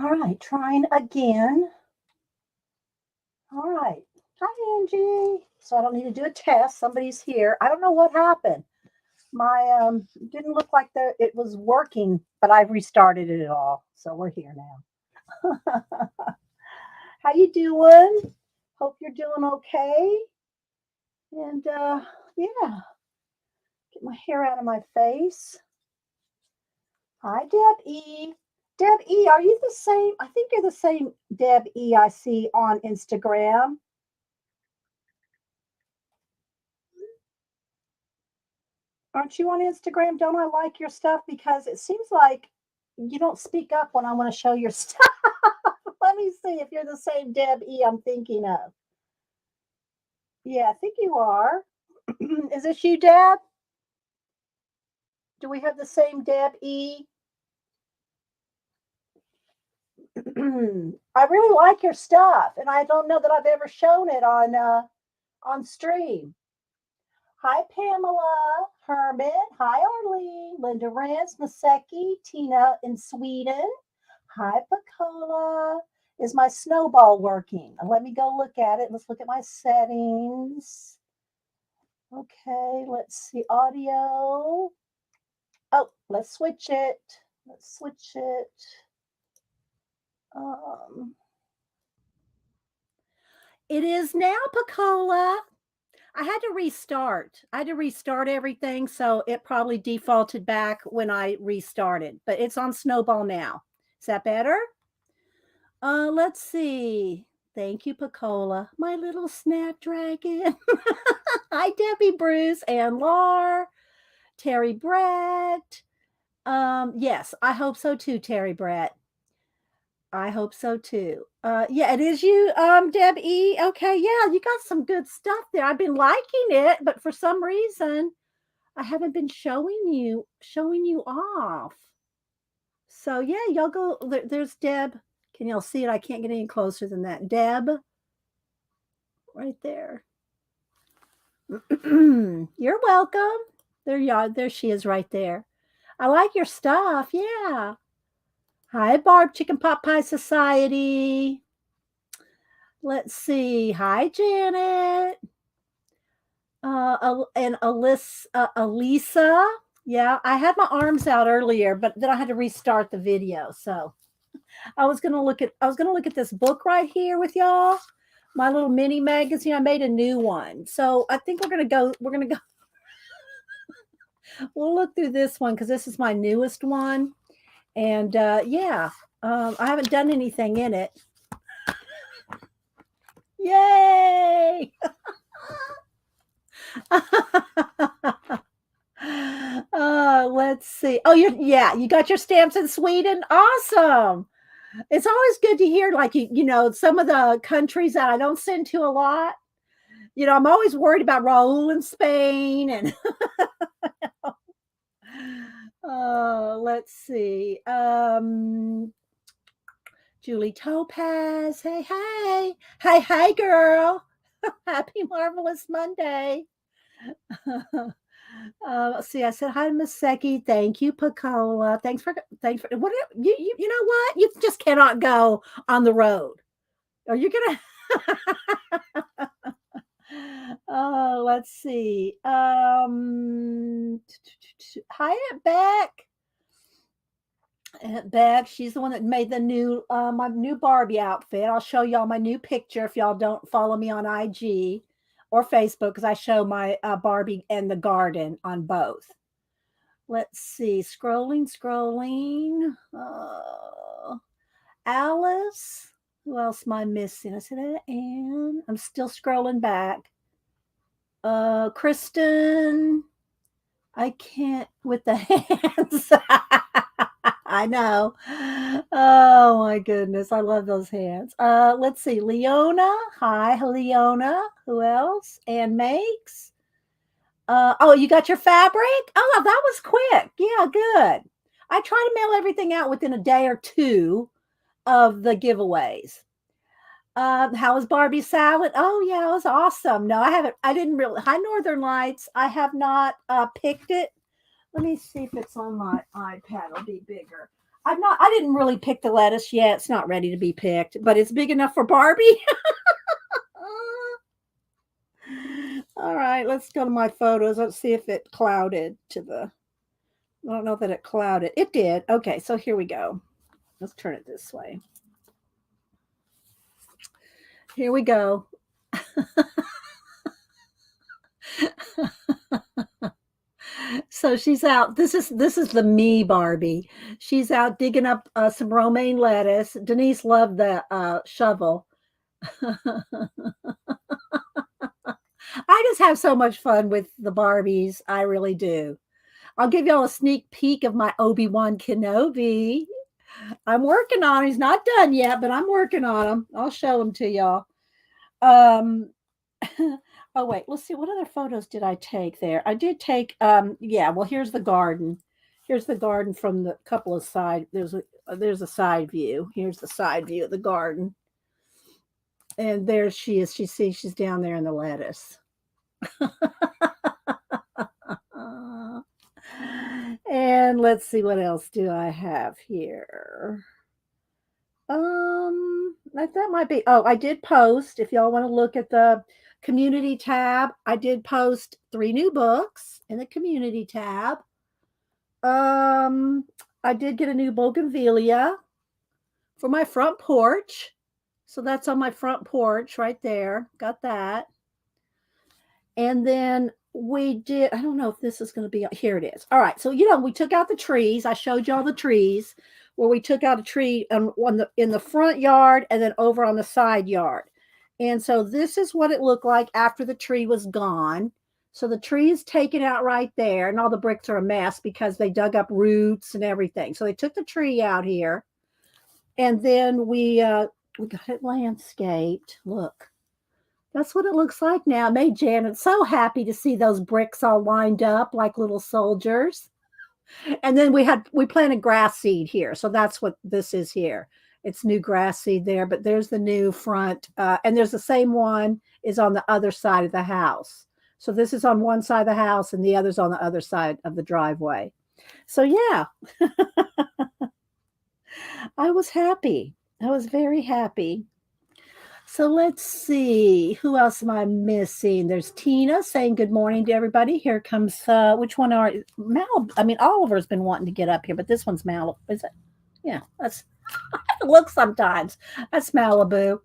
All right, trying again. All right. Hi, Angie. So I don't need to do a test. Somebody's here. I don't know what happened. My didn't look like it was working, but I've restarted it all. So we're here now. How you doing? Hope you're doing okay. And yeah, get my hair out of my face. Hi, Deb E. Deb E, are you the same? I think you're the same Deb E I see on Instagram. Aren't you on Instagram? Don't I like your stuff? Because it seems like you don't speak up when I want to show your stuff. Let me see if you're the same Deb E I'm thinking of. Yeah, I think you are. Is this you, Deb? Do we have the same Deb E? I really like your stuff, and I don't know that I've ever shown it on stream. Hi, Pamela Herman. Hi, Arlene. Linda Rance, Maseki, Tina in Sweden. Hi, Pacola. Is my snowball working? Let me go look at it. Let's look at my settings. Okay, let's see audio. Oh, let's switch it. Let's switch it. Um, it is now, Pacola. I had to restart. I had to restart everything, so it probably defaulted back when I restarted. But it's on Snowball now. Is that better? Let's see. Thank you, Pacola, my little snapdragon. Hi, Debbie, Bruce, and Lar, Terry Brett. Yes, I hope so too, Terry Brett. I hope so too. Yeah, it is you, Deb E. Okay, yeah, you got some good stuff there. I've been liking it, but for some reason, I haven't been showing you off. So yeah, y'all go. There's Deb. Can y'all see it? I can't get any closer than that. Deb, right there. You're welcome. There you are. There she is right there. I like your stuff. Yeah. Hi, Barb Chicken Pot Pie Society. Let's see. Hi, Janet. And Elisa. Yeah, I had my arms out earlier, but then I had to restart the video. So I was gonna look at this book right here with y'all. My little mini magazine. I made a new one. So I think we're gonna go we'll look through this one because this is my newest one. And yeah, I haven't done anything in it. Yay! Let's see. Oh, you got your stamps in Sweden. Awesome. It's always good to hear, like some of the countries that I don't send to a lot. I'm always worried about Raul in Spain, and let's see. Julie Topaz. Hey, hey, hey, hey, girl. Happy marvelous Monday. Let's see. I said hi to Miss Seki. Thank you, Pacola. Thanks for what you know what? You just cannot go on the road. Are you gonna Oh, let's see. Hi, Beck. Beck, she's the one that made the new my new Barbie outfit. I'll show y'all my new picture if y'all don't follow me on IG or Facebook because I show my Barbie and the garden on both. Let's see. Scrolling. Alice. Who else am I missing? I said Anne. I'm still scrolling back. Kristen. I can't with the hands. I know. Oh my goodness. I love those hands. Let's see. Leona. Hi, Leona. Who else? Ann Makes. Oh, you got your fabric? Oh, that was quick. Yeah, good. I try to mail everything out within a day or two of the giveaways. How was Barbie salad? Oh yeah, it was awesome. No, I haven't. I didn't really. Hi, Northern Lights. I have not picked it. Let me see if it's on my iPad. It'll be bigger. I didn't really pick the lettuce yet. It's not ready to be picked, but it's big enough for Barbie. All right, let's go to my photos. Let's see if it clouded to the, I don't know that it clouded. It did. Okay, so here we go. Let's turn it this way. Here we go. So she's out. This is the me Barbie. She's out digging up some romaine lettuce. Denise loved the shovel. I just have so much fun with the Barbies. I really do. I'll give y'all a sneak peek of my Obi-Wan Kenobi. I'm working on him. He's not done yet, but I'm working on him. I'll show him to y'all. Um, oh wait, let's see. What other photos did I take there? I did take. Yeah. Well, here's the garden. Here's the garden from the couple of side. There's a side view. Here's the side view of the garden, and there she is. She's down there in the lettuce. And let's see, what else do I have here? That might be. Oh, I did post. If y'all want to look at the community tab, I did post 3 new books in the community tab. Um, I did get a new bougainvillea for my front porch. So that's on my front porch right there. Got that. And then we did, I don't know if this is going to be, here it is. All right. So, we took out the trees. I showed y'all the trees where we took out a tree in the front yard and then over on the side yard. And so this is what it looked like after the tree was gone. So the tree is taken out right there, and all the bricks are a mess because they dug up roots and everything. So they took the tree out here, and then we got it landscaped. Look. That's what it looks like now. It made Janet so happy to see those bricks all lined up like little soldiers. And then we planted grass seed here. So that's what this is here. It's new grass seed there, but there's the new front. And there's the same one is on the other side of the house. So this is on one side of the house and the other's on the other side of the driveway. So yeah, I was happy. I was very happy. So let's see. Who else am I missing? There's Tina saying good morning to everybody. Here comes which one are Mal? I mean, Oliver's been wanting to get up here, but this one's Mal. Is it? Yeah, that's look sometimes. That's Malibu.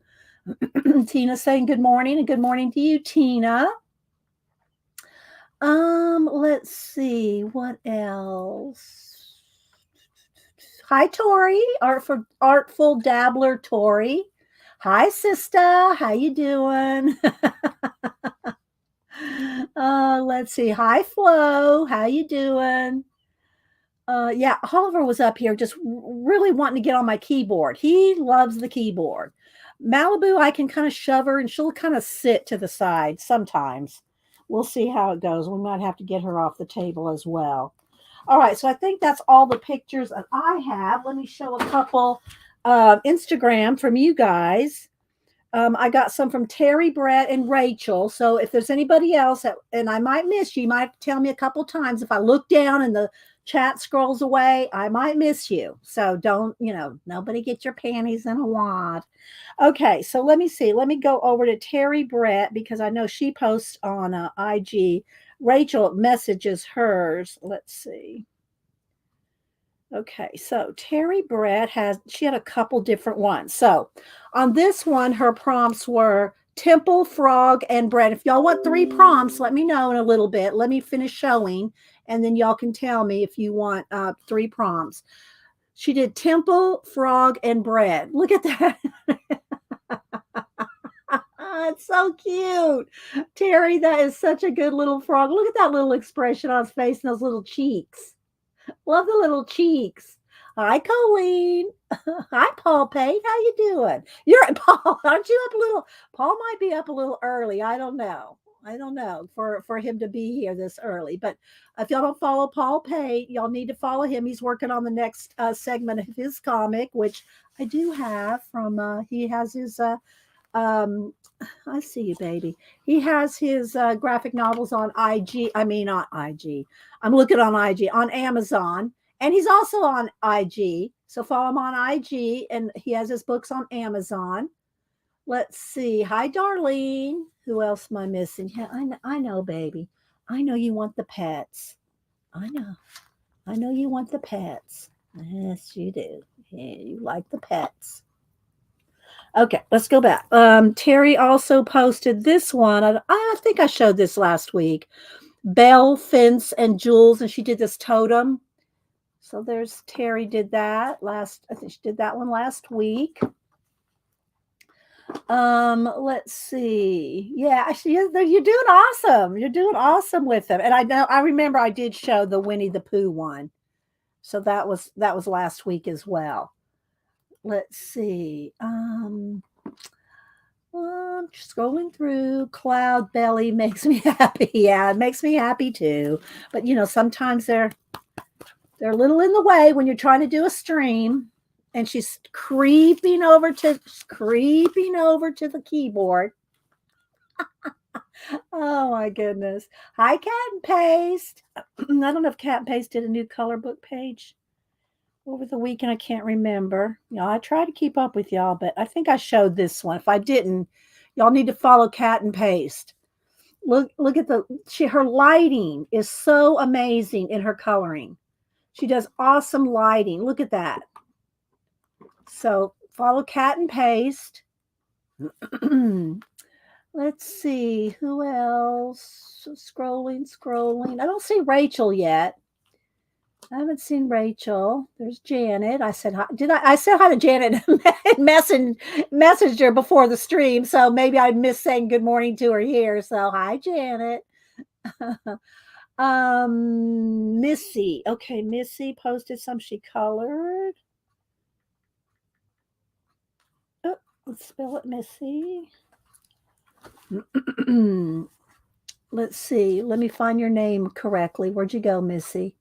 Tina saying good morning, and good morning to you, Tina. Let's see what else. Hi, Tori. Artful Dabbler Tori. Hi, sister. How you doing? Let's see. Hi, Flo. How you doing? Yeah, Oliver was up here just really wanting to get on my keyboard. He loves the keyboard. Malibu, I can kind of shove her and she'll kind of sit to the side sometimes. We'll see how it goes. We might have to get her off the table as well. All right, so I think that's all the pictures that I have. Let me show a couple Instagram from you guys. I got some from Terry, Brett, and Rachel. So if there's anybody else, and I might miss you, you might tell me a couple times. If I look down and the chat scrolls away, I might miss you. So don't, nobody get your panties in a wad. Okay, so let me see. Let me go over to Terry Brett because I know she posts on IG. Rachel messages hers. Let's see. Okay, so Terry Brett had a couple different ones. So on this one, her prompts were temple, frog, and bread. If y'all want 3 prompts, let me know in a little bit. Let me finish showing, and then y'all can tell me if you want 3 prompts. She did temple, frog, and bread. Look at that. It's so cute. Terry, that is such a good little frog. Look at that little expression on his face and those little cheeks. Love the little cheeks. Hi, Colleen. Hi, Paul Pate. How you doing? You're Paul. Aren't you up a little? Paul might be up a little early. I don't know for him to be here this early. But if y'all don't follow Paul Pate, y'all need to follow him. He's working on the next segment of his comic, which I do have from. He has his. I see you, baby. He has his graphic novels on IG. I mean, not IG. I'm looking on IG on Amazon, And he's also on IG. So follow him on IG, and he has his books on Amazon. Let's see. Hi, Darlene. Who else am I missing? Yeah, I know, baby. I know you want the pets. I know. I know you want the pets. Yes, you do. Yeah, you like the pets. Okay, let's go back. Terry also posted this one. I think I showed this last week. Belle, Fence, and Jules, and she did this totem. So there's Terry did that last. I think she did that one last week. Let's see. Yeah, actually, you're doing awesome. You're doing awesome with them. And I remember I did show the Winnie the Pooh one. So that was last week as well. Let's see. Scrolling through. Cloud Belly makes me happy. Yeah, it makes me happy too. But sometimes they're a little in the way when you're trying to do a stream. And she's creeping over to the keyboard. Oh my goodness. Hi, Cat and Paste. I don't know if Cat and Paste did a new color book page over the weekend. I can't remember. I try to keep up with y'all, but I think I showed this one. If I didn't, y'all need to follow Cat and Paste. Look at her lighting is so amazing in her coloring. She does awesome lighting. Look at that. So follow Cat and Paste. Let's see who else. Scrolling. I don't see Rachel yet. I haven't seen Rachel. There's Janet. I said hi. I said hi to Janet and messaged her before the stream. So maybe I missed saying good morning to her here. So hi, Janet. Missy. Okay, Missy posted some she colored. Oh, let's spell it Missy. Let's see. Let me find your name correctly. Where'd you go, Missy?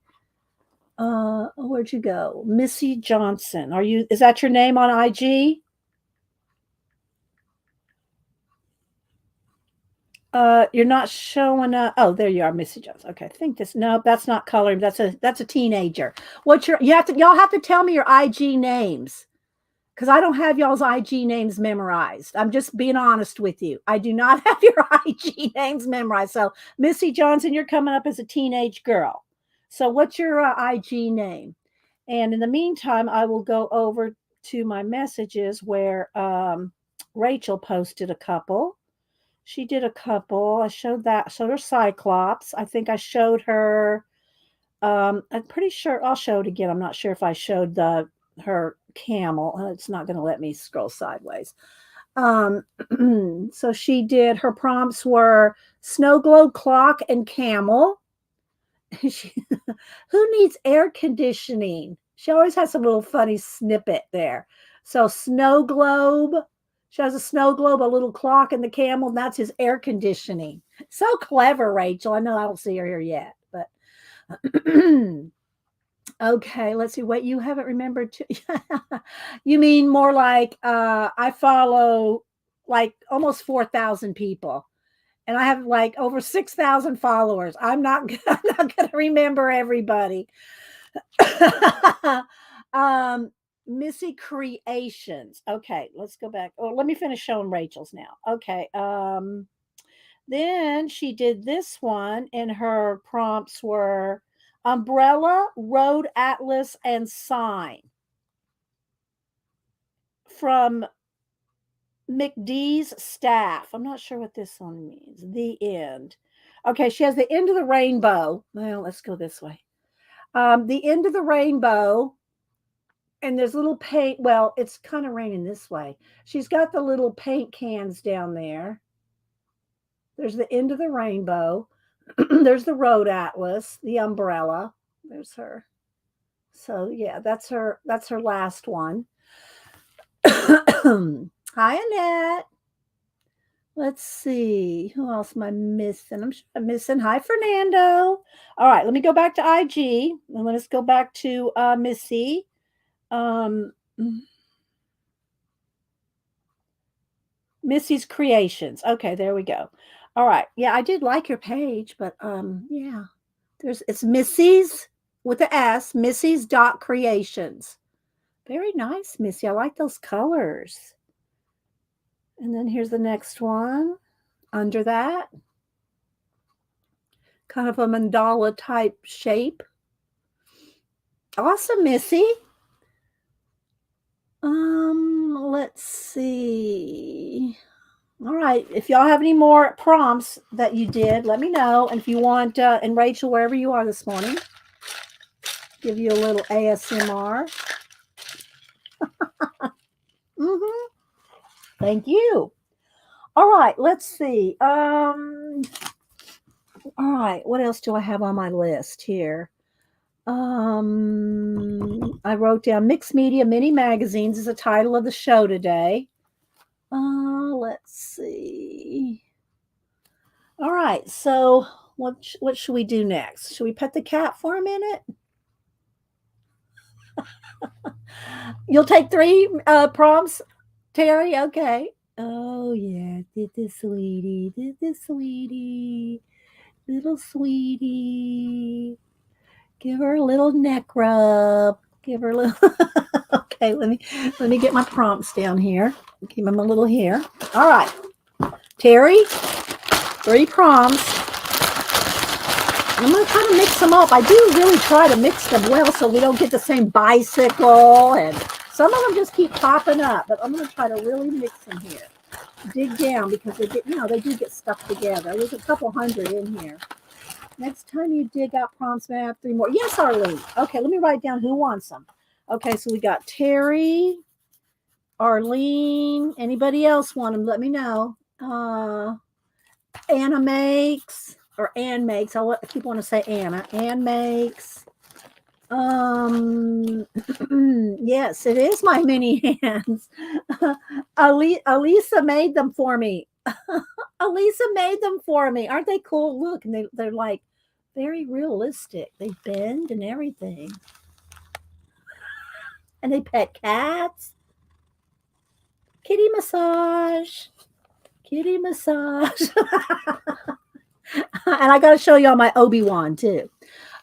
Where'd you go? Missy Johnson. Is that your name on IG? You're not showing up. Oh, there you are, Missy Johnson. Okay, I think no, that's not coloring. That's a teenager. Y'all have to tell me your IG names. Because I don't have y'all's IG names memorized. I'm just being honest with you. I do not have your IG names memorized. So, Missy Johnson, you're coming up as a teenage girl. So, what's your IG name? And in the meantime, I will go over to my messages where Rachel posted a couple. She did a couple. I showed her Cyclops. I think I showed her. I'm pretty sure I'll show it again. I'm not sure if I showed her camel. It's not going to let me scroll sideways. So she did, her prompts were snow globe clock and camel. Who needs air conditioning? She always has a little funny snippet there. So snow globe. She has a snow globe, a little clock, and the camel. And that's his air conditioning. So clever, Rachel. I know I don't see her here yet, but okay, let's see what you haven't remembered. You mean more like I follow like almost 4,000 people, and I have like over 6,000 followers. I'm not going to remember everybody. Missy Creations. Okay, let's go back. Oh, let me finish showing Rachel's now. Okay. Then she did this one, and her prompts were umbrella, road atlas, and sign from McDee's staff. I'm not sure what this one means. The end. Okay, she has the end of the rainbow. Well, let's go this way. The end of the rainbow, and there's little paint. Well, it's kind of raining this way. She's got the little paint cans down there. There's the end of the rainbow. There's the road atlas, the umbrella. There's her. So yeah, that's her last one. Hi, Annette. Let's see. Who else am I missing? I'm missing. Hi, Fernando. All right, let me go back to IG. And let's go back to Missy. Missy's Creations. Okay, there we go. All right. Yeah, I did like your page, but yeah. It's Missy's. with the S, Missy's Dot Creations. Very nice, Missy. I like those colors. And then here's the next one under that. Kind of a mandala type shape. Awesome, Missy. Let's see. All right. If y'all have any more prompts that you did, let me know. And if you want, and Rachel, wherever you are this morning, give you a little ASMR. Thank you. All right. Let's see. All right. What else do I have on my list here? I wrote down Mixed Media Mini Magazines is the title of the show today. Let's see. All right, so what should we do next? Should we pet the cat for a minute? You'll take 3 prompts, Terry? Okay. Oh, yeah. Did this, sweetie. Did this, sweetie. Little sweetie. Give her a little neck rub. Give her a little. Okay, let me get my prompts down here. Give them a little here. All right, Terry, 3 prompts. I'm going to kind of mix them up. I do really try to mix them well so we don't get the same bicycle, and some of them just keep popping up, but I'm going to try to really mix them here. Dig down because they get, they do get stuck together. There's a couple hundred in here. Next time you dig out prompts, may I have 3 more? Yes, Arlene. Okay, let me write down who wants them. Okay, so we got Terry, Arlene. Anybody else want them? Let me know. Anna makes, or Ann makes. I keep wanting to say Anna. Ann makes. Yes, it is my mini hands. Alisa made them for me. Alisa made them for me. Aren't they cool? Look, and they're like very realistic. They bend and everything. And they pet cats. Kitty massage. Kitty massage. And I got to show y'all my Obi-Wan too.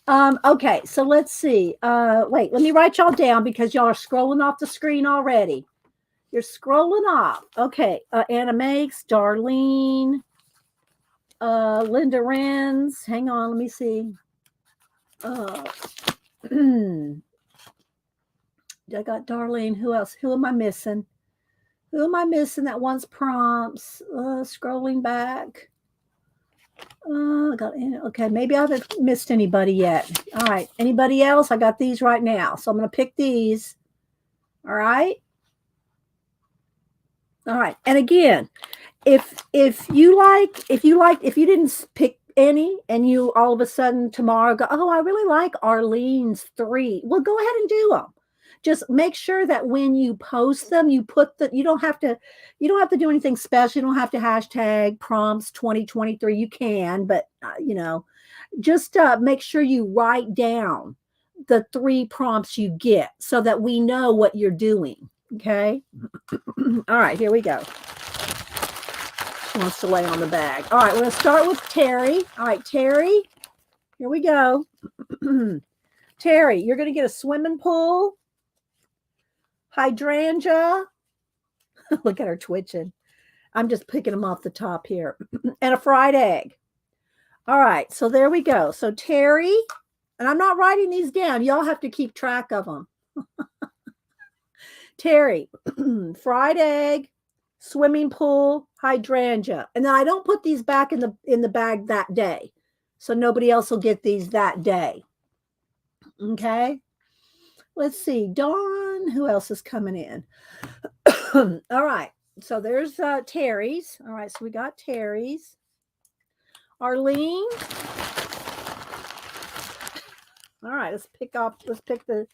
Okay, so let's see. Wait, let me write y'all down because y'all are scrolling off the screen already. You're scrolling off. Okay, Anna Makes, Darlene, Linda Renz. Hang on, let me see. I got Darlene. Who else? Who am I missing? Who am I missing that wants prompts? Scrolling back. Okay, maybe I haven't missed anybody yet. All right, anybody else? I got these right now, so I'm going to pick these. All right. All right, and again, if you didn't pick any, and you all of a sudden tomorrow go, oh, I really like Arlene's 3. Well, go ahead and do them. Just make sure that when you post them, you put you don't have to do anything special. You don't have to hashtag prompts 2023. You can, but just make sure you write down the 3 prompts you get so that we know what you're doing. Okay. All right, here we go. She wants to lay on the bag. All right, we're going to start with Terry. All right, Terry, here we go. Terry, you're going to get a swimming pool, hydrangea. Look at her twitching. I'm just picking them off the top here. And a fried egg. All right, so there we go. So Terry, and I'm not writing these down. Y'all have to keep track of them. Terry, fried egg, swimming pool, hydrangea. And then I don't put these back in the bag that day. So nobody else will get these that day. Okay. Let's see. Dawn, who else is coming in? All right. So there's Terry's. All right. So we got Terry's. Arlene. All right. Let's pick the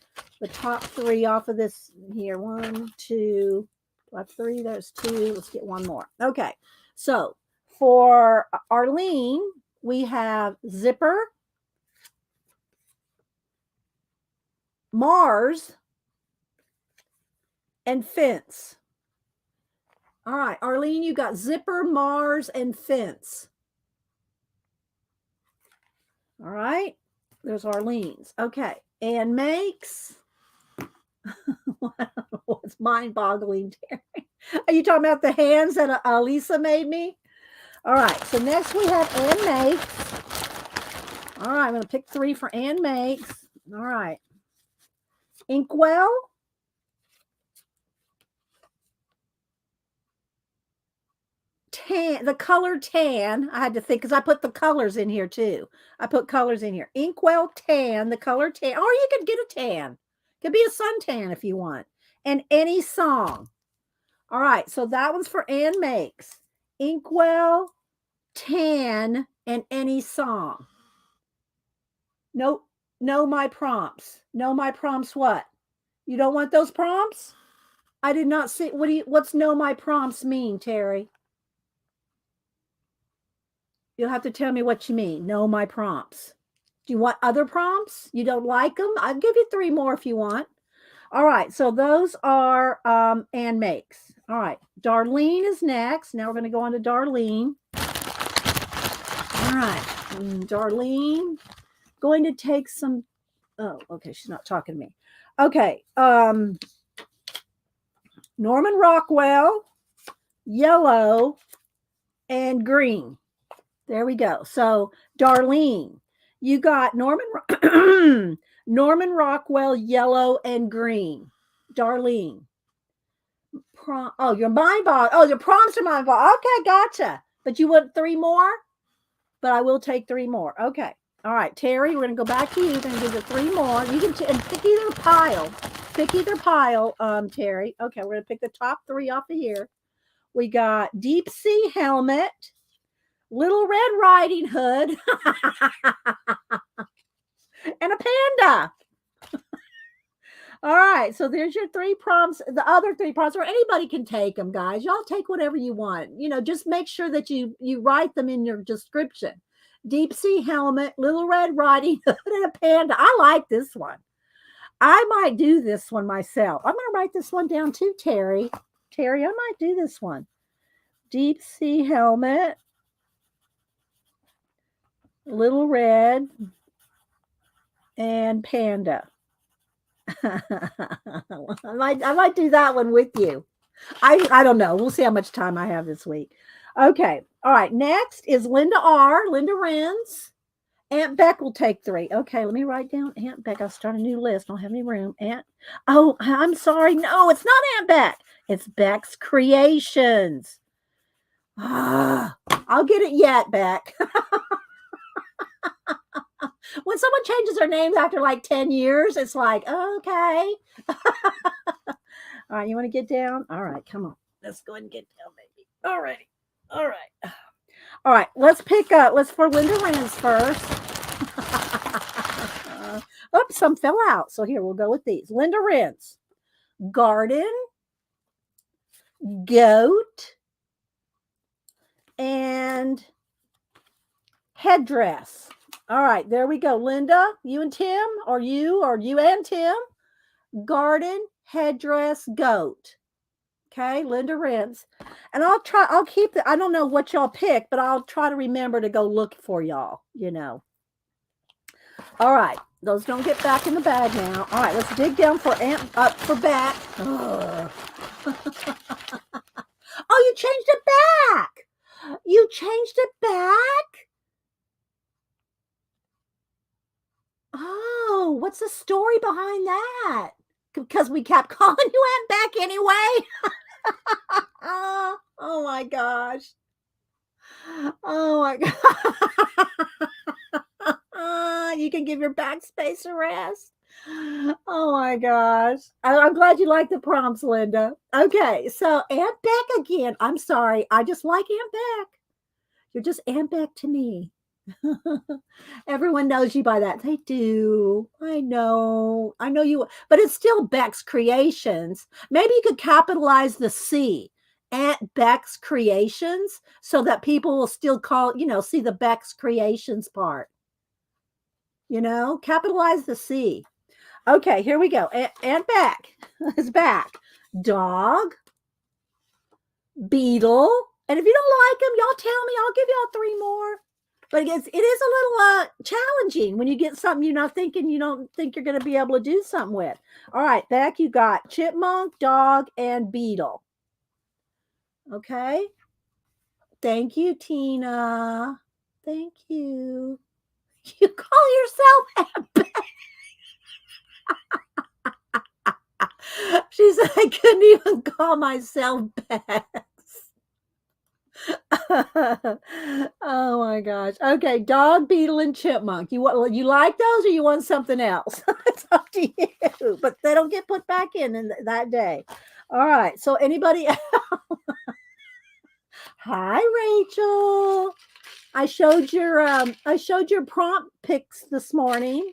top 3 off of this here. 1, 2, do I have 3? There's 2. Let's get one more. Okay. So for Arlene, we have Zipper, Mars, and Fence. All right, Arlene, you got Zipper, Mars, and Fence. All right. There's Arlene's. Okay. Ann makes. It's mind-boggling, Terry. Are you talking about the hands that Lisa made me? All right. So next we have Ann makes. All right. I'm going to pick 3 for Ann makes. All right. Inkwell. Tan, the color tan. I had to think because I put the colors in here too. I put colors in here. Inkwell tan, the color tan, or you could get a tan. Could be a suntan if you want. And any song. All right, so that one's for Ann Makes. Inkwell tan and any song. No, no, my prompts. No, my prompts. What? You don't want those prompts? I did not see. What's no, my prompts mean, Terry? You'll have to tell me what you mean. Know my prompts. Do you want other prompts? You don't like them? I'll give you 3 more if you want. All right. So those are Ann Makes. All right. Darlene is next. Now we're going to go on to Darlene. All right. Darlene, going to take some. Oh, okay. She's not talking to me. Okay. Norman Rockwell, yellow, and green. There we go. So, Darlene, you got Norman Rockwell, yellow and green. Darlene. Oh, your mind ball. Oh, your prompts are mind ball. Okay, gotcha. But you want 3 more? But I will take 3 more. Okay. All right, Terry, we're going to go back to you. We're going to give you 3 more. You can and pick either pile. Pick either pile, Terry. Okay, we're going to pick the top 3 off of here. We got Deep Sea Helmet. Little Red Riding Hood, and a panda. All right, so there's your 3 prompts. The other 3 prompts, or anybody can take them, guys. Y'all take whatever you want. Just make sure that you write them in your description. Deep Sea Helmet, Little Red Riding Hood, and a panda. I like this one. I might do this one myself. I'm going to write this one down too, Terry. Terry, I might do this one. Deep Sea Helmet. Little Red and Panda. I might do that one with you. I don't know. We'll see how much time I have this week. Okay. All right. Next is Linda R. Linda Renz. Aunt Beck will take 3. Okay. Let me write down Aunt Beck. I'll start a new list. I don't have any room. Oh, I'm sorry. No, it's not Aunt Beck. It's Beck's Creations. I'll get it yet, Beck. When someone changes their name after like 10 years, it's like, okay. All right, you want to get down? All right, come on. Let's go ahead and get down, baby. All right. All right. All right, let's for Linda Renz first. Oops, some fell out. So here, we'll go with these. Linda Renz. Garden. Goat. And headdress. All right, there we go. Linda, you and Tim, or you and Tim. Garden, headdress, goat. Okay, Linda Renz. And I'll keep I don't know what y'all pick, but I'll try to remember to go look for y'all, All right, those don't get back in the bag now. All right, let's dig down for back. Oh, you changed it back. You changed it back? Oh, what's the story behind that? Because we kept calling you Aunt Beck anyway. Oh my gosh. Oh my god. You can give your backspace a rest. Oh my gosh. I'm glad you like the prompts, Linda. Okay, so Aunt Beck again. I'm sorry. I just like Aunt Beck. You're just Aunt Beck to me. Everyone knows you by that. They do. I know you, but it's still Beck's Creations. Maybe you could capitalize the C, Aunt Beck's Creations, so that people will still call, see the Beck's Creations part. Capitalize the C. Okay, here we go. Aunt Beck is back. Dog, beetle, and if you don't like them, y'all tell me. I'll give y'all 3 more. But it is a little challenging when you get something you don't think you're going to be able to do something with. All right, Beck, you got chipmunk, dog, and beetle. Okay. Thank you, Tina. Thank you. You call yourself Beck. She said I couldn't even call myself Beck. Oh my gosh. Okay, dog, beetle, and chipmunk. You like those or you want something else? It's up to you. But they don't get put back in that day. All right. So anybody else? Hi, Rachel. I showed your prompt pics this morning.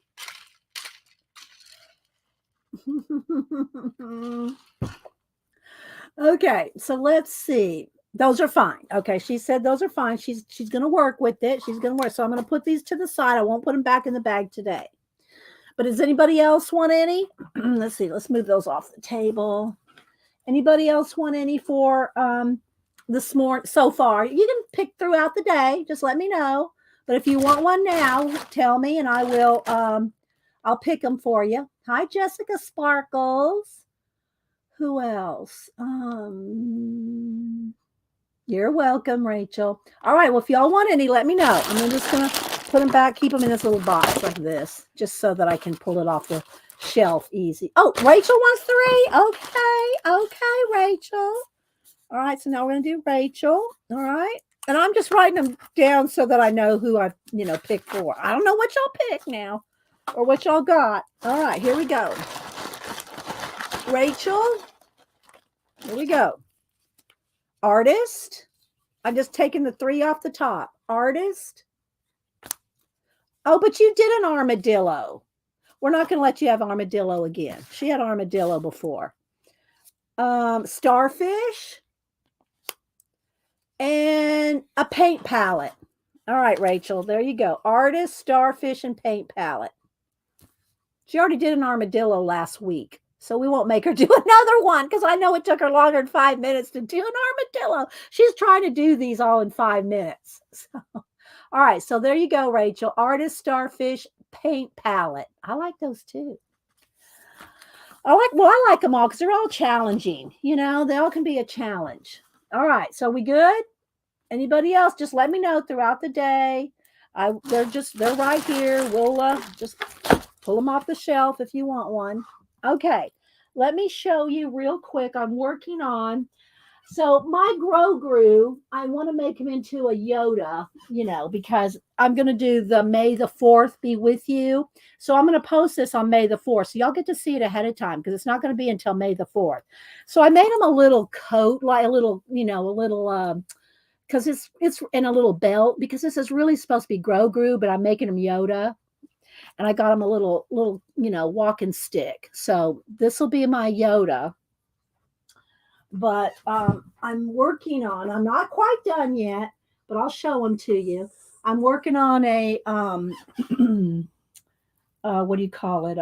Okay, so let's see. Those are fine. Okay, she said those are fine. She's going to work with it. She's going to work. So I'm going to put these to the side. I won't put them back in the bag today. But does anybody else want any? Let's see. Let's move those off the table. Anybody else want any for this morning so far? You can pick throughout the day. Just let me know. But if you want one now, tell me and I will I'll pick them for you. Hi, Jessica Sparkles. Who else? You're welcome, Rachel. All right. Well, if y'all want any, let me know. I'm just going to put them back, keep them in this little box like this, just so that I can pull it off the shelf easy. Oh, Rachel wants 3. Okay, Rachel. All right. So now we're going to do Rachel. All right. And I'm just writing them down so that I know who I've, picked for. I don't know what y'all pick now or what y'all got. All right. Here we go. Rachel. Here we go. Artist. I'm just taking the 3 off the top. Artist. Oh, but you did an armadillo. We're not going to let you have armadillo again. She had armadillo before. Starfish. And a paint palette. All right, Rachel. There you go. Artist, starfish, and paint palette. She already did an armadillo last week. So we won't make her do another one because I know it took her longer than 5 minutes to do an armadillo. She's trying to do these all in 5 minutes. So, all right. So there you go, Rachel. Artist, starfish, paint palette. I like those too. I like them all because they're all challenging. They all can be a challenge. All right. So we good? Anybody else? Just let me know throughout the day. They're right here. We'll just pull them off the shelf if you want one. Okay, let me show you real quick. I'm working on, so my Grogu, I want to make him into a Yoda, because I'm going to do the May the 4th be with you. So I'm going to post this on May the 4th. So y'all get to see it ahead of time because it's not going to be until May the 4th. So I made him a little coat, like a little, because it's in a little belt because this is really supposed to be Grogu, but I'm making him Yoda. And I got him a little, walking stick. So this will be my Yoda. But I'm working on, I'm not quite done yet, but I'll show them to you. I'm working on a, what do you call it?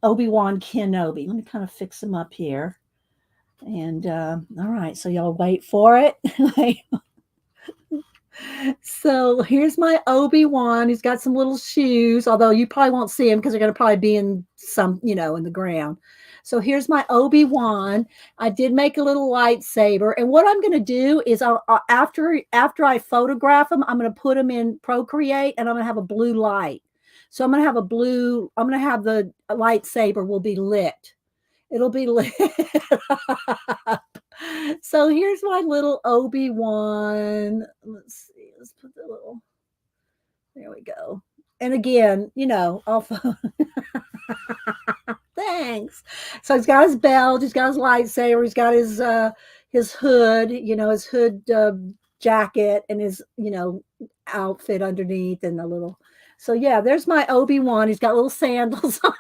Obi-Wan Kenobi. Let me kind of fix him up here. And all right, so y'all wait for it. So here's my Obi-Wan. He's got some little shoes, although you probably won't see him because they're going to probably be in some, in the ground. So here's my Obi-Wan. I did make a little lightsaber. And what I'm going to do is after I photograph him, I'm going to put him in Procreate and I'm going to have a blue light. So I'm going to have the lightsaber will be lit. It'll be lit. So here's my little Obi-Wan. Let's see. Let's put the little. There we go. And again, I'll. Thanks. So he's got his belt. He's got his lightsaber. He's got his hood. His hood jacket and his outfit underneath and the little. So yeah, there's my Obi-Wan. He's got little sandals on.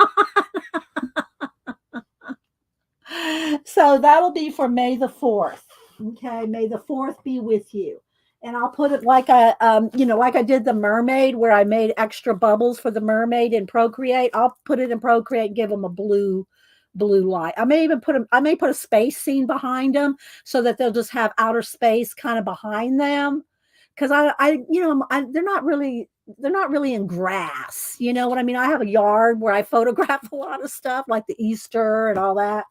So that'll be for May the 4th. Okay. May the 4th be with you. And I'll put it like like I did the mermaid where I made extra bubbles for the mermaid in Procreate. I'll put it in Procreate and give them a blue light. I may put a space scene behind them so that they'll just have outer space kind of behind them. because they're not really in grass. You know what I mean? I have a yard where I photograph a lot of stuff like the Easter and all that.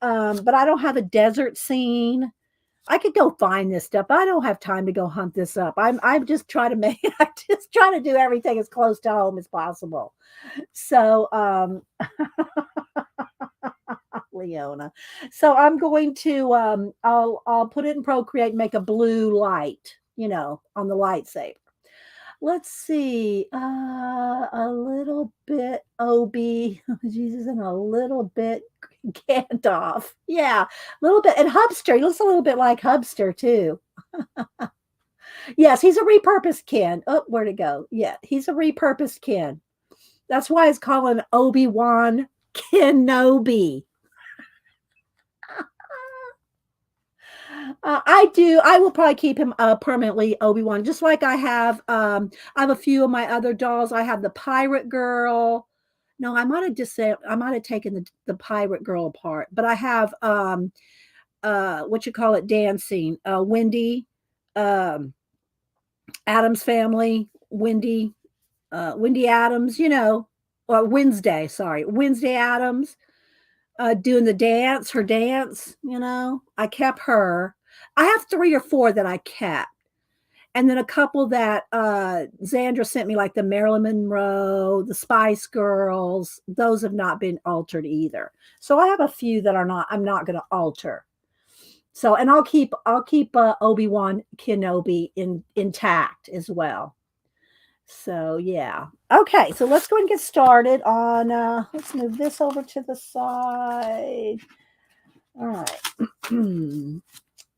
But I don't have a desert scene. I could go find this stuff. I don't have time to go hunt this up. I'm just trying to make I just try to do everything as close to home as possible. So Leona. So I'm going to I'll put it in Procreate and make a blue light, on the lightsaber. Let's see. A little bit Obi, Jesus, and a little bit Gandalf. Yeah, a little bit. And Hubster. He looks a little bit like Hubster, too. Yes, he's a repurposed Ken. Oh, where'd it go? Yeah, he's a repurposed Ken. That's why it's called an Obi-Wan Kenobi. I will probably keep him permanently Obi-Wan, just like I have a few of my other dolls. I have the pirate girl. No, I might have taken the pirate girl apart, but I have what you call it, dancing, Wendy, Adams family, Wendy Adams, or Wednesday Adams. Doing her dance, I kept her. I have 3 or 4 that I kept. And then a couple that Zandra sent me, like the Marilyn Monroe, the Spice Girls, those have not been altered either. So I have a few that I'm not going to alter. So, and I'll keep Obi-Wan Kenobi intact as well. So yeah. Okay, so let's go and get started on let's move this over to the side. All right.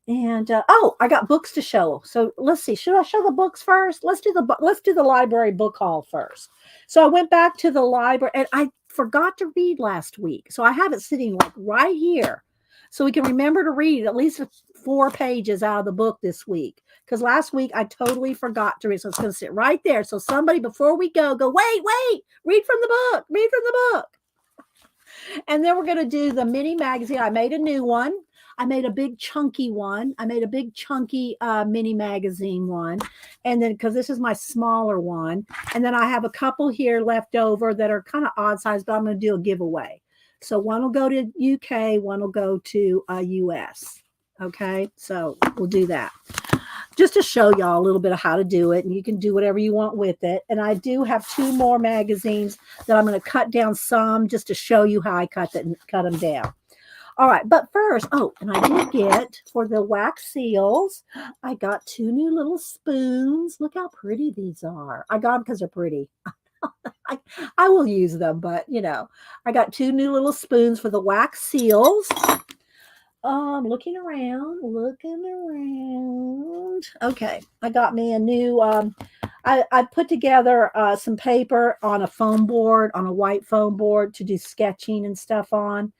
And I got books to show. So let's see. Should I show the books first? Let's do the library book haul first. So I went back to the library and I forgot to read last week. So I have it sitting like right here. So we can remember to read at least 4 pages out of the book this week. Because last week I totally forgot to read. So it's going to sit right there. So somebody, before we go, wait, read from the book. And then we're going to do the mini magazine. I made a new one. I made a big chunky one. I made a big chunky mini magazine one. And then, because this is my smaller one. And then I have a couple here left over that are kind of odd size, but I'm going to do a giveaway. So one will go to UK, one will go to US. Okay, so we'll do that. Just to show y'all a little bit of how to do it, and you can do whatever you want with it. And I do have 2 more magazines that I'm going to cut down some just to show you how I cut them down. All right, but first, and I did get, for the wax seals, I got 2 new little spoons. Look how pretty these are. I got them because they're pretty. I will use them, but, I got 2 new little spoons for the wax seals. Looking around. Okay, I got me a new, I put together some paper on a foam board, on a white foam board to do sketching and stuff on.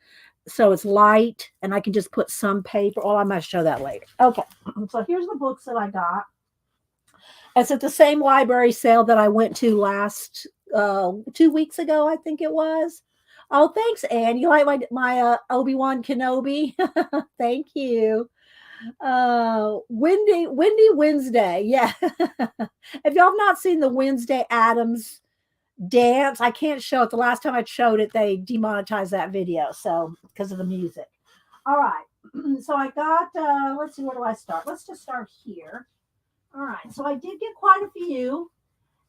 So it's light, and I can just put some paper. I might show that later. Okay, so here's the books that I got. It's at the same library sale that I went to last 2 weeks ago, I think it was. Oh, thanks, Anne. You like my Obi-Wan Kenobi? Thank you. Wendy Wednesday. Yeah. If y'all have not seen the Wednesday Addams dance, I can't show it. The last time I showed it, they demonetized that video. So, because of the music. All right. So I got, let's see, where do I start? Let's just start here. All right. So I did get quite a few.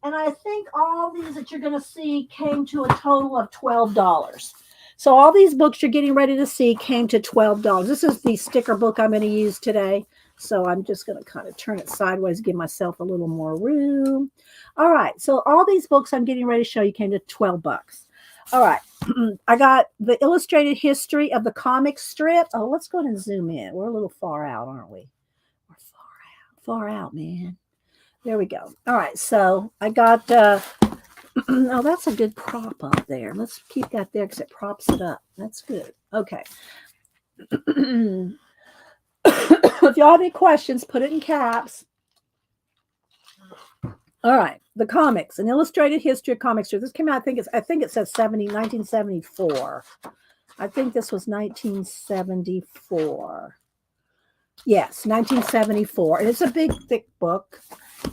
And I think all these that you're going to see came to a total of $12. So all these books you're getting ready to see came to $12. This is the sticker book I'm going to use today. So I'm just going to kind of turn it sideways, give myself a little more room. All right. So all these books I'm getting ready to show you came to $12. All right. I got the illustrated history of the comic strip. Oh, let's go ahead and zoom in. We're a little far out, aren't we? We're far out, man. There we go. All right, so I got, oh, that's a good prop up there. Let's keep that there because it props it up. That's good. Okay. If y'all have any questions, put it in caps. All right, the comics, an illustrated history of comics. This came out, I think it says 1974. I think this was 1974. Yes, 1974. And it's a big, thick book.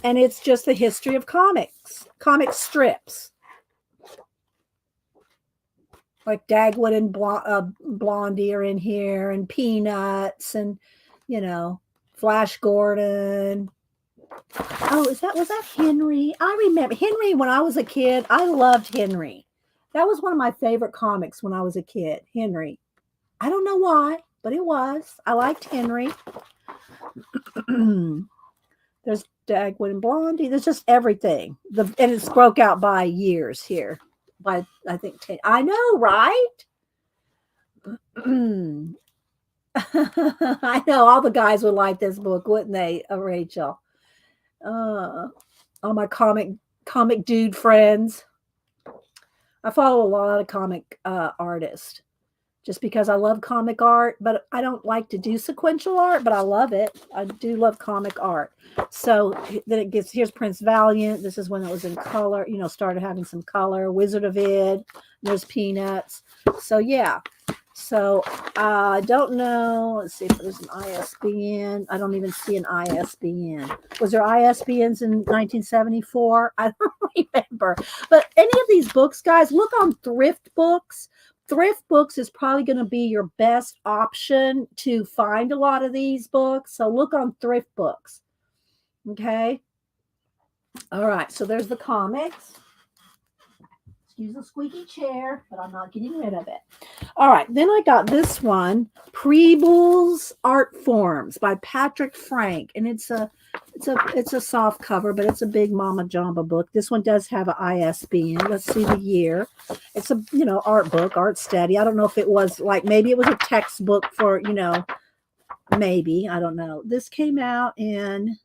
And it's just the history of comics, comic strips. Like Dagwood and Blondie are in here, and Peanuts, and, you know, Flash Gordon. Oh, was that Henry? I remember Henry when I was a kid. I loved Henry. That was one of my favorite comics when I was a kid. Henry. I don't know why, but it was. I liked Henry. There's Dagwood and Blondie. There's just everything. And it's broke out by years here. By I think 10. I know, right? I know all the guys would like this book, wouldn't they, Rachel? All my comic dude friends. I follow a lot of comic artists just because I love comic art, but I don't like to do sequential art, but I love it. I do love comic art. So then it gets, here's Prince Valiant. This is when it was in color, you know, started having some color. Wizard of Id, there's Peanuts. So yeah. So I don't know. Let's see if there's an ISBN. I don't even see an ISBN. Was there ISBNs in 1974? I don't remember. But any of these books, guys, look on Thrift Books. Thrift Books is probably going to be your best option to find a lot of these books. So look on Thrift Books. Okay. All right. So there's the comics. Excuse the squeaky chair, but I'm not getting rid of it. All right, then I got this one, Preble's Art Forms by Patrick Frank, and it's a soft cover, but it's a big Mama Jamba book. This one does have an ISBN. Let's see the year. It's a art book, art study. I don't know if it was like maybe it was a textbook for maybe I don't know. This came out in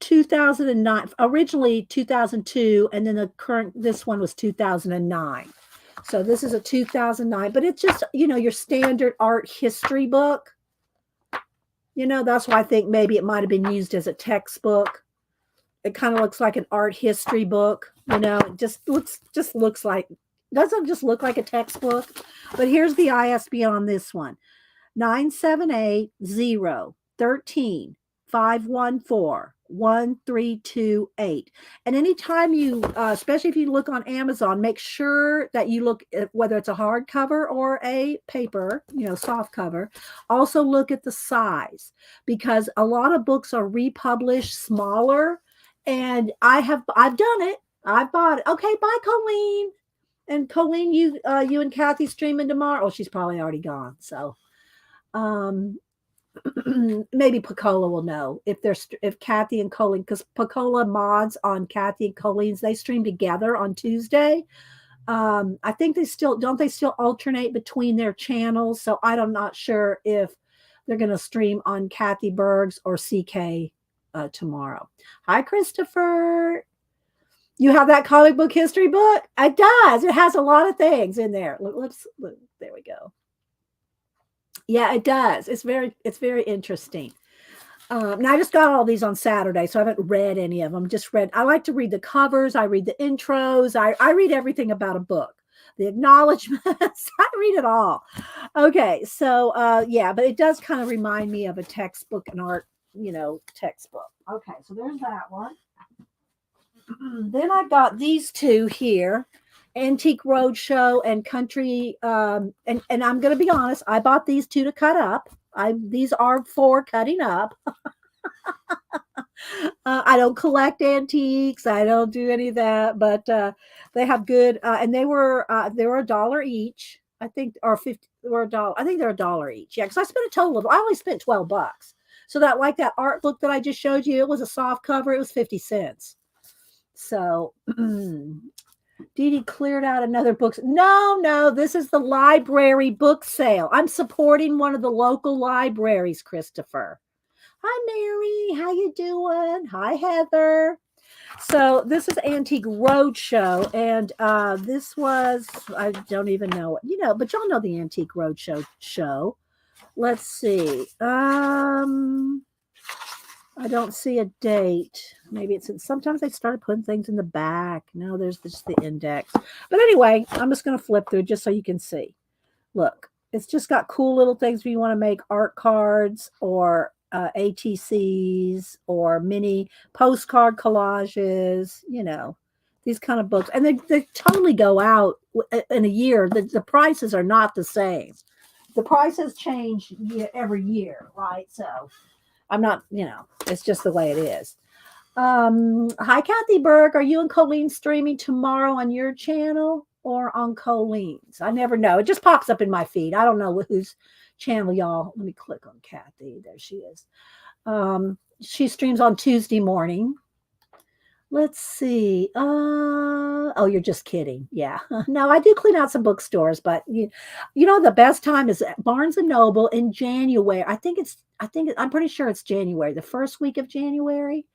2009, originally 2002, and then this one was 2009. So this is a 2009, but it's just, your standard art history book. That's why I think maybe it might have been used as a textbook. It kind of looks like an art history book, it just looks like, doesn't just look like a textbook. But here's the ISBN on this one, 978-013-514. 1328. And anytime you especially if you look on Amazon, make sure that you look at whether it's a hardcover or a paper, soft cover. Also look at the size, because a lot of books are republished smaller, and I've done it. I've bought it. Okay, bye Colleen. And Colleen, you and Kathy streaming tomorrow. Oh, she's probably already gone. So maybe Picola will know if Kathy and Colleen, because Picola mods on Kathy and Colleen's, they stream together on Tuesday. I think they still alternate between their channels. So I'm not sure if they're going to stream on Kathy Berg's or CK tomorrow. Hi, Christopher. You have that comic book history book? It does. It has a lot of things in there. Look, there we go. Yeah, it does. It's very interesting. Now I just got all these on Saturday, so I haven't read any of them. I like to read the covers. I read the intros. I read everything about a book, the acknowledgments. I read it all. Okay. So, yeah, but it does kind of remind me of a textbook, an art, textbook. Okay. So there's that one. Then I got these two here. Antique Roadshow and Country, and I'm going to be honest, I bought these two to cut up. These are for cutting up. I don't collect antiques. I don't do any of that, but they have good, and they were $1 each. I think, or 50 or $1. I think they're $1 each. Yeah, because I spent a total of, I only spent $12. So that art book that I just showed you, it was a soft cover. It was 50 cents. So. Dee Dee cleared out another book. No, this is the library book sale. I'm supporting one of the local libraries, Christopher. Hi, Mary. How you doing? Hi, Heather. So this is Antique Roadshow, and this was, I don't even know, but y'all know the Antique Roadshow show. Let's see. I don't see a date. Maybe sometimes they started putting things in the back. No, there's just the index. But anyway, I'm just going to flip through just so you can see. Look, It's just got cool little things where you want to make art cards or ATCs or mini postcard collages, these kind of books. And they totally go out in a year. The prices are not the same. The prices change every year, right? So I'm not, it's just the way it is. Hi, Kathy Berg. Are you and Colleen streaming tomorrow on your channel or on Colleen's? I never know. It just pops up in my feed. I don't know whose channel, y'all. Let me click on Kathy. There she is. She streams on Tuesday morning. Let's see. Oh, you're just kidding. Yeah. No, I do clean out some bookstores, but the best time is at Barnes and Noble in January. I'm pretty sure it's January, the first week of January.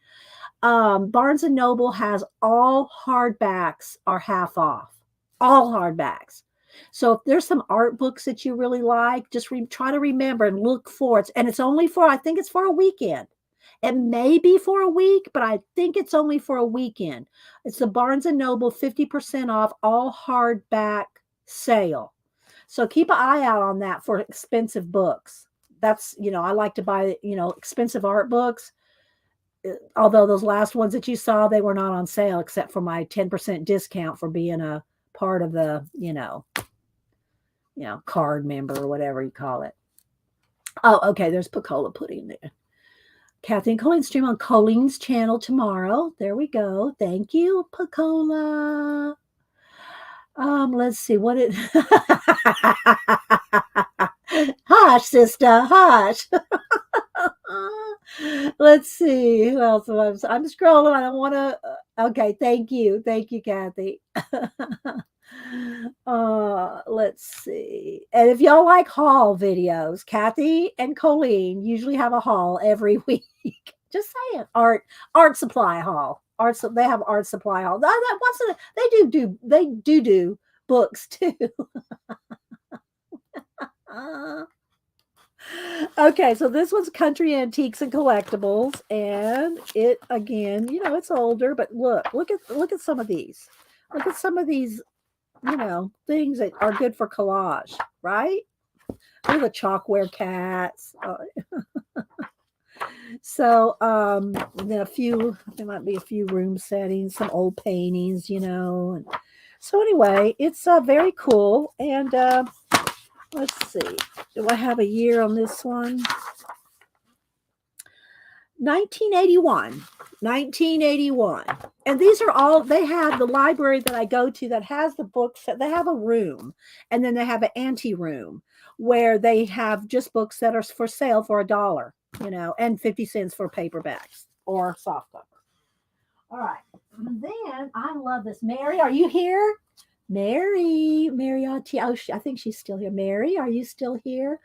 Barnes and Noble has all hardbacks are half off, all hardbacks. So if there's some art books that you really like, just try to remember and look for it. And it's only I think it's for a weekend. It may be for a week, but I think it's only for a weekend. It's the Barnes and Noble 50% off all hardback sale. So keep an eye out on that for expensive books. That's, I like to buy, expensive art books. Although those last ones that you saw, they were not on sale except for my 10% discount for being a part of the, card member or whatever you call it. Oh, okay. There's Picola pudding there. Kathy and Colleen stream on Colleen's channel tomorrow. There we go. Thank you, Picola. Let's see what it. Hush, sister, hush. Let's see who else. I'm scrolling. I don't want to. Okay, thank you, Kathy. Let's see. And if y'all like haul videos, Kathy and Colleen usually have a haul every week. Just saying, art supply haul. They have art supply haul. They do books too. Okay, so this one's Country Antiques and Collectibles, and it again, it's older, but look at some of these. Look at some of these, things that are good for collage, right? Look at the chalkware cats. So, then there might be a few room settings, some old paintings, And so anyway, it's very cool. And let's see. Do I have a year on this one? 1981. And these are all, they have the library that I go to that has the books. They have a room, and then they have an ante room where they have just books that are for sale for $1, and 50 cents for paperbacks or soft cover. All right. And then I love this. Mary, are you here? Mary, oh, I think she's still here. Mary, are you still here?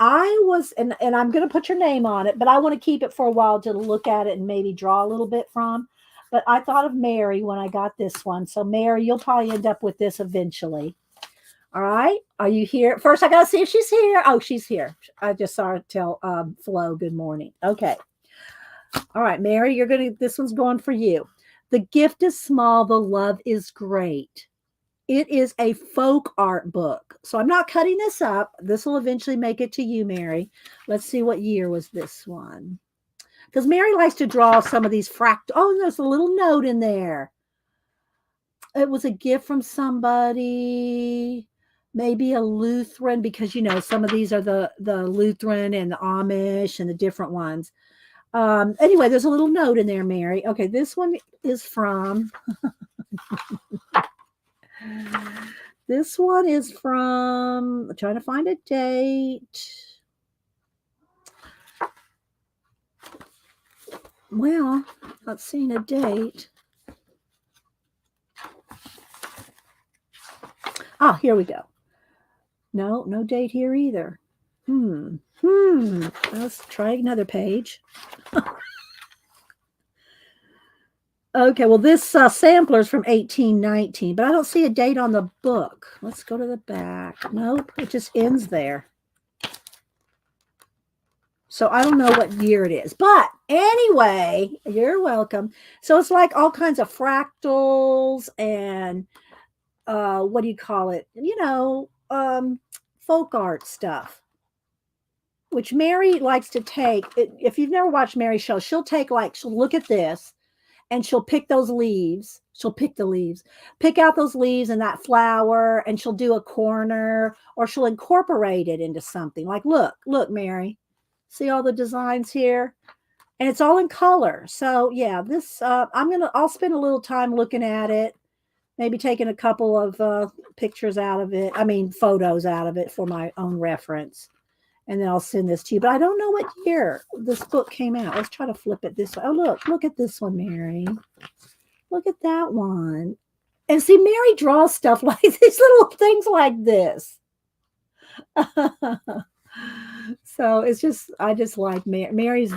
I was, and I'm going to put your name on it, but I want to keep it for a while to look at it and maybe draw a little bit from. But I thought of Mary when I got this one. So Mary, you'll probably end up with this eventually. All right. Are you here? First, I got to see if she's here. Oh, she's here. I just saw her tell Flo good morning. Okay. All right, Mary, this one's going for you. The gift is small. The love is great. It is a folk art book. So I'm not cutting this up. This will eventually make it to you, Mary. Let's see, what year was this one? Because Mary likes to draw some of these Oh, there's a little note in there. It was a gift from somebody, maybe a Lutheran, because, some of these are the Lutheran and the Amish and the different ones. Anyway, there's a little note in there, Mary. Okay, this one is from... This one is from, I'm trying to find a date. Well, not seeing a date. Ah, here we go. No date here either. Let's try another page. Okay, well, this sampler is from 1819, but I don't see a date on the book. Let's go to the back. Nope, it just ends there. So I don't know what year it is. But anyway, you're welcome. So it's like all kinds of fractals and what do you call it? folk art stuff, which Mary likes to take. If you've never watched Mary's show, she'll take like, she'll look at this and she'll pick those leaves. She'll pick the leaves, pick out those leaves and that flower, and she'll do a corner or she'll incorporate it into something. Like, look, Mary, see all the designs here? And it's all in color. So yeah, this, I'll spend a little time looking at it, maybe taking a couple of pictures out of it. I mean, photos out of it for my own reference. And then I'll send this to you. But I don't know what year this book came out. Let's try to flip it this way. Oh, look at this one, Mary. Look at that one. And see, Mary draws stuff like these little things like this. So it's just, I just like Mary. Mary's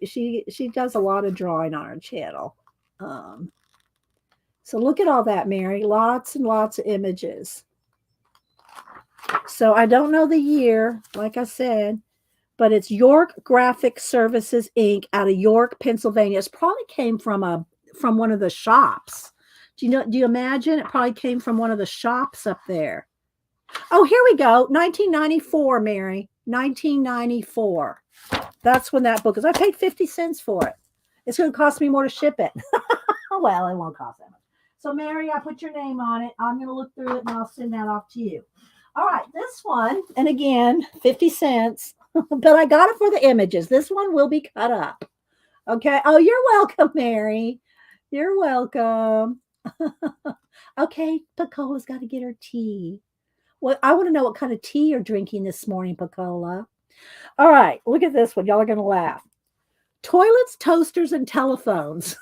she does a lot of drawing on her channel. So look at all that, Mary. Lots and lots of images. So I don't know the year, like I said, but it's York Graphic Services Inc. out of York, Pennsylvania. It's probably came from one of the shops. Do you imagine? It probably came from one of the shops up there. Oh, here we go. 1994, Mary. 1994. That's when that book is. I paid 50 cents for it. It's going to cost me more to ship it. Well, it won't cost that much. So, Mary, I put your name on it. I'm going to look through it and I'll send that off to you. All right, this one, and again, 50 cents, but I got it for the images. This one will be cut up. Okay. Oh, you're welcome, Mary. You're welcome. Okay, Pacola's got to get her tea. Well, I want to know what kind of tea you're drinking this morning, Pacola. All right, look at this one. Y'all are going to laugh. Toilets, toasters, and telephones.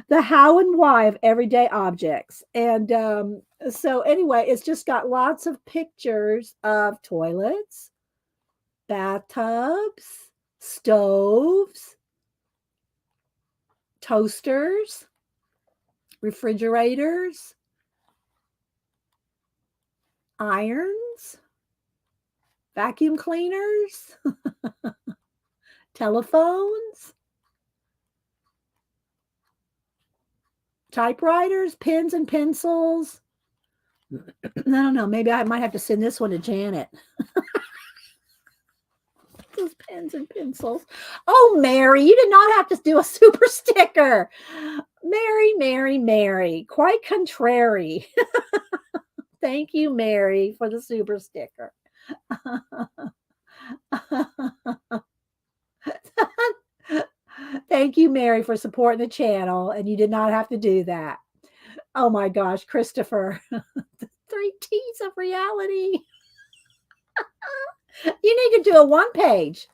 The how and why of everyday objects. And so anyway, it's just got lots of pictures of toilets, bathtubs, stoves, toasters, refrigerators, irons, vacuum cleaners, telephones, typewriters, pens and pencils. I don't know. Maybe I might have to send this one to Janet. Those pens and pencils. Oh, Mary, you did not have to do a super sticker. Mary. Quite contrary. Thank you, Mary, for the super sticker. Thank you, Mary, for supporting the channel, and you did not have to do that. Oh my gosh, Christopher. The 3 T's of reality. You need to do a one page.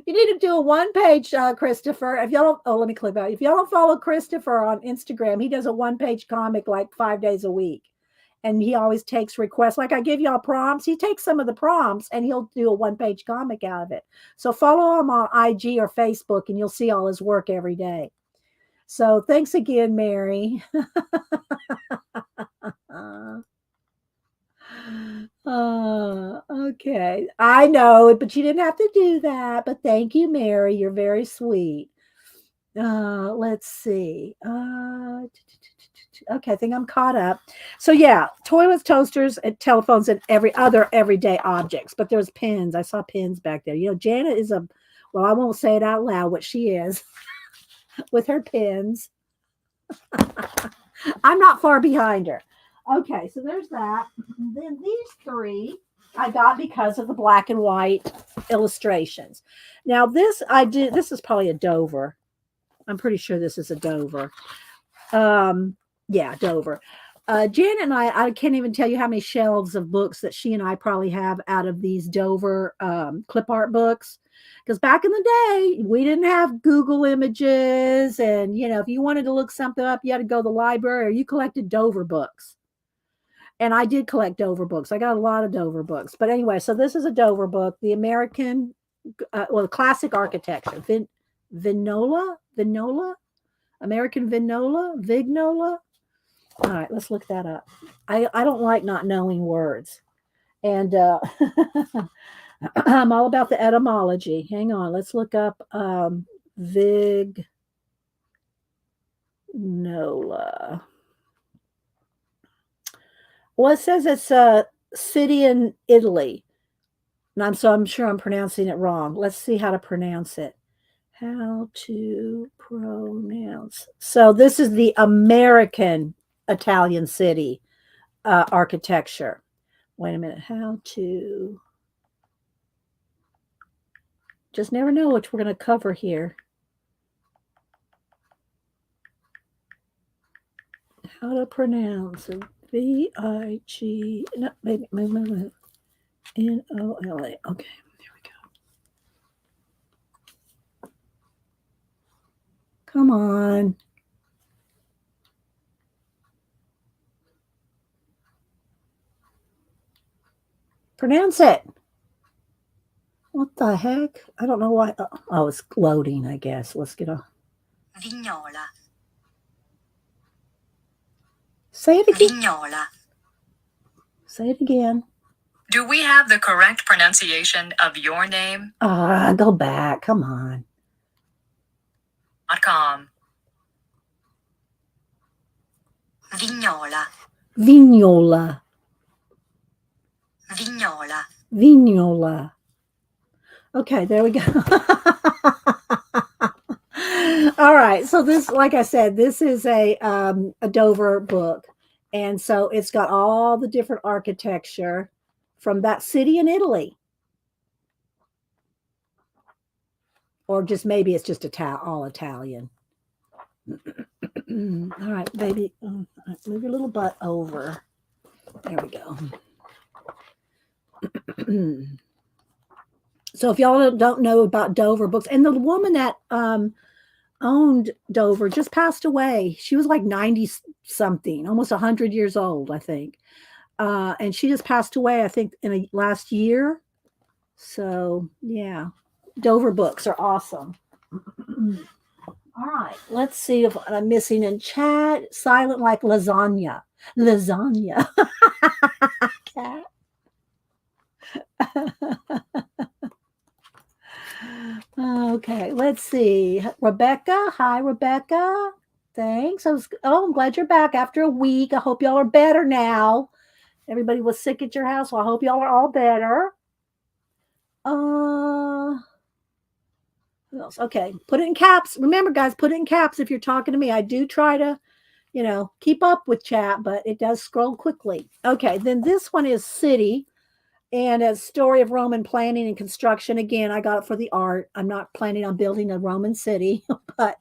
You need to do a one page, Christopher. If y'all don't, let me click out. If y'all don't follow Christopher on Instagram, he does a one page comic like 5 days a week. And he always takes requests. Like I give y'all prompts. He takes some of the prompts and he'll do a one page comic out of it. So follow him on IG or Facebook and you'll see all his work every day. So thanks again, Mary. Okay. I know, but you didn't have to do that. But thank you, Mary. You're very sweet. Let's see. Okay, I think I'm caught up. So yeah, toilets, toasters, and telephones, and every other everyday objects. But there's pens. I saw pens back there. You know, Janet is well, I won't say it out loud what she is with her pens. I'm not far behind her. Okay, so there's that. Then these 3 I got because of the black and white illustrations. Now this is probably a Dover. I'm pretty sure this is a Dover. Yeah, Dover. Janet and I can't even tell you how many shelves of books that she and I probably have out of these Dover clip art books. Because back in the day, we didn't have Google images. And, you know, if you wanted to look something up, you had to go to the library or you collected Dover books. And I did collect Dover books. I got a lot of Dover books. But anyway, so this is a Dover book, the American, classic architecture. Vignola? American Vignola? All right, let's look that up. I don't like not knowing words. And I'm all about the etymology. Hang on, let's look up Vignola. Well, it says it's a city in Italy. And I'm sure I'm pronouncing it wrong. Let's see how to pronounce it. How to pronounce. So this is the American Italian city architecture. Wait a minute. How to. Just never know which we're going to cover here. How to pronounce it. V-I-G. No, maybe. N-O-L-A. Okay. There we go. Come on. Pronounce it. What the heck? I don't know why. Oh, it's loading, I guess. Let's get a. Vignola. Say it again. Vignola. Say it again. Do we have the correct pronunciation of your name? Go back. Come on. .com. Vignola. Vignola. Vignola. Vignola. Okay, there we go. All right. So this, like I said, this is a Dover book. And so it's got all the different architecture from that city in Italy. Or just maybe it's just all Italian. All right, baby. Move your little butt over. There we go. So if y'all don't know about Dover books, and the woman that owned Dover just passed away. She was like 90 something, almost 100 years old, I think. And she just passed away, I think, in a last year. So yeah, Dover books are awesome. All right, let's see if I'm missing in chat. Silent like lasagna. Lasagna. Cat. Okay, let's see. Rebecca. Hi, Rebecca. Thanks. I'm glad you're back after a week. I hope y'all are better now. Everybody was sick at your house, so I hope y'all are all better. Who else? Okay, put it in caps. Remember, guys, put it in caps if you're talking to me. I do try to, keep up with chat, but it does scroll quickly. Okay, then this one is City, and a story of Roman planning and construction. Again, I got it for the art. I'm not planning on building a Roman city, but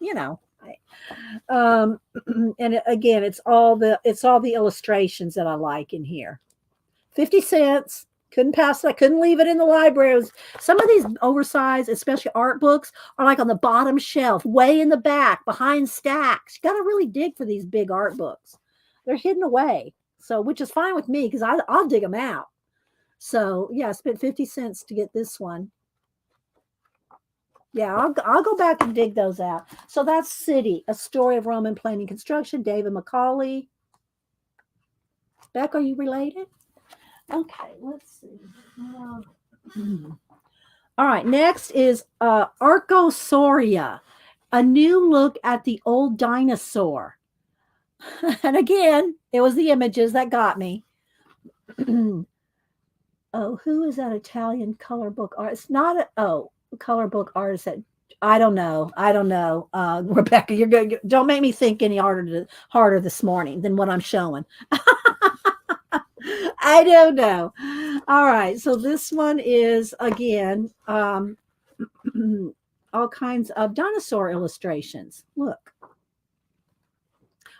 and again, it's all the illustrations that I like in here. 50 cents. Couldn't pass it. I couldn't leave it in the library. Some of these oversized, especially art books, are like on the bottom shelf, way in the back, behind stacks. You got to really dig for these big art books. They're hidden away. So, which is fine with me because I'll dig them out. So, yeah, I spent 50 cents to get this one. Yeah, I'll go back and dig those out. So that's City, a story of Roman planning construction, David Macaulay. Beck, are you related? Okay, let's see. All right, next is Archosauria, a new look at the old dinosaur. And again, it was the images that got me. Oh, who is that Italian color book artist? Not color book artist that I don't know. Rebecca, you're good. Don't make me think any harder this morning than what I'm showing. I don't know. All right. So this one is again all kinds of dinosaur illustrations. Look.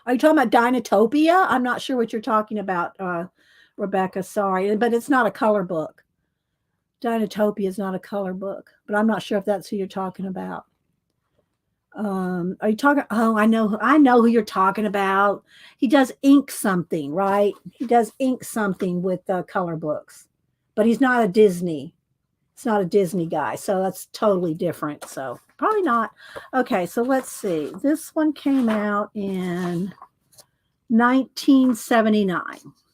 Are you talking about Dinotopia? I'm not sure what you're talking about, Rebecca. Sorry, but it's not a color book. Dinotopia is not a color book, but I'm not sure if that's who you're talking about. Are you talking? Oh, I know who you're talking about. He does ink something, right? He does ink something with color books, but he's not a Disney. It's not a Disney guy, so that's totally different. So probably not. Okay, so let's see. This one came out in 1979.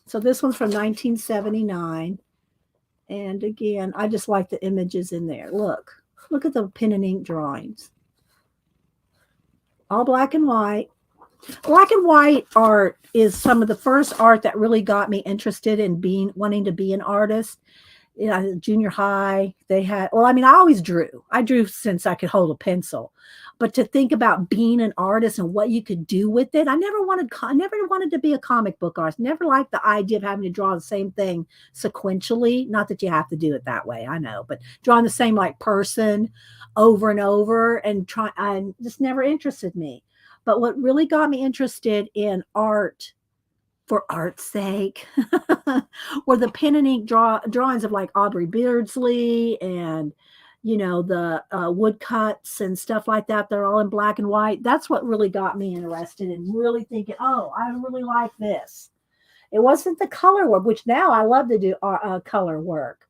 So this one's from 1979. And again, I just like the images in there. Look at the pen and ink drawings. All black and white. Black and white art is some of the first art that really got me interested in wanting to be an artist. You know, junior high, they had, well, I mean, I always drew. I drew since I could hold a pencil. But to think about being an artist and what you could do with it, I never wanted to be a comic book artist. Never liked the idea of having to draw the same thing sequentially. Not that you have to do it that way, I know, but drawing the same like person over and over and just never interested me. But what really got me interested in art for art's sake were the pen and ink drawings of like Aubrey Beardsley and the woodcuts and stuff like that. They're all in black and white. That's what really got me interested in really thinking, oh, I really like this. It wasn't the color work, which now I love to do color work.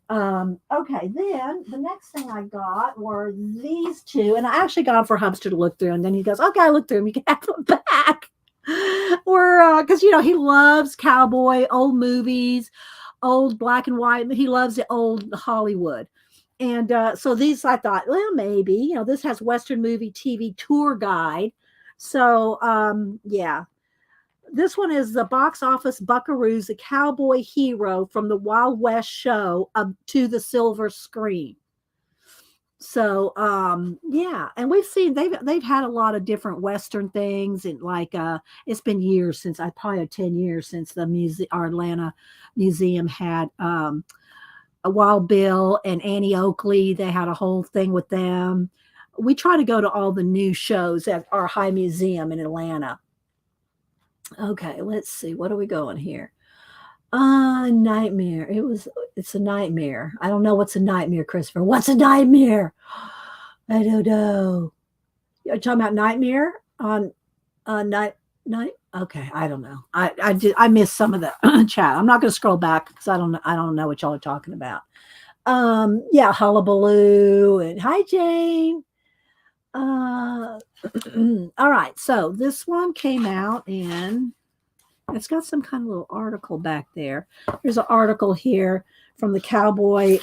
Okay, then the next thing I got were these two, and I actually got them for Hubster to look through, and then he goes, okay, I looked through them, you can have them back. Or because he loves cowboy, old movies, old black and white. He loves the old Hollywood. And so these I thought, well, maybe, this has Western movie TV tour guide. So yeah. This one is the box office buckaroos, the cowboy hero from the Wild West show up to the silver screen. So yeah, and we've seen they've had a lot of different Western things, and like it's been years since I probably had 10 years since our Atlanta museum had a Wild Bill and Annie Oakley. They had a whole thing with them. We try to go to all the new shows at our high museum in Atlanta. Okay, let's see. What are we going here? Nightmare. It's a nightmare. I don't know what's a nightmare, Christopher. What's a nightmare? I don't know. You're talking about nightmare on night. Okay, I don't know. I missed some of the chat. I'm not going to scroll back because I don't know what y'all are talking about. Yeah, hullabaloo and hi Jane. All right, so this one came out and it's got some kind of little article back there. There's an article here from the Cowboy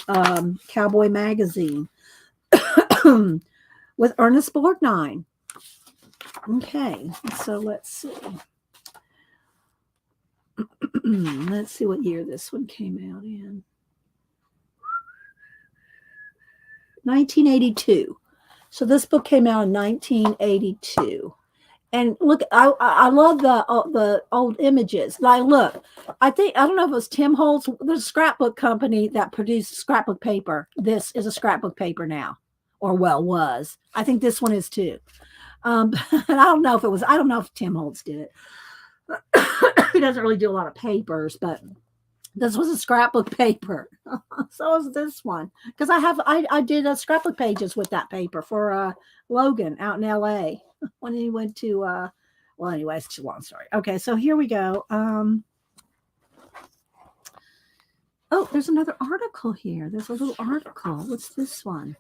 magazine with Ernest Borgnine. Okay, so let's see. Let's see what year this one came out in. 1982. So this book came out in 1982. And look, I love the old images. Like, look, I don't know if it was Tim Holtz. There's a scrapbook company that produced scrapbook paper. This is a scrapbook paper now, or was. I think this one is too. And I don't know if Tim Holtz did it. He doesn't really do a lot of papers, but this was a scrapbook paper. So is this one, because I did scrapbook pages with that paper for Logan out in LA when he went to well, anyway, it's too long story. Okay, so here we go. Oh, there's another article here. There's a little article. What's this one?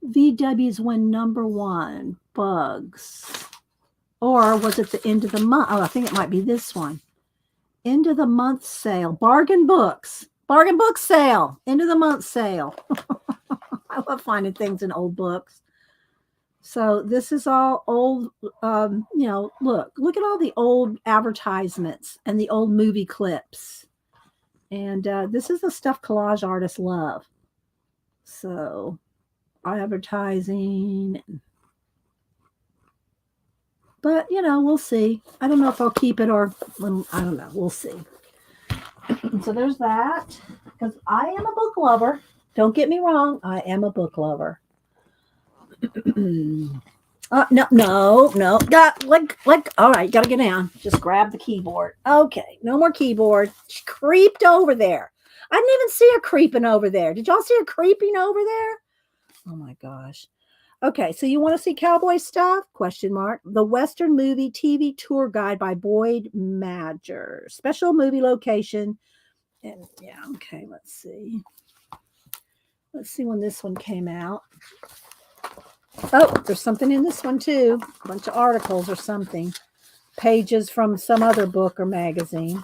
VW's win #1 bugs. Or was it the end of the month? Oh, I think it might be this one. End of the month sale. Bargain book sale. End of the month sale. I love finding things in old books. So this is all old, look at all the old advertisements and the old movie clips. And this is the stuff collage artists love. So advertising. But, we'll see. I don't know if I'll keep it or I don't know. We'll see. So there's that. Because I am a book lover. Don't get me wrong. I am a book lover. No. All right, got to get down. Just grab the keyboard. Okay, no more keyboard. She creeped over there. I didn't even see her creeping over there. Did y'all see her creeping over there? Oh my gosh. Okay, so you want to see cowboy stuff? ? The Western Movie TV Tour Guide by Boyd Madger. Special movie location. And yeah, okay, let's see. Let's see when this one came out. Oh, there's something in this one too. A bunch of articles or something. Pages from some other book or magazine.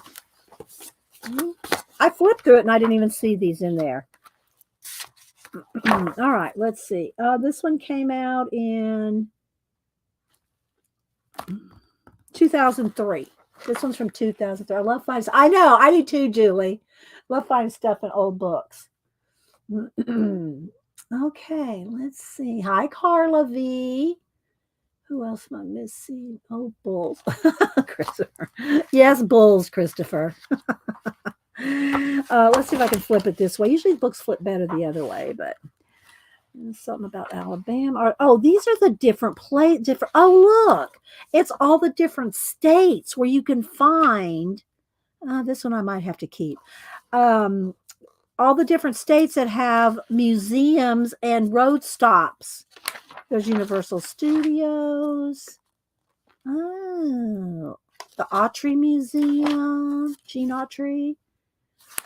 I flipped through it and I didn't even see these in there. All right, let's see. This one came out in 2003. This one's from 2003. I love finding. I know. I do too, Julie. Love finding stuff in old books. Okay, let's see. Hi, Carla V. Who else am I missing? Oh, Bulls. Christopher. Yes, Bulls, Christopher. Let's see if I can flip it this way. Usually books flip better the other way, but something about Alabama. Oh, these are the different different. Oh, look, it's all the different states where you can find. This one I might have to keep. All the different states that have museums and road stops. There's Universal Studios. Oh, the Autry Museum, Gene Autry.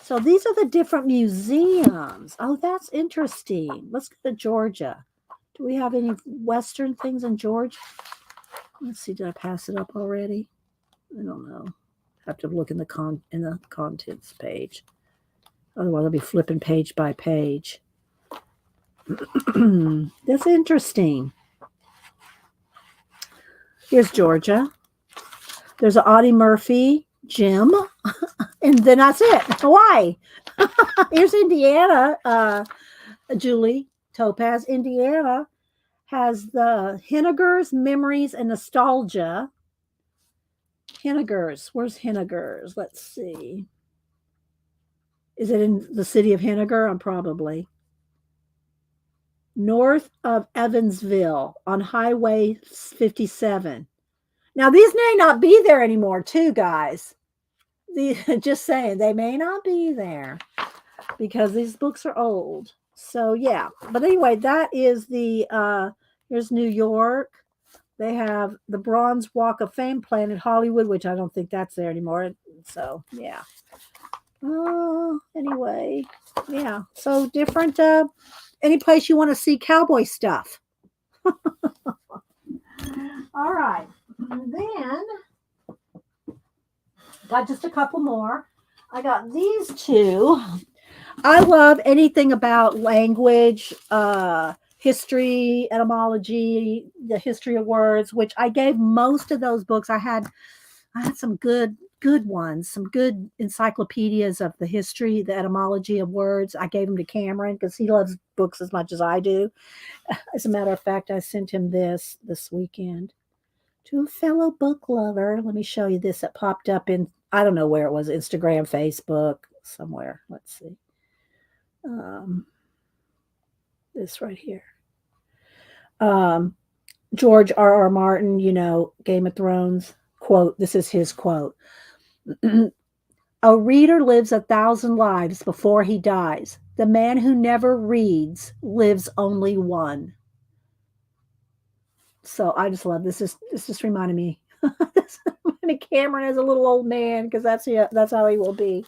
So these are the different museums. Oh, that's interesting. Let's go to Georgia. Do we have any Western things in Georgia? Let's see. Did I pass it up already? I don't know. Have to look in the contents page. Otherwise, I'll be flipping page by page. That's interesting. Here's Georgia. There's an Audie Murphy gym. And then that's it. Hawaii. Here's Indiana. Julie Topaz. Indiana has the Henniger's Memories and Nostalgia. Henniger's. Where's Henniger's? Let's see. Is it in the city of Henniger? I'm probably. North of Evansville on Highway 57. Now, these may not be there anymore, too, guys. Just saying, they may not be there because these books are old. So, yeah. But anyway, that is here's New York. They have the Bronze Walk of Fame Planet Hollywood, which I don't think that's there anymore. So, yeah. Anyway, yeah. So, different, any place you want to see cowboy stuff. All right. And then got just a couple more. I got these two. I love anything about language, history, etymology, the history of words, which I gave most of those books. I had some good ones, some good encyclopedias of the history, the etymology of words. I gave them to Cameron because he loves books as much as I do. As a matter of fact, I sent him this weekend. To a fellow book lover. Let me show you this. It popped up in, I don't know where it was, Instagram, Facebook, somewhere. Let's see. This right here. George R.R. Martin, Game of Thrones quote. This is his quote. A reader lives 1,000 lives before he dies. The man who never reads lives only one. So I just love this. This just reminded me. Cameron as a little old man because that's how he will be.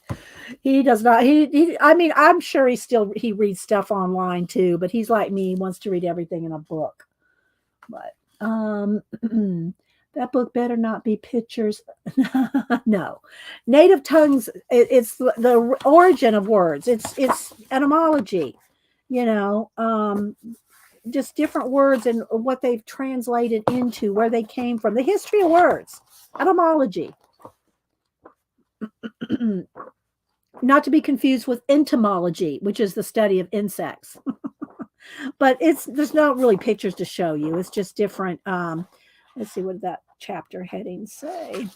He does not. I mean, I'm sure he reads stuff online too, but he's like me. He wants to read everything in a book. But that book better not be pictures. No, native tongues. It's the origin of words. It's etymology. Just different words and what they've translated into, where they came from, the history of words, etymology. Not to be confused with entomology, which is the study of insects. But there's not really pictures to show you. It's just different. Let's see, what did that chapter heading say?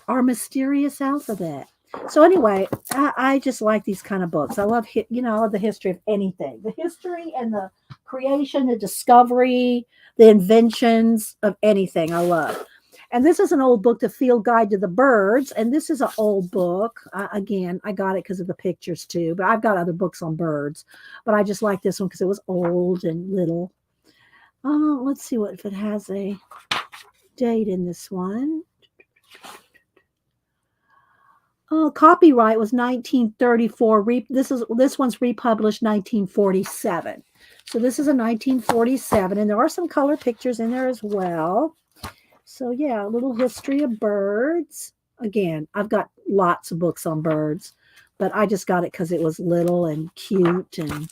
Our mysterious alphabet. So anyway, I just like these kind of books. I love, I love the history of anything. The history and the creation, the discovery, the inventions of anything I love. And this is an old book, The Field Guide to the Birds. And this is an old book. Again, I got it because of the pictures too. But I've got other books on birds. But I just like this one because it was old and little. Let's see if it has a date in this one. Copyright was 1934. This one's republished 1947. So this is a 1947, and there are some color pictures in there as well. So yeah, a little history of birds. Again, I've got lots of books on birds, but I just got it because it was little and cute, and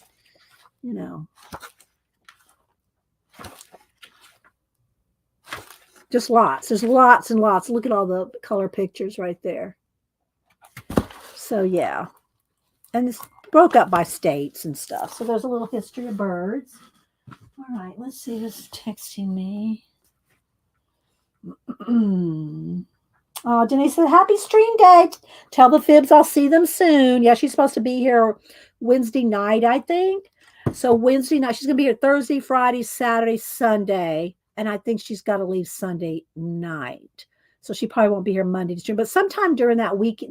Just lots. There's lots and lots. Look at all the color pictures right there. So yeah. And it's broke up by states and stuff. So there's a little history of birds. All right, let's see who's texting me. Oh, Denise said, happy stream day. Tell the Fibs I'll see them soon. Yeah, she's supposed to be here Wednesday night, I think. So Wednesday night, she's going to be here Thursday, Friday, Saturday, Sunday. And I think she's got to leave Sunday night. So she probably won't be here Monday to stream. But sometime during that week,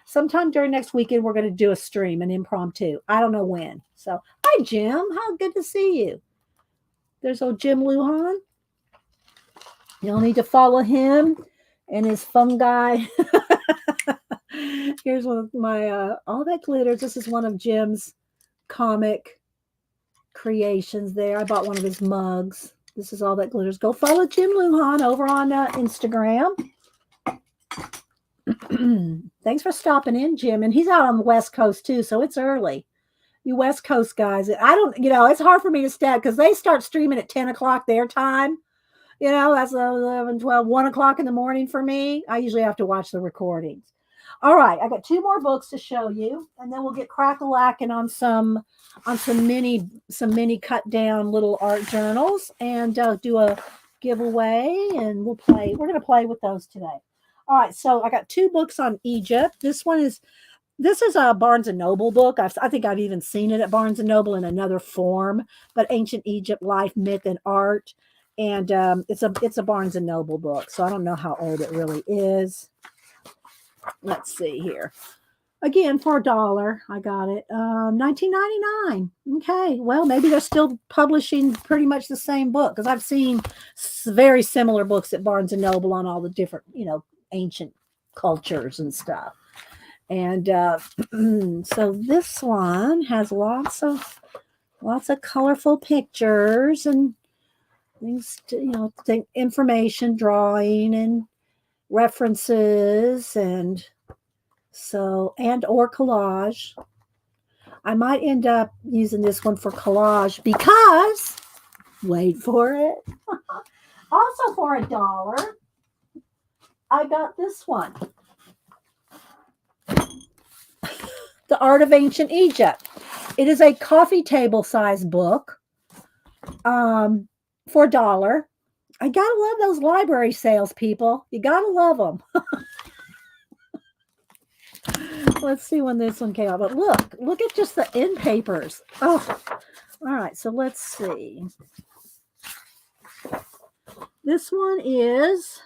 sometime during next weekend, we're going to do a stream, an impromptu. I don't know when. So, hi, Jim. How good to see you. There's old Jim Lujan. You'll need to follow him and his fungi. Here's one of my, all that glitters. This is one of Jim's comic creations there. I bought one of his mugs. This is all that glitters. Go follow Jim Lujan over on Instagram. Thanks for stopping in, Jim. And he's out on the West Coast too, so it's early. You West Coast guys, I don't, it's hard for me to stand because they start streaming at 10 o'clock their time. That's 11, 12, 1 o'clock in the morning for me. I usually have to watch the recordings. All right, I got 2 more books to show you, and then we'll get crack-a-lacking on some mini cut down little art journals and do a giveaway, and we'll play. We're going to play with those today. All right, so I got 2 books on Egypt. This is a Barnes and Noble book. I think I've even seen it at Barnes and Noble in another form, but Ancient Egypt: Life, Myth, and Art. And it's a Barnes and Noble book, so I don't know how old it really is. Let's see here. Again, for $1, I got it. $19.99. Okay, well, maybe they're still publishing pretty much the same book because I've seen very similar books at Barnes and Noble on all the different, ancient cultures and stuff. And so this one has lots of colorful pictures and things to, information, drawing, and references, and or collage. I might end up using this one for collage because, wait for it, also for $1, I got this one. The Art of Ancient Egypt. It is a coffee table size book. For $1. I gotta love those library sales, people. You gotta love them. Let's see when this one came out. But look at just the end papers. Oh, all right. So let's see. This one is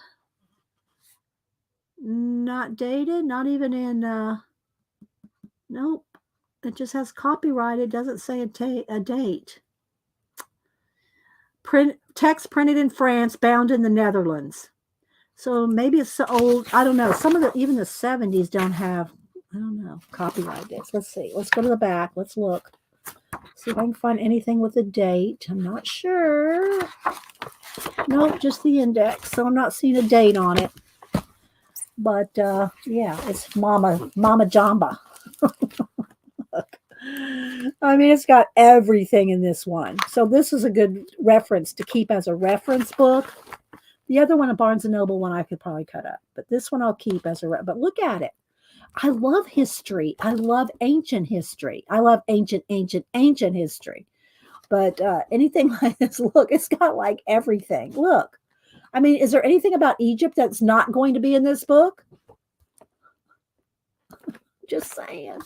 not dated, not even in. Nope. It just has copyright. It doesn't say a date. Text printed in France, bound in the Netherlands. So maybe it's so old. I don't know. Some of even the 70s don't have, I don't know, copyright dates. Let's see. Let's go to the back. Let's look. See if I can find anything with a date. I'm not sure. Nope, just the index. So I'm not seeing a date on it. But yeah, it's Mama Jamba. Look. I mean, it's got everything in this one. So this is a good reference to keep as a reference book. The other one, a Barnes & Noble one, I could probably cut up. But this one I'll keep as a but look at it. I love history. I love ancient history. I love ancient history. But anything like this, look, it's got like everything. Look. I mean, is there anything about Egypt that's not going to be in this book? Just saying.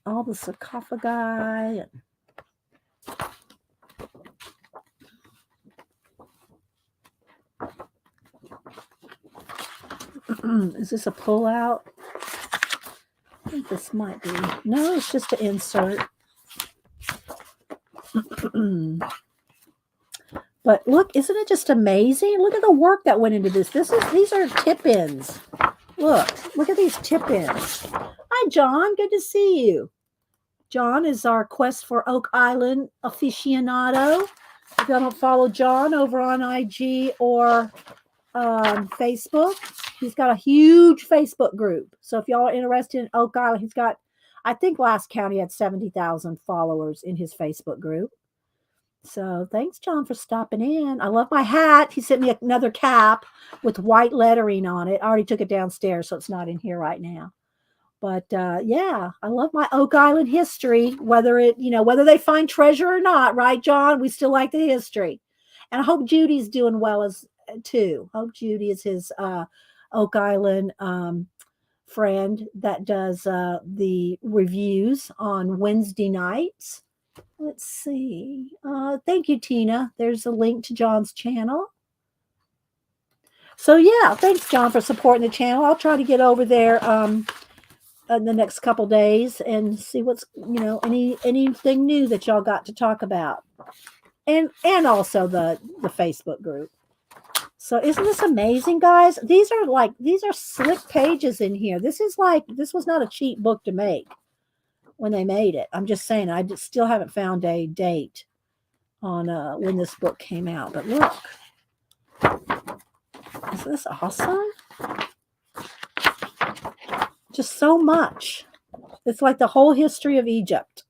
All the sarcophagi and is this a pullout? I think this might be. No, it's just an insert. But look, isn't it just amazing? Look at the work that went into this. These are tip-ins. Look at these tip-ins. Hi, John. Good to see you. John is our Quest for Oak Island aficionado. If y'all don't follow John over on IG or Facebook, he's got a huge Facebook group. So if y'all are interested in Oak Island, he's got, I think last count he had 70,000 followers in his Facebook group. So thanks, John, for stopping in. I love my hat. He sent me another cap with white lettering on it. I already took it downstairs, so it's not in here right now. But yeah, I love my Oak Island history, whether whether they find treasure or not, right, John? We still like the history. And I hope Judy's doing well as too. Hope Judy is his Oak Island friend that does the reviews on Wednesday nights. Let's see. Thank you, Tina. There's a link to John's channel. So yeah, thanks, John, for supporting the channel. I'll try to get over there in the next couple days and see what's anything new that y'all got to talk about, and also the Facebook group. So isn't this amazing, guys? These are slick pages in here. This was not a cheap book to make when they made it. I'm just saying, I still haven't found a date on when this book came out. But look, isn't this awesome? Just so much. It's like the whole history of Egypt.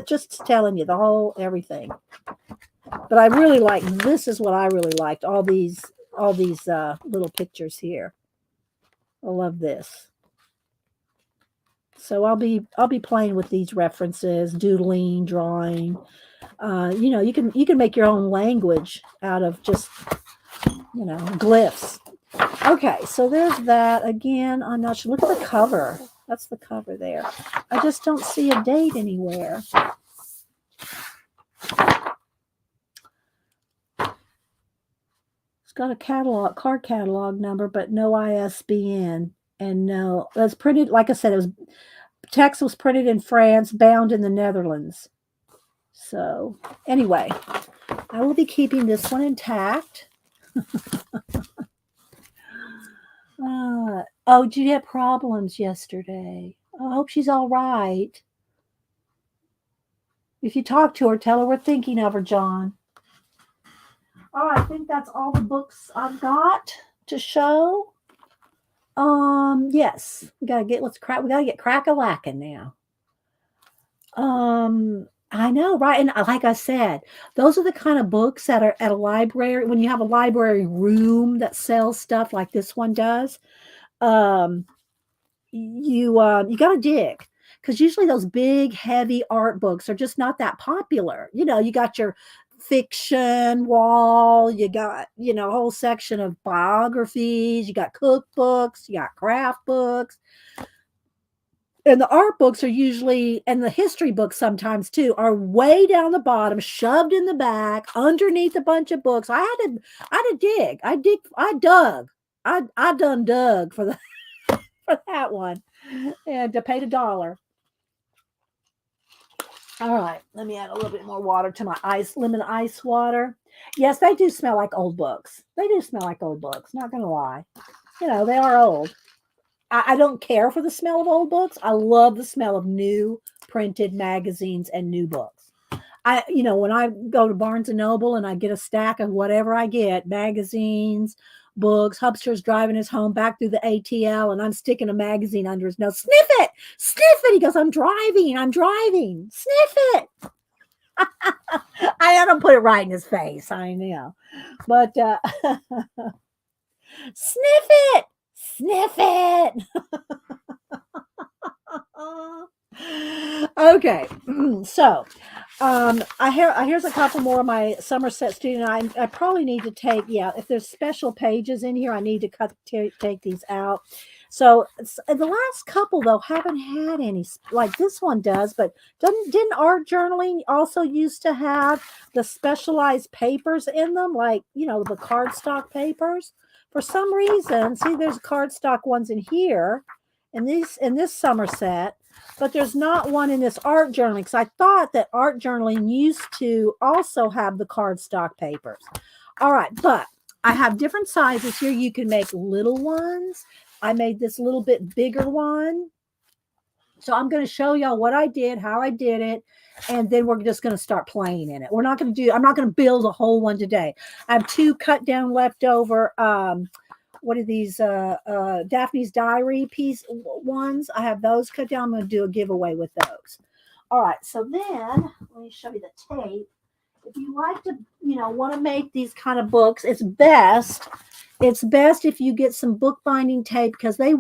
Just telling you the whole everything. But I really like, this is what I really liked. All these little pictures here. I love this. So I'll be playing with these references, doodling, drawing. You can make your own language out of just glyphs. Okay, so there's that. Again, I'm not sure. Look at the cover. That's the cover there. I just don't see a date anywhere. It's got a card catalog number, but no ISBN. And no, it was printed, like I said, text was printed in France, bound in the Netherlands. So anyway, I will be keeping this one intact. Oh, Judy had problems yesterday. I hope she's all right. If you talk to her, tell her we're thinking of her, John. All right, I think that's all the books I've got to show. Yes, we gotta get crack-a-lacking now. I know, right? And like I said, those are the kind of books that are at a library. When you have a library room that sells stuff like this one does, you got to dig, because usually those big, heavy art books are just not that popular. You got your fiction wall, you got a whole section of biographies, you got cookbooks, you got craft books. And the art books are usually, and the history books sometimes too, are way down the bottom, shoved in the back, underneath a bunch of books. I had to dig. I dug. I done dug for that one, and paid $1. All right, let me add a little bit more water to my lemon ice water. Yes, they do smell like old books. They do smell like old books. Not gonna lie, they are old. I don't care for the smell of old books. I love the smell of new printed magazines and new books. When I go to Barnes and Noble and I get a stack of whatever I get, magazines, books, Hubster's driving us home back through the ATL, and I'm sticking a magazine under his nose. Sniff it. He goes, I'm driving. Sniff it. I don't put it right in his face. I know. But sniff it. Okay, so here's a couple more of my Somerset student. I probably need to take, if there's special pages in here, I need to take these out. So the last couple though haven't had any, like this one does, but didn't art journaling also used to have the specialized papers in them, like the cardstock papers? For some reason, see, there's cardstock ones in here, in this Somerset, but there's not one in this art journaling, because I thought that art journaling used to also have the cardstock papers. All right, but I have different sizes here. You can make little ones. I made this little bit bigger one. So I'm going to show y'all what I did, how I did it, and then we're just going to start playing in it. I'm not going to build a whole one today. I have 2 cut down leftover, what are these, Daphne's Diary piece ones. I have those cut down. I'm going to do a giveaway with those. All right, so then let me show you the tape. if you like to, want to make these kind of books, it's best if you get some bookbinding tape because they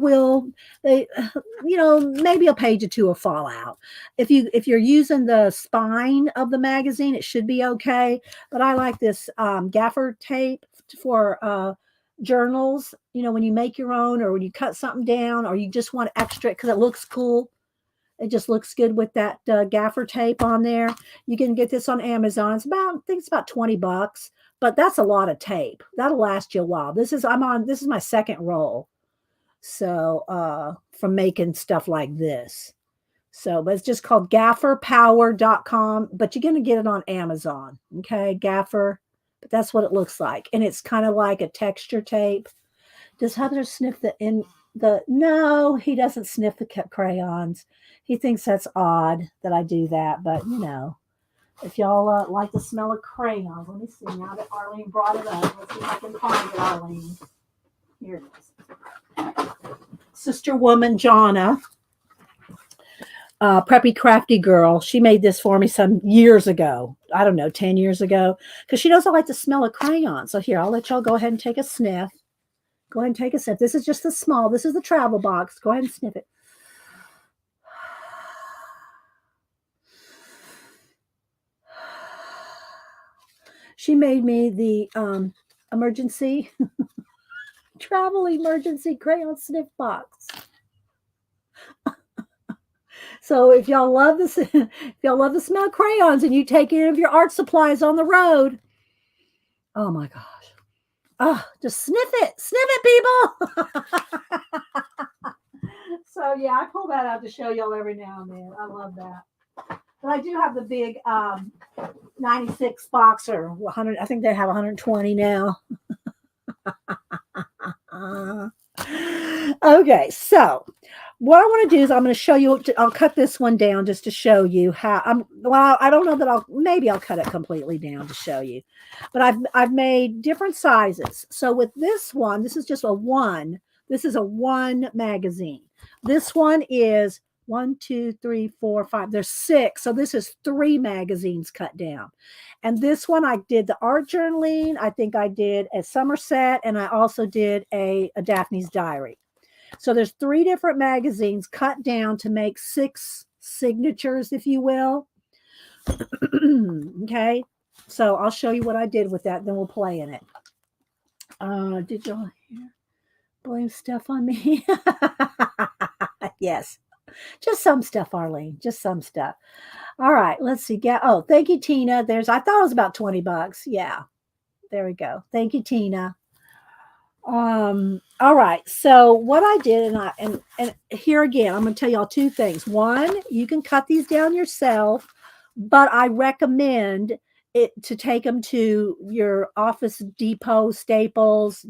maybe a page or two will fall out. If you're using the spine of the magazine, it should be okay. But I like this gaffer tape for journals, when you make your own or when you cut something down or you just want extra because it looks cool. It just looks good with that gaffer tape on there. You can get this on Amazon. I think it's about $20, but that's a lot of tape. That'll last you a while. This is my second roll. So, from making stuff like this. So, but it's just called gafferpower.com, but you're going to get it on Amazon. Okay. Gaffer, but that's what it looks like. And it's kind of like a texture tape. Does Heather sniff no, he doesn't sniff the crayons. He thinks that's odd that I do that, but if y'all like the smell of crayons, let me see. Now that Arlene brought it up, let's see if I can find it, Arlene. Here it is. Sister woman Jonna, preppy crafty girl. She made this for me some years ago. I don't know, 10 years ago, because she knows I like the smell of crayons. So here, I'll let y'all go ahead and take a sniff. Go ahead and take a sip. This is just the small. This is the travel box. Go ahead and sniff it. She made me the emergency travel emergency crayon sniff box. So if y'all love this, if y'all love the smell of crayons and you take any of your art supplies on the road, oh my gosh. Oh, just sniff it, people. So yeah, I pull that out to show y'all every now and then. I love that. But I do have the big 96 box or 100. I think they have 120 now. Okay, so what I want to do is I'm going to show you. I'll cut this one down just to show you how. I don't know that I'll cut it completely down to show you, but I've made different sizes. So with this one, this is just a one. This is a one magazine. This one is 1, 2, 3, 4, 5. There's 6. So this is 3 magazines cut down. And this one I did the art journaling. I think I did a Somerset, and I also did a Daphne's Diary. So there's 3 different magazines cut down to make 6 signatures, if you will. Okay. So I'll show you what I did with that. Then we'll play in it. Did y'all hear? Blame stuff on me? Yes. Just some stuff, Arlene. Just some stuff. All right. Let's see. Thank you, Tina. I thought it was about $20. Yeah. There we go. Thank you, Tina. All right. So what I did, and here again, I'm going to tell y'all 2 things. One, you can cut these down yourself, but I recommend it to take them to your Office Depot, Staples,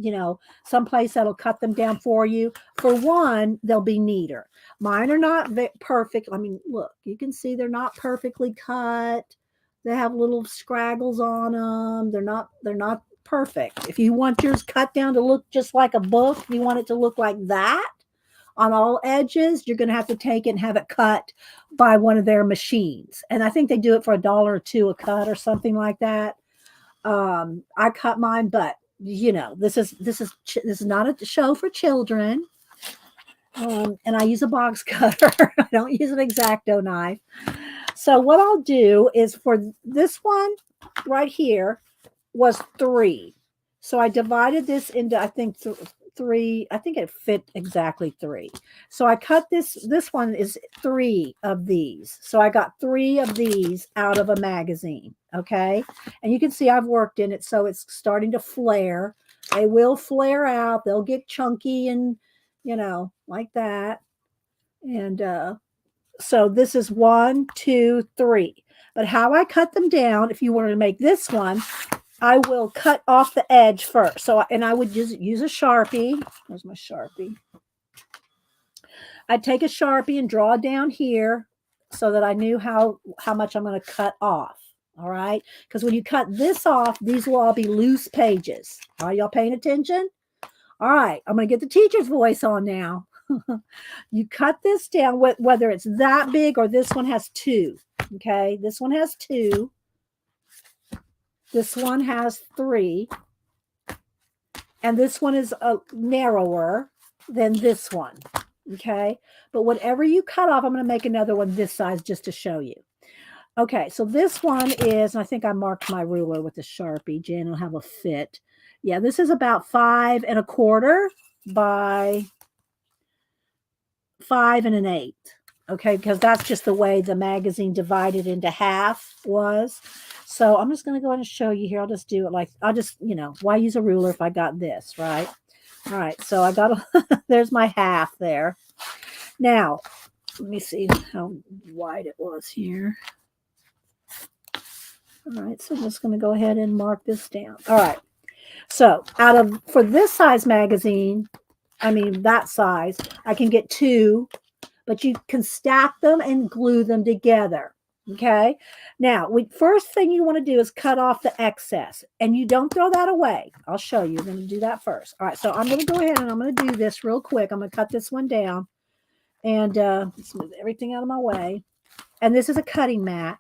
someplace that'll cut them down for you. For one, they'll be neater. Mine are not perfect. I mean, look, you can see they're not perfectly cut. They have little scraggles on them. They're not perfect. If you want yours cut down to look just like a book, you want it to look like that on all edges, you're going to have to take it and have it cut by one of their machines. And I think they do it for $1 or $2 a cut or something like that. I cut mine, but this is not a show for children. And I use a box cutter. I don't use an X-Acto knife. So what I'll do is for this one right here was 3. So I divided this into, I think, 3. I think it fit exactly 3. So I cut this one is 3 of these. So I got 3 of these out of a magazine. Okay. And you can see I've worked in it. So it's starting to flare. They will flare out. They'll get chunky and, like that. And, so this is 1, 2, 3. But how I cut them down, if you wanted to make this one, I will cut off the edge first. So, and I would just use a Sharpie. Where's my Sharpie? I'd take a Sharpie and draw down here so that I knew how much I'm going to cut off. All right. Because when you cut this off, these will all be loose pages. Are y'all paying attention? All right. I'm going to get the teacher's voice on now. You cut this down, whether it's that big or this one has 2. Okay. This one has 2. This one has 3. And this one is narrower than this one. Okay. But whatever you cut off, I'm going to make another one this size just to show you. Okay. So this one is, and I think I marked my ruler with a Sharpie. Jan will have a fit. Yeah. This is about 5 1/4 by 5 1/8. Okay. Because that's just the way the magazine divided into half was. So I'm just going to go ahead and show you here. I'll just do it like, I'll just, why use a ruler if I got this, right? All right. So I got, there's my half there. Now, let me see how wide it was here. All right. So I'm just going to go ahead and mark this down. All right. So for this size magazine, that size, I can get 2, but you can stack them and glue them together. Okay. Now, first thing you want to do is cut off the excess, and you don't throw that away. I'll show you. We're going to do that first. All right. So I'm going to go ahead and I'm going to do this real quick. I'm going to cut this one down, and let's move everything out of my way. And this is a cutting mat.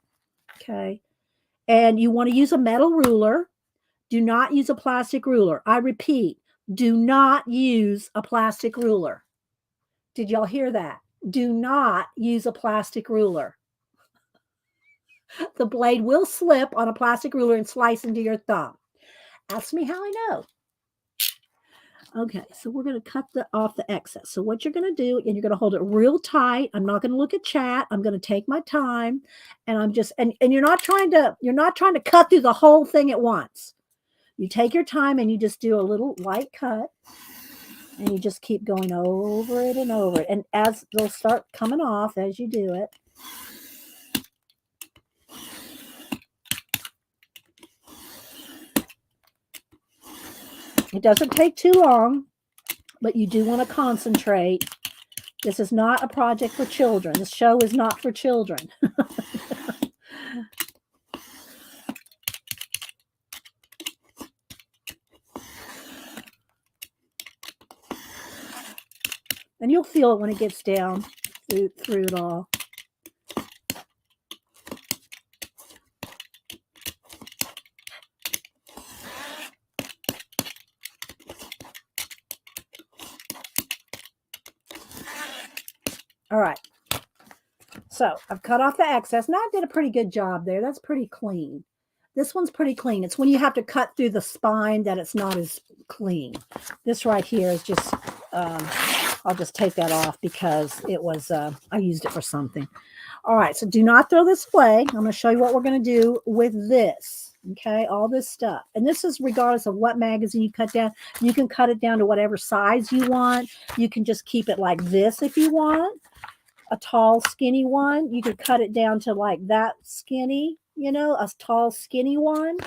Okay. And you want to use a metal ruler. Do not use a plastic ruler. I repeat, do not use a plastic ruler. Did y'all hear that? Do not use a plastic ruler. The blade will slip on a plastic ruler and slice into your thumb. Ask me how I know. Okay, so we're going to cut off the excess. So what you're going to do, and you're going to hold it real tight. I'm not going to look at chat. I'm going to take my time, and I'm just and you're not trying to cut through the whole thing at once. You take your time and you just do a little light cut, and you just keep going over it and over it. And as they'll start coming off as you do it. It doesn't take too long, but you do want to concentrate. This is not a project for children. This show is not for children. And you'll feel it when it gets down through it all. All right. So I've cut off the excess. Now I did a pretty good job there. That's pretty clean. This one's pretty clean. It's when you have to cut through the spine that it's not as clean. This right here is just, I'll just take that off because it was, I used it for something. All right. So do not throw this away. I'm going to show you what we're going to do with this. Okay. All this stuff. And this is regardless of what magazine you cut down. You can cut it down to whatever size you want. You can just keep it like this if you want. A tall, skinny one. You could cut it down to like that skinny, a tall, skinny one.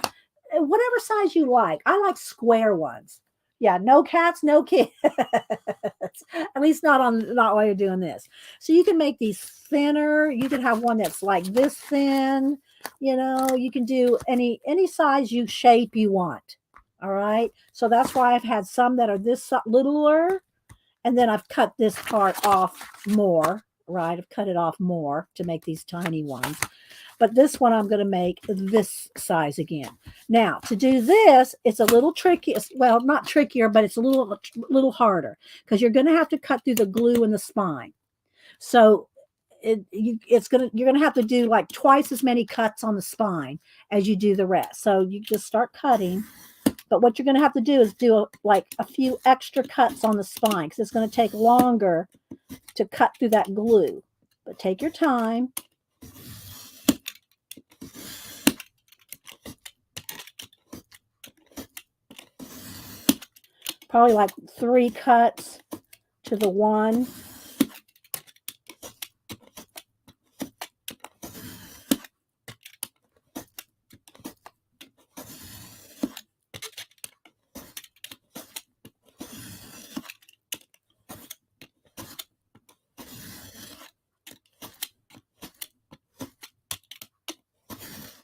Whatever size you like. I like square ones. Yeah, no cats, no kids. At least not while you're doing this. So you can make these thinner. You could have one that's like this thin. You can do any size shape you want. All right. So that's why I've had some that are this littler, and then I've cut this part off more. Right, I've cut it off more to make these tiny ones. But this one I'm going to make this size again. Now, to do this, it's a little tricky. Well, not trickier, but it's a little harder because you're going to have to cut through the glue in the spine. So you're going to have to do like twice as many cuts on the spine as you do the rest. So you just start cutting. But what you're going to have to do is do like a few extra cuts on the spine because it's going to take longer to cut through that glue. But take your time. Probably like 3 cuts to the one.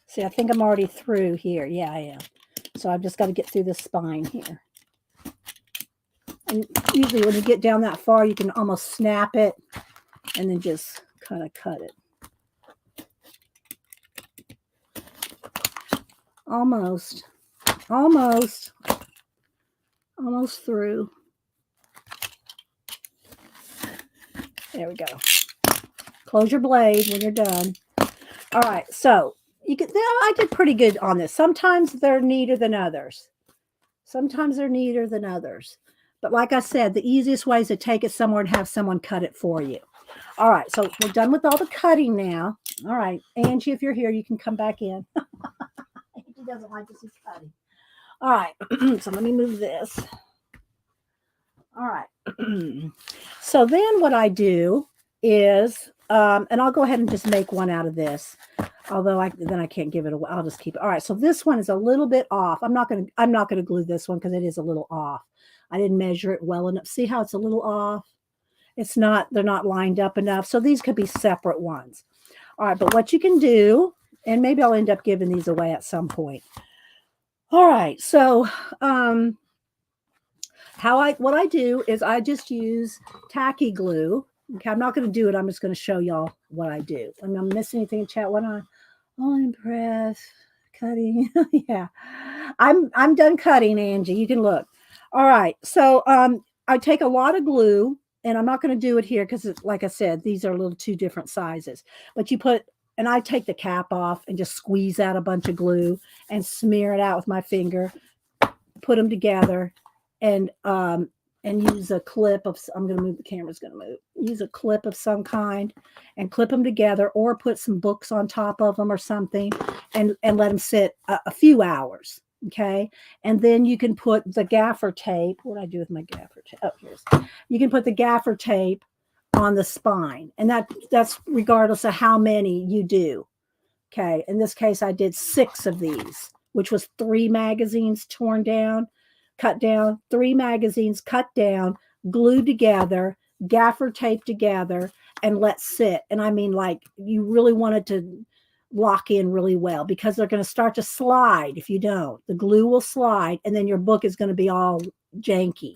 See, I think I'm already through here. Yeah, I am. So I've just got to get through the spine here. And usually when you get down that far, you can almost snap it and then just kind of cut it. Almost through. There we go. Close your blade when you're done. All right, so you can. I did pretty good on this. Sometimes they're neater than others. Sometimes they're neater than others. But like I said, the easiest way is to take it somewhere and have someone cut it for you. All right, so we're done with all the cutting now. All right, Angie, if you're here, you can come back in. Angie doesn't like to see cutting. All right, so let me move this. All right. So then what I do is, and I'll go ahead and just make one out of this. Although I can't give it away. I'll just keep it. All right. So this one is a little bit off. I'm not gonna glue this one because it is a little off. I didn't measure it well enough. See how it's a little off? They're not lined up enough. So these could be separate ones. All right, but what you can do, and maybe I'll end up giving these away at some point. All right. So what I do is I just use tacky glue. Okay, I'm not going to do it. I'm just going to show y'all what I do. I'm missing anything in chat. What I impress cutting. Yeah, I'm done cutting, Angie. You can look. All right. So I take a lot of glue, and I'm not going to do it here because, like I said, these are a little too different sizes. But and I take the cap off and just squeeze out a bunch of glue and smear it out with my finger. Put them together, and use a clip of. I'm going to move. The camera's going to move. Use a clip of some kind, and clip them together, or put some books on top of them or something, and let them sit a few hours. Okay, and then you can put the gaffer tape. What do I do with my gaffer tape? Oh, here's. You can put the gaffer tape on the spine, and that's regardless of how many you do. Okay, in this case, I did 6 of these, which was 3 magazines torn down, cut down, 3 magazines cut down, glued together, gaffer taped together, and let sit. And I mean, like, you really wanted to lock in really well because they're going to start to slide if you don't. The glue will slide, and then your book is going to be all janky.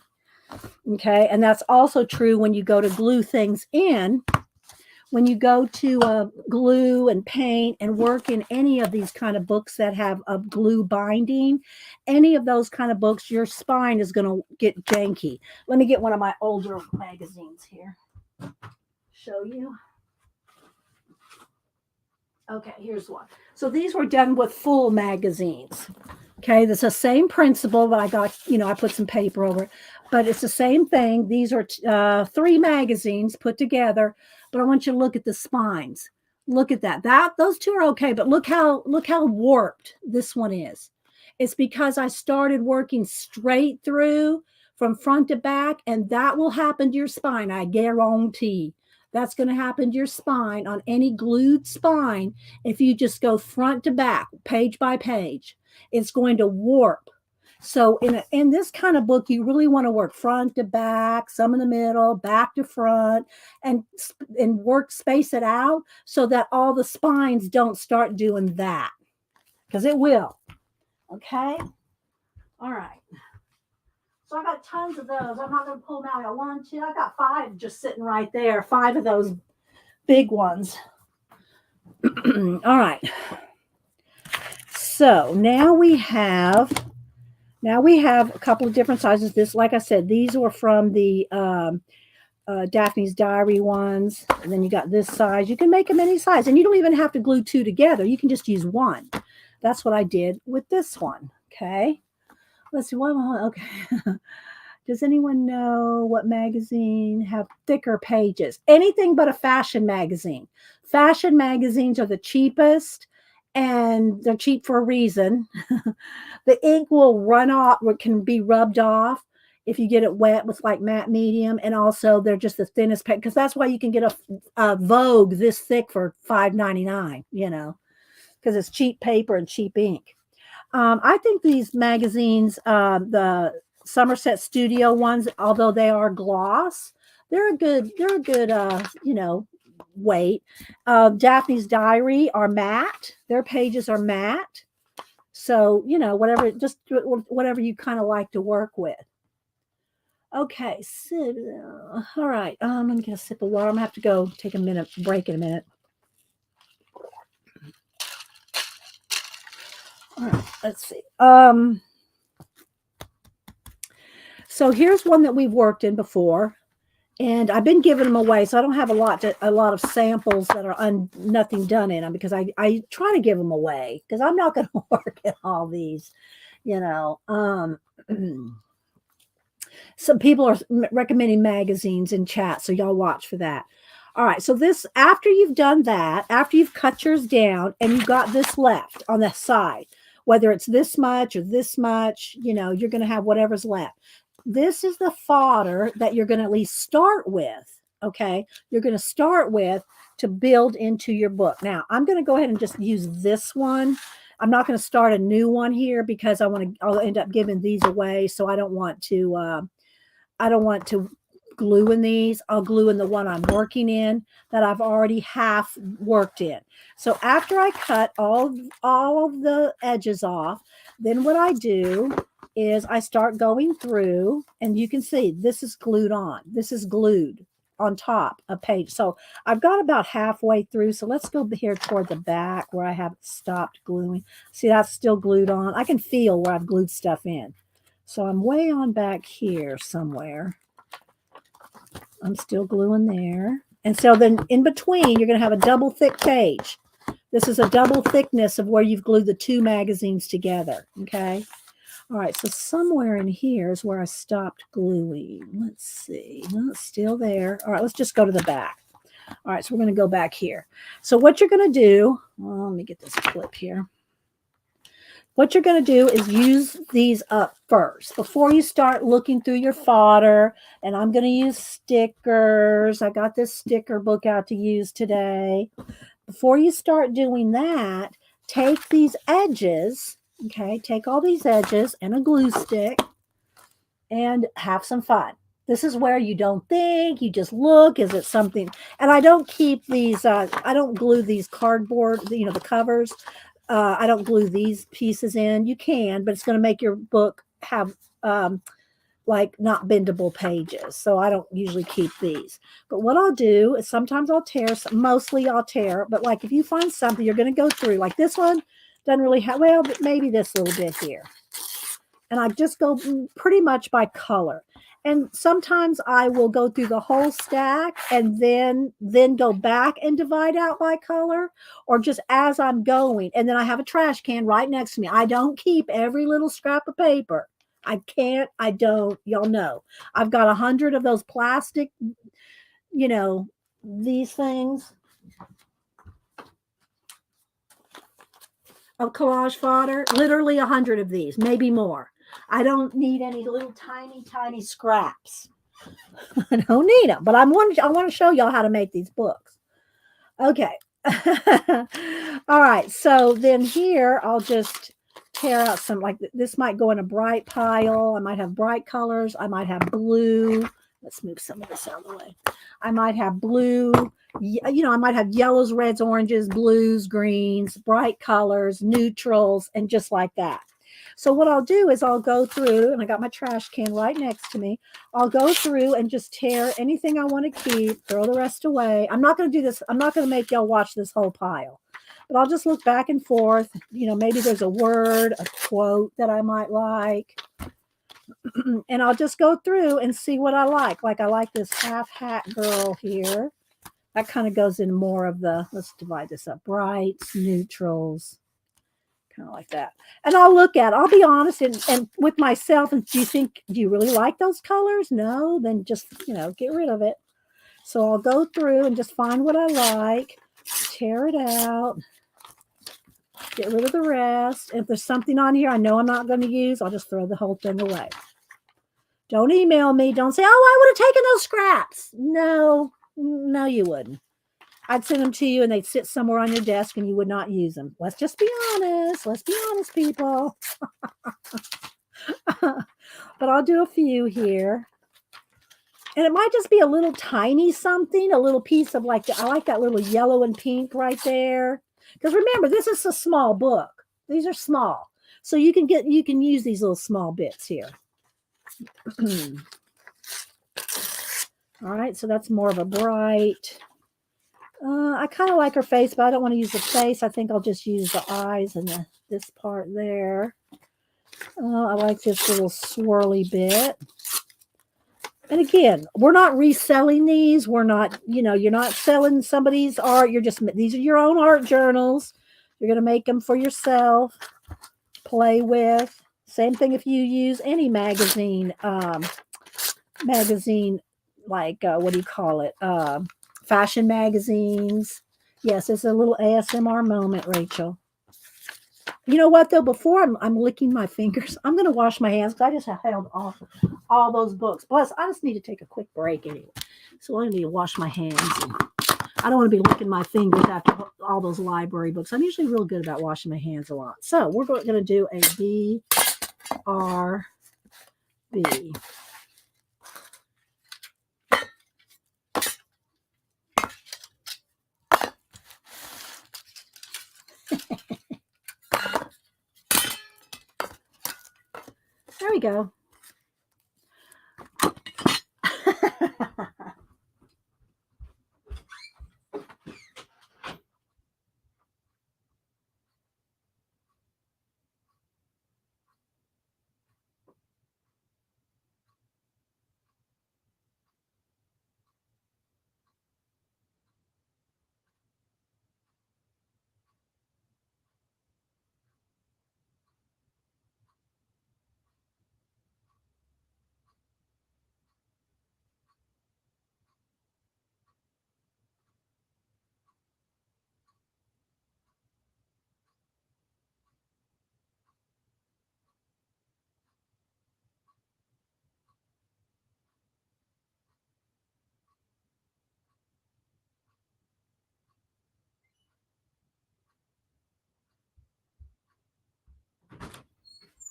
Okay, and that's also true when you go to glue things in. When you go to glue and paint and work in any of these kind of books that have a glue binding, any of those kind of books, your spine is going to get janky. Let me get one of my older magazines here. Show you. Okay, here's one. So these were done with full magazines. Okay, that's the same principle, but I got, I put some paper over it, but it's the same thing. These are 3 magazines put together, but I want you to look at the spines. Look at that. Those 2 are okay, but look how warped this one is. It's because I started working straight through from front to back, and that will happen to your spine. I guarantee. That's going to happen to your spine on any glued spine if you just go front to back, page by page. It's going to warp. So in this kind of book, you really want to work front to back, some in the middle, back to front, and space it out so that all the spines don't start doing that, because it will. Okay. All right. So I got tons of those. I'm not going to pull them out. I want to. I got 5 just sitting right there. 5 of those big ones. All right. So now we have a couple of different sizes. This, like I said, these were from the Daphne's Diary ones. And then you got this size. You can make them any size. And you don't even have to glue 2 together. You can just use 1. That's what I did with this one. Okay. Let's see. Okay. Does anyone know what magazine have thicker pages? Anything but a fashion magazine. Fashion magazines are the cheapest, and they're cheap for a reason. The ink will run off, or can be rubbed off if you get it wet with like matte medium, and also they're just the thinnest page, because that's why you can get a Vogue this thick for $5.99, because it's cheap paper and cheap ink. I think these magazines, the Somerset Studio ones, although they are gloss, they're a good weight. Daphne's Diary are matte. Their pages are matte. So, whatever you kind of like to work with. Okay, so, all right. I'm going to get a sip of water. I'm going to have to go take a break in a minute. All right, let's see. So here's one that we've worked in before, and I've been giving them away, so I don't have a lot of samples that are nothing done in them because I try to give them away because I'm not going to work at all these, you know. Some people are recommending magazines in chat, so y'all watch for that. All right, so this after you've done that, after you've cut yours down and you've got this left on the side, whether it's this much or this much, you know, you're going to have whatever's left. This is the fodder that you're going to at least start with. Okay, you're going to start with to build into your book. Now, I'm going to go ahead and just use this one. I'm not going to start a new one here because I'll end up giving these away. So I don't want to glue in these. I'll glue in the one I'm working in that I've already half worked in. So after I cut all of the edges off, then what I do is I start going through, and you can see this is glued on. This is glued on top of page. So I've got about halfway through. So let's go here toward the back where I have stopped gluing. See, that's still glued on. I can feel where I've glued stuff in. So I'm way on back here somewhere. I'm still gluing there. And so then in between, you're going to have a double thick page. This is a double thickness of where you've glued the two magazines together. Okay. All right. So somewhere in here is where I stopped gluing. Let's see. No, it's still there. All right. Let's just go to the back. All right. So we're going to go back here. So what you're going to do, well, let me get this clip here. What you're going to do is use these up first before you start looking through your fodder. And I'm going to use stickers. I got this sticker book out to use today. Before you start doing that, take these edges, okay? Take all these edges and a glue stick and have some fun. This is where you don't think, you just look, is it something? And I don't keep these, I don't glue these cardboard, you know, the covers. I don't glue these pieces in. You can, but it's going to make your book have like not bendable pages. So I don't usually keep these. But what I'll do is sometimes I'll tear, mostly I'll tear. But like if you find something you're going to go through, like this one doesn't really have, well, maybe this little bit here. And I just go pretty much by color. And sometimes I will go through the whole stack and then go back and divide out by color, or just as I'm going. And then I have a trash can right next to me. I don't keep every little scrap of paper. I can't, I don't, y'all know. I've got 100 of those plastic, you know, these things of collage fodder, literally 100 of these, maybe more. I don't need any little tiny scraps. I don't need them, but I want to show y'all how to make these books. Okay. All right. So then here I'll just tear out some, like this might go in a bright pile. I might have bright colors. I might have blue. Let's move some of this out of the way. I might have blue. You know, I might have yellows, reds, oranges, blues, greens, bright colors, neutrals, and just like that. So what I'll do is I'll go through, and I got my trash can right next to me. I'll go through and just tear anything I want to keep, throw the rest away. I'm not going to do this. I'm not going to make y'all watch this whole pile, but I'll just look back and forth. You know, maybe there's a word, a quote that I might like. And I'll just go through and see what I like. Like I like this half hat girl here. That kind of goes in more of the, let's divide this up, brights, neutrals. Kind of like that. And I'll look at it. I'll be honest and with myself. And do you really like those colors? No, then just, you know, get rid of it. So I'll go through and just find what I like, tear it out, get rid of the rest. If there's something on here I know I'm not going to use, I'll just throw the whole thing away. Don't email me. Don't say, oh, I would have taken those scraps. No, you wouldn't. I'd send them to you and they'd sit somewhere on your desk and you would not use them. Let's just be honest. Let's be honest, people. But I'll do a few here. And it might just be a little tiny something, a little piece of like, I like that little yellow and pink right there. Because remember, this is a small book. These are small. So you can use these little small bits here. All right, so that's more of a bright. I kind of like her face, but I don't want to use the face. I think I'll just use the eyes and this part there. I like this little swirly bit. And again, we're not reselling these. We're not, you're not selling somebody's art. These are your own art journals. You're going to make them for yourself, play with. Same thing if you use any magazine, like, what do you call it? Fashion magazines. Yes, it's a little ASMR moment, Rachel. You know what, though? Before I'm licking my fingers, I'm going to wash my hands because I just held off all those books. Plus, I just need to take a quick break anyway. So I need to wash my hands. I don't want to be licking my fingers after all those library books. I'm usually real good about washing my hands a lot. So we're going to do a BRB. There we go.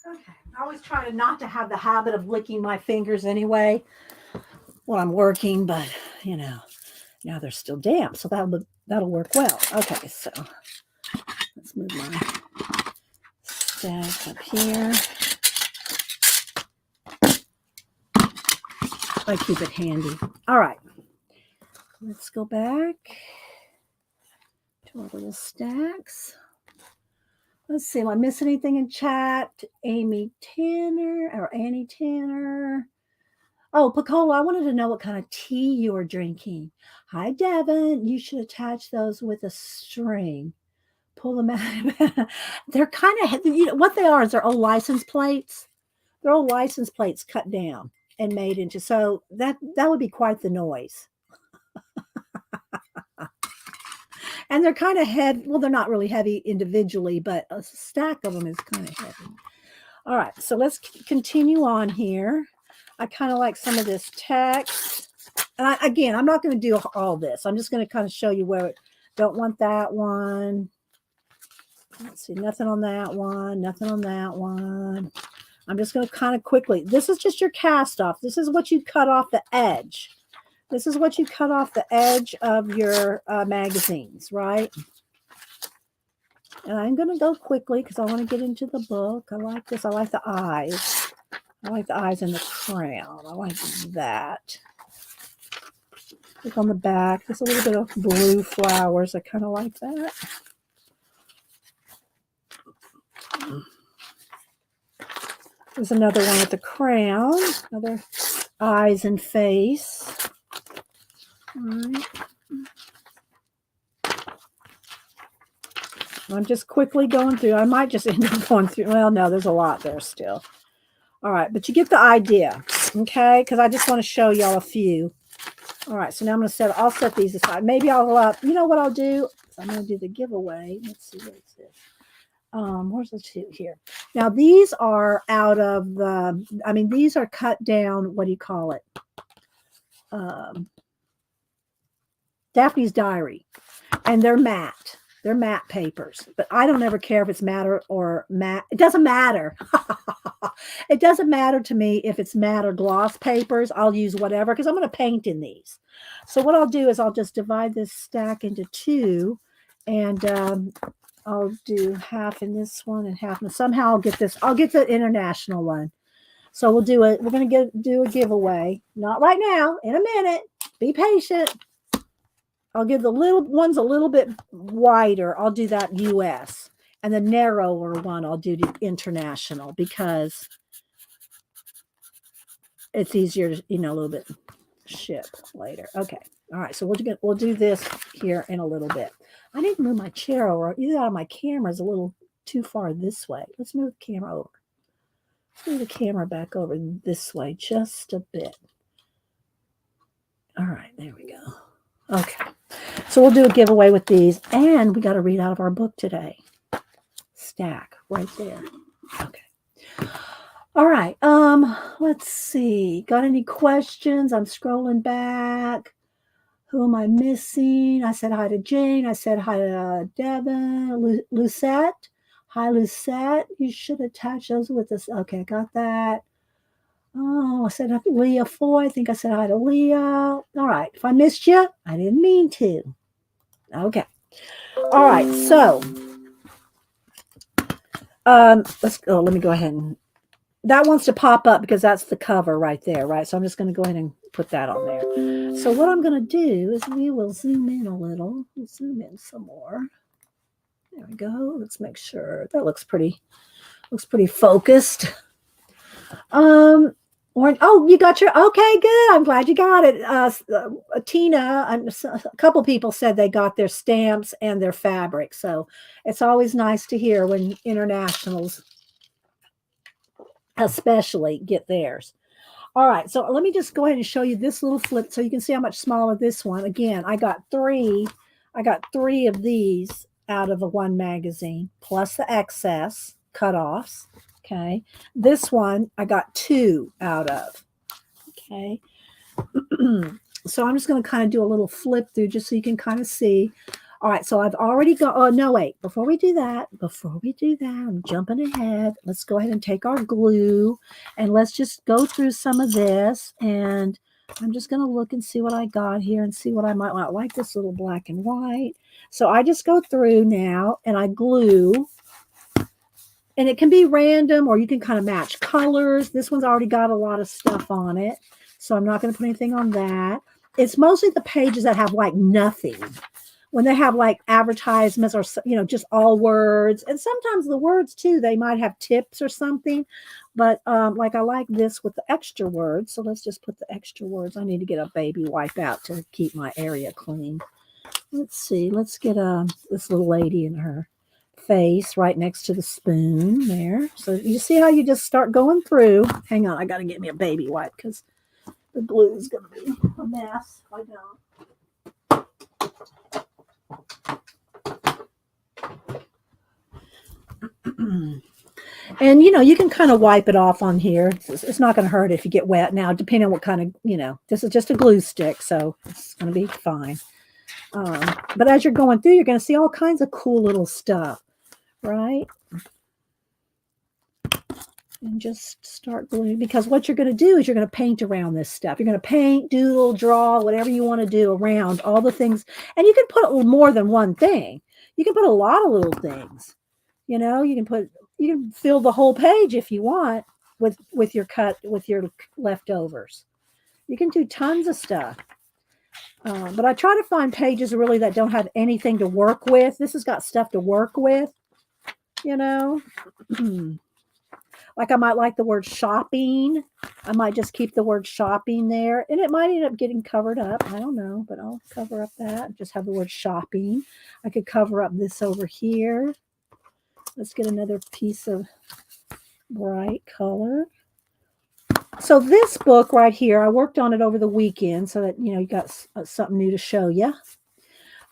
Okay. I always try not to have the habit of licking my fingers anyway when I'm working, but now they're still damp, so that'll work well. Okay, so let's move my stack up here. I keep it handy. All right, let's go back to our little stacks. Let's see, am I missing anything in chat? Annie Tanner. Oh, Pacola, I wanted to know what kind of tea you were drinking. Hi, Devin. You should attach those with a string. Pull them out. They're kind of, what they are is they're old license plates. They're old license plates cut down and made into, so that would be quite the noise. And they're kind of heavy. Well, they're not really heavy individually, but a stack of them is kind of heavy. All right, so let's continue on here. I kind of like some of this text. And again, I'm not going to do all this. I'm just going to kind of show you where don't want that one. Let's see, nothing on that one, nothing on that one. I'm just going to kind of quickly. This is just your cast off. This is what you cut off the edge. This is what you cut off the edge of your magazines, right? And I'm going to go quickly because I want to get into the book. I like this. I like the eyes. I like the eyes and the crown. I like that. Look on the back. There's a little bit of blue flowers. I kind of like that. There's another one with the crown. Another eyes and face. All right. I'm just quickly going through. I might just end up going through. Well, no, there's a lot there still. All right, but you get the idea, okay? Because I just want to show y'all a few. All right, so now I'll set these aside. Maybe I'll, you know what I'll do? I'm going to do the giveaway. Let's see, what is this? Where's the two here? Now, these are out of these are cut down, what do you call it? Daphne's Diary. And they're matte. They're matte papers, but I don't ever care if it's matte or matte. It doesn't matter. It doesn't matter to me if it's matte or gloss papers. I'll use whatever because I'm going to paint in these. So what I'll do is I'll just divide this stack into two, and I'll do half in this one and half. And somehow I'll get this. I'll get the international one. So we'll do it. We're going to do a giveaway. Not right now. In a minute. Be patient. I'll give the little ones a little bit wider. I'll do that US. And the narrower one, I'll do the international because it's easier to, a little bit ship later. Okay. All right. So we'll do this here in a little bit. I need to move my chair over. Either my camera is a little too far this way. Let's move the camera over. Let's move the camera back over this way just a bit. All right. There we go. Okay. So we'll do a giveaway with these. And we got to read out of our book today. Stack right there. Okay. All right. Let's see. Got any questions? I'm scrolling back. Who am I missing? I said hi to Jane. I said hi to Devin. Lucette. Hi, Lucette. You should attach those with us. Okay, got that. Oh, I said hi to Leah Foy. I think I said hi to Leah. All right. If I missed you, I didn't mean to. Okay. All right. So, let's go. Let me go ahead and that wants to pop up because that's the cover right there, right? So I'm just going to go ahead and put that on there. So what I'm going to do is we will zoom in a little. Zoom in some more. There we go. Let's make sure that looks pretty focused. Oh, you got your, okay, good. I'm glad you got it. Tina, a couple people said they got their stamps and their fabric. So it's always nice to hear when internationals especially get theirs. All right, so let me just go ahead and show you this little flip so you can see how much smaller this one. Again, I got three of these out of a one magazine, plus the excess cutoffs. Okay. This one I got 2 out of. Okay. So I'm just going to kind of do a little flip through just so you can kind of see. All right, so I've already got, oh, no, wait, before we do that, I'm jumping ahead. Let's go ahead and take our glue and let's just go through some of this. And I'm just going to look and see what I got here and see what I might want. I like this little black and white. So I just go through now and I glue. And it can be random or you can kind of match colors. This one's already got a lot of stuff on it. So I'm not going to put anything on that. It's mostly the pages that have like nothing. When they have like advertisements or, just all words. And sometimes the words too, they might have tips or something. But like I like this with the extra words. So let's just put the extra words. I need to get a baby wipe out to keep my area clean. Let's see. Let's get this little lady in her face right next to the spoon there. So you see how you just start going through. Hang on. I got to get me a baby wipe because the glue is going to be a mess if I don't. And you can kind of wipe it off on here. It's not going to hurt if you get wet. Now, depending on what kind of, this is just a glue stick, so it's going to be fine. But as you're going through, you're going to see all kinds of cool little stuff, right? And just start gluing, because what you're going to do is you're going to paint around this stuff. You're going to paint, doodle, draw, whatever you want to do around all the things. And you can put more than one thing. You can put a lot of little things. You can fill the whole page if you want with your leftovers. You can do tons of stuff. But I try to find pages really that don't have anything to work with. This has got stuff to work with, Like I might like the word shopping. I might just keep the word shopping there. And it might end up getting covered up. I don't know, but I'll cover up that. Just have the word shopping. I could cover up this over here. Let's get another piece of bright color. So this book right here, I worked on it over the weekend so that, you got something new to show you.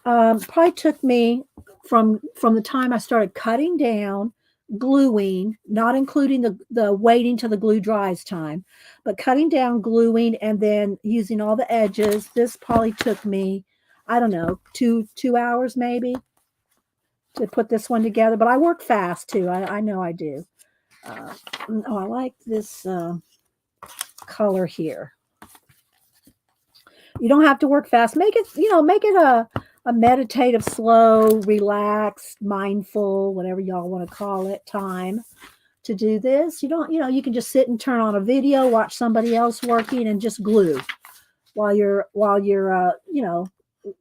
Probably took me from the time I started cutting down, gluing, not including the waiting till the glue dries time, but cutting down, gluing, and then using all the edges. This probably took me, I don't know, two hours maybe to put this one together. But I work fast too. I know I do. I like this color here. You don't have to work fast. Make it a meditative, slow, relaxed, mindful, whatever y'all want to call it, time to do this. You can just sit and turn on a video, watch somebody else working, and just glue while you're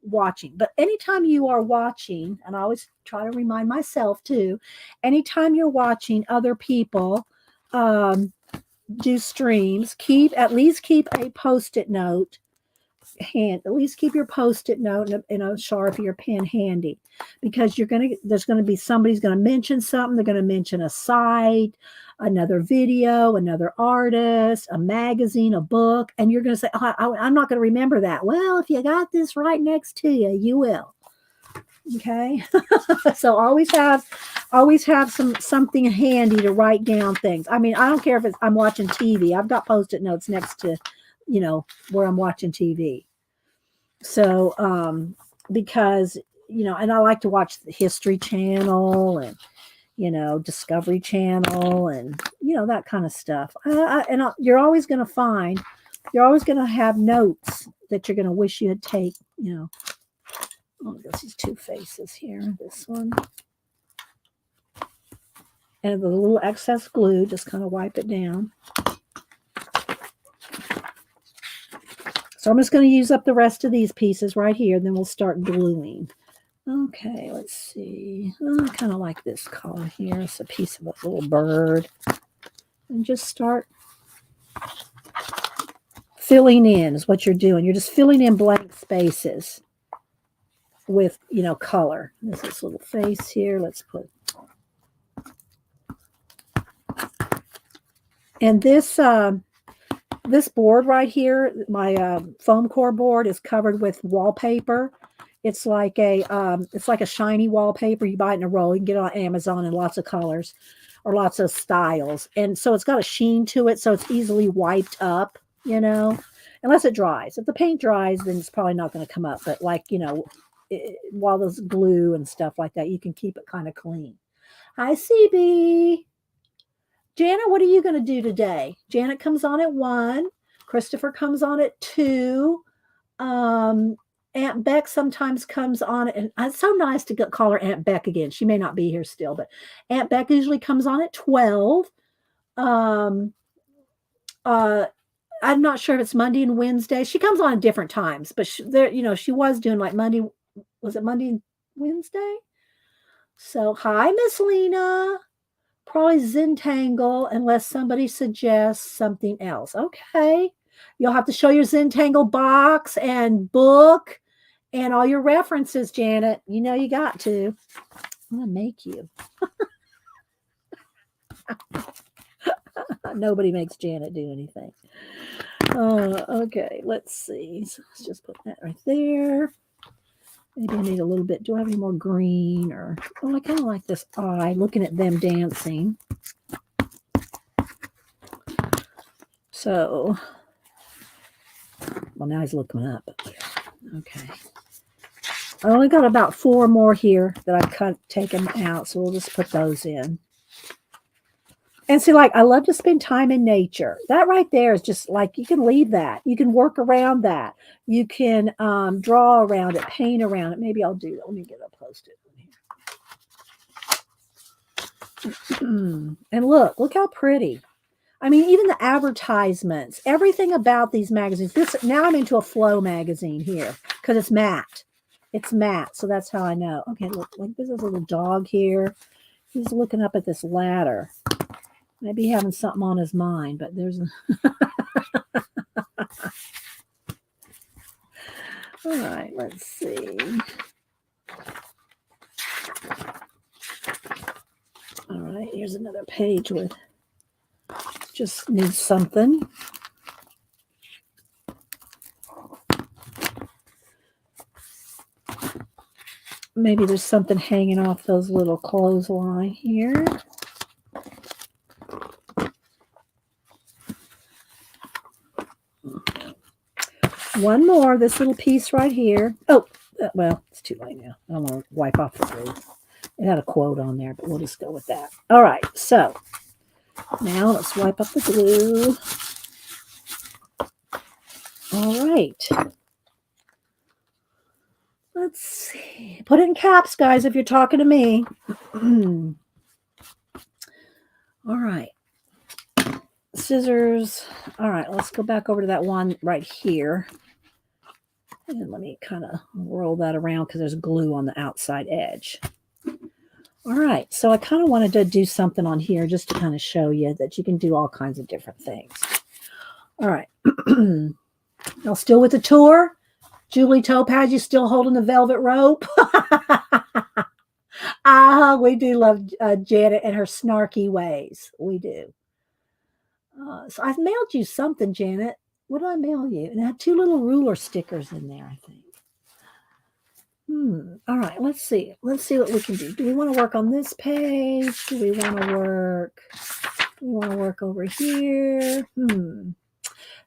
watching. But anytime you are watching, and I always try to remind myself too, anytime you're watching other people do streams, at least keep a post-it note at least keep your post-it note and a Sharpie or pen handy, because there's gonna be somebody's gonna mention something. They're gonna mention a site, another video, another artist, a magazine, a book, and you're gonna say, I'm not gonna remember that. Well, if you got this right next to you, you will. Okay. So always have something handy to write down things. I mean, I don't care if I'm watching TV. I've got post-it notes next to, where I'm watching TV. So, because, and I like to watch the History Channel and, Discovery Channel and, that kind of stuff. You're always going to have notes that you're going to wish you had taken, Oh, there's these two faces here. This one. And the little excess glue, just kind of wipe it down. So I'm just going to use up the rest of these pieces right here, and then we'll start gluing. Okay, let's see. I kind of like this color here. It's a piece of a little bird. And just start filling in is what you're doing. You're just filling in blank spaces with, color. There's this little face here. Let's put. And this board right here, my foam core board, is covered with wallpaper. It's like a shiny wallpaper. You buy it in a roll. You can get it on Amazon in lots of colors or lots of styles. And so it's got a sheen to it, so it's easily wiped up, unless it dries. If the paint dries, then it's probably not going to come up. But while there's glue and stuff like that, you can keep it kind of clean. Hi, CB. Janet, what are you going to do today? Janet comes on at 1. Christopher comes on at 2. Aunt Beck sometimes comes on, and it's so nice to call her Aunt Beck again. She may not be here still, but Aunt Beck usually comes on at 12. I'm not sure if it's Monday and Wednesday. She comes on at different times, but she was doing like Monday. Was it Monday and Wednesday? So, hi, Miss Lena. Probably Zentangle unless somebody suggests something else. Okay. You'll have to show your Zentangle box and book and all your references, Janet. You got to. I'm going to make you. Nobody makes Janet do anything. Okay. Let's see. So let's just put that right there. Maybe I need a little bit. Do I have any more green? I kind of like this eye, looking at them dancing. So, well, now he's looking up. Okay. I only got about 4 more here that I've taken out, so we'll just put those in. And see, I love to spend time in nature. That right there is just you can leave that. You can work around that. You can draw around it, paint around it. Maybe I'll do that. Let me get a Post-it here. And look how pretty. I mean, even the advertisements, everything about these magazines. Now I'm into a Flow magazine here because it's matte. It's matte, so that's how I know. Okay, look, there's a little dog here. He's looking up at this ladder. Maybe having something on his mind, but there's all right, let's see. All right, here's another page with just needs something. Maybe there's something hanging off those little clothesline here. One more, this little piece right here. Oh, well, it's too late now. I don't want to wipe off the glue. It had a quote on there, but we'll just go with that. All right, so now let's wipe up the glue. All right. Let's see. Put it in caps, guys, if you're talking to me. All right. Scissors. All right, let's go back over to that one right here. And let me kind of roll that around because there's glue on the outside edge. All right, so I kind of wanted to do something on here just to kind of show you that you can do all kinds of different things. All right. Now, still with the tour. Julie Topaz, you still holding the velvet rope? We do love Janet and her snarky ways. We do. So I've mailed you something, Janet. What did I mail you? And it had 2 little ruler stickers in there, I think. All right, let's see. Let's see what we can do. Do we want to work on this page? Do we want to work over here?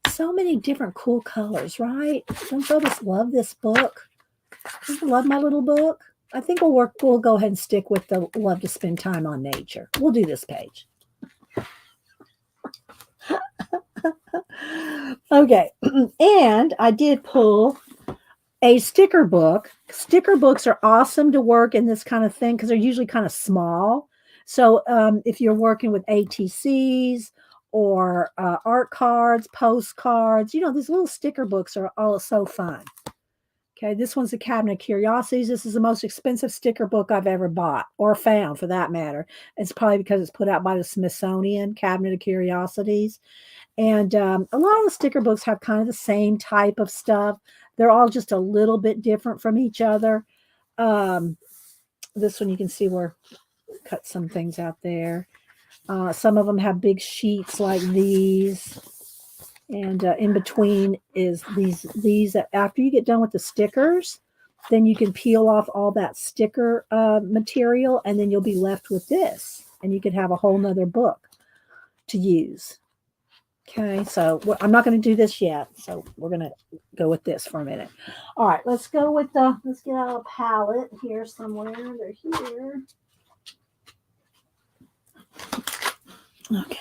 So many different cool colors, right? Don't you just love this book? Don't you love my little book? I think we'll go ahead and stick with the love to spend time on nature. We'll do this page. Okay. And I did pull a sticker book. Sticker books are awesome to work in this kind of thing because they're usually kind of small. So if you're working with ATCs or art cards, postcards, these little sticker books are all so fun. Okay, this one's the Cabinet of Curiosities. This is the most expensive sticker book I've ever bought or found, for that matter. It's probably because it's put out by the Smithsonian Cabinet of Curiosities. And a lot of the sticker books have kind of the same type of stuff. They're all just a little bit different from each other. This one you can see where I cut some things out there. Some of them have big sheets like these. And in between is these. After you get done with the stickers, then you can peel off all that sticker material, and then you'll be left with this. And you could have a whole nother book to use. Okay, so I'm not going to do this yet. So we're going to go with this for a minute. All right, let's go with let's get out a palette here somewhere. They're here. Okay.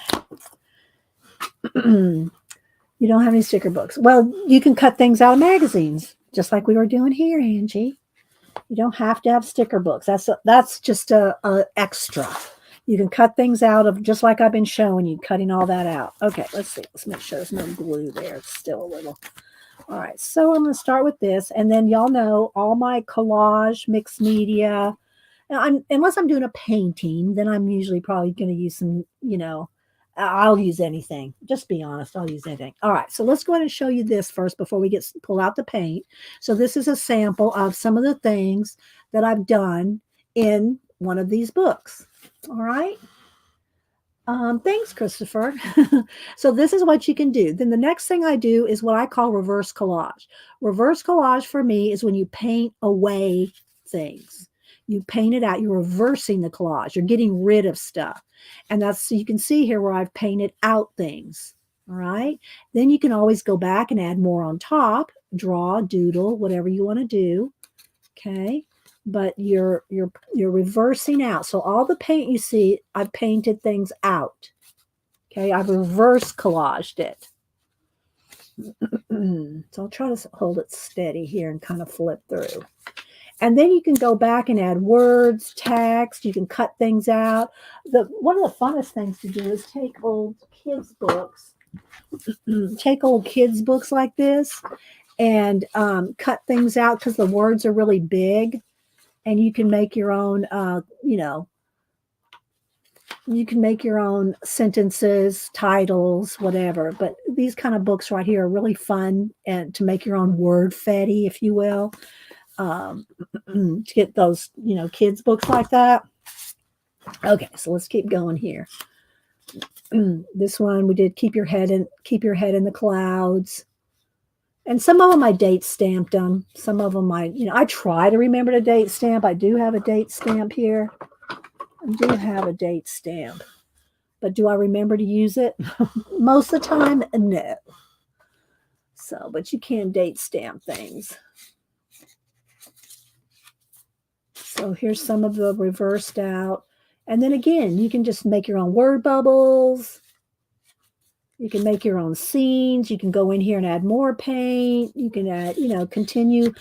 You don't have any sticker books. Well, you can cut things out of magazines, just like we were doing here, Angie. You don't have to have sticker books. That's just a extra. You can cut things out of, just like I've been showing you, cutting all that out. Okay, let's see. Let's make sure there's no glue there. It's still a little. All right, so I'm going to start with this. And then y'all know all my collage, mixed media. Unless I'm doing a painting, then I'm usually probably going to use some, I'll use anything. Just be honest. I'll use anything. All right. So let's go ahead and show you this first before we pull out the paint. So this is a sample of some of the things that I've done in one of these books. All right. Thanks, Christopher. So this is what you can do. Then the next thing I do is what I call reverse collage. Reverse collage for me is when you paint away things. You paint it out. You're reversing the collage. You're getting rid of stuff. And so you can see here where I've painted out things. All right. Then you can always go back and add more on top, draw, doodle, whatever you want to do. Okay. But you're reversing out. So all the paint you see, I've painted things out. Okay. I've reverse collaged it. So I'll try to hold it steady here and kind of flip through. And then you can go back and add words, text. You can cut things out. One of the funnest things to do is take old kids' books. Take old kids' books like this and cut things out because the words are really big. And you can make your own, you can make your own sentences, titles, whatever. But these kind of books right here are really fun and to make your own word fetty, if you will. To get those, kids books like that. Okay, so let's keep going here. This one we did keep your head in the clouds. And some of them I date stamped them. Some of them I try to remember to date stamp. I do have a date stamp here. I do have a date stamp. But do I remember to use it? Most of the time, no. So, but you can date stamp things. So here's some of the reversed out. And then again, you can just make your own word bubbles. You can make your own scenes. You can go in here and add more paint. You can add, continue.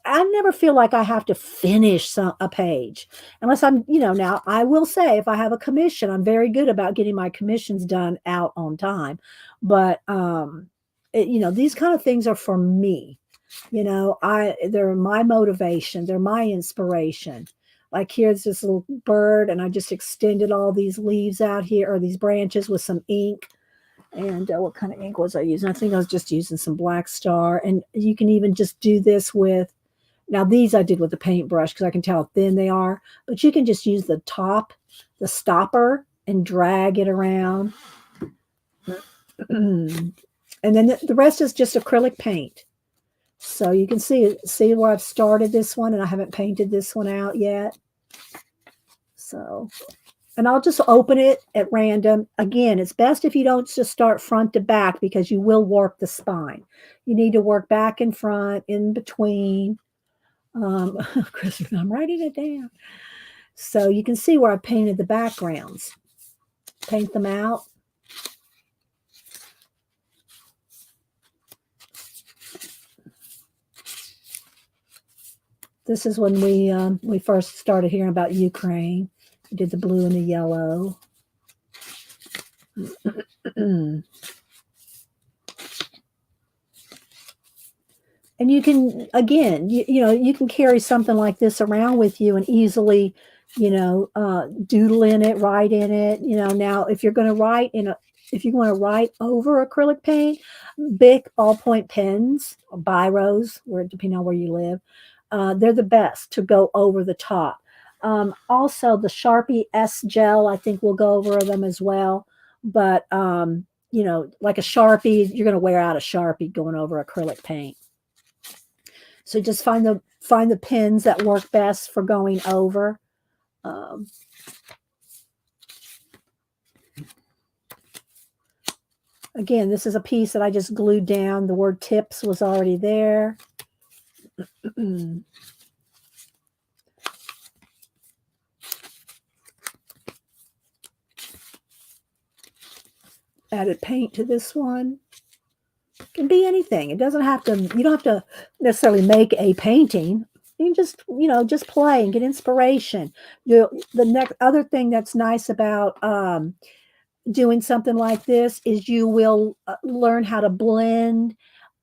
I never feel like I have to finish a page unless I'm, now I will say if I have a commission, I'm very good about getting my commissions done out on time. But, these kind of things are for me. You know, they're my motivation, they're my inspiration. Like here's this little bird, and I just extended all these leaves out here or these branches with some ink. And what kind of ink was I using? I think I was just using some Black Star. And you can even just do this with, now these I did with the paintbrush because I can tell how thin they are, but you can just use the top, the stopper, and drag it around. And then the rest is just acrylic paint. So you can see where I've started this one, and I haven't painted this one out yet. So, and I'll just open it at random. Again, it's best if you don't just start front to back because you will warp the spine. You need to work back and front, in between. Chris, I'm writing it down. So you can see where I painted the backgrounds. Paint them out. This is when we first started hearing about Ukraine. We did the blue and the yellow. And you can, again, you know, you can carry something like this around with you and easily, you know, doodle in it, write in it. You know, now if you're going to write if you want to write over acrylic paint, Bic ballpoint pens or biros, depending on where you live, they're the best to go over the top. Also, the Sharpie S gel, I think we'll go over them as well. But, you know, like a Sharpie, you're going to wear out a Sharpie going over acrylic paint. So just find the pens that work best for going over. Again, this is a piece that I just glued down. The word tips was already there. Added paint to this one. It can be anything. It doesn't have to, you don't have to necessarily make a painting. You can just, you know, just play and get inspiration. The next other thing that's nice about doing something like this is you will learn how to blend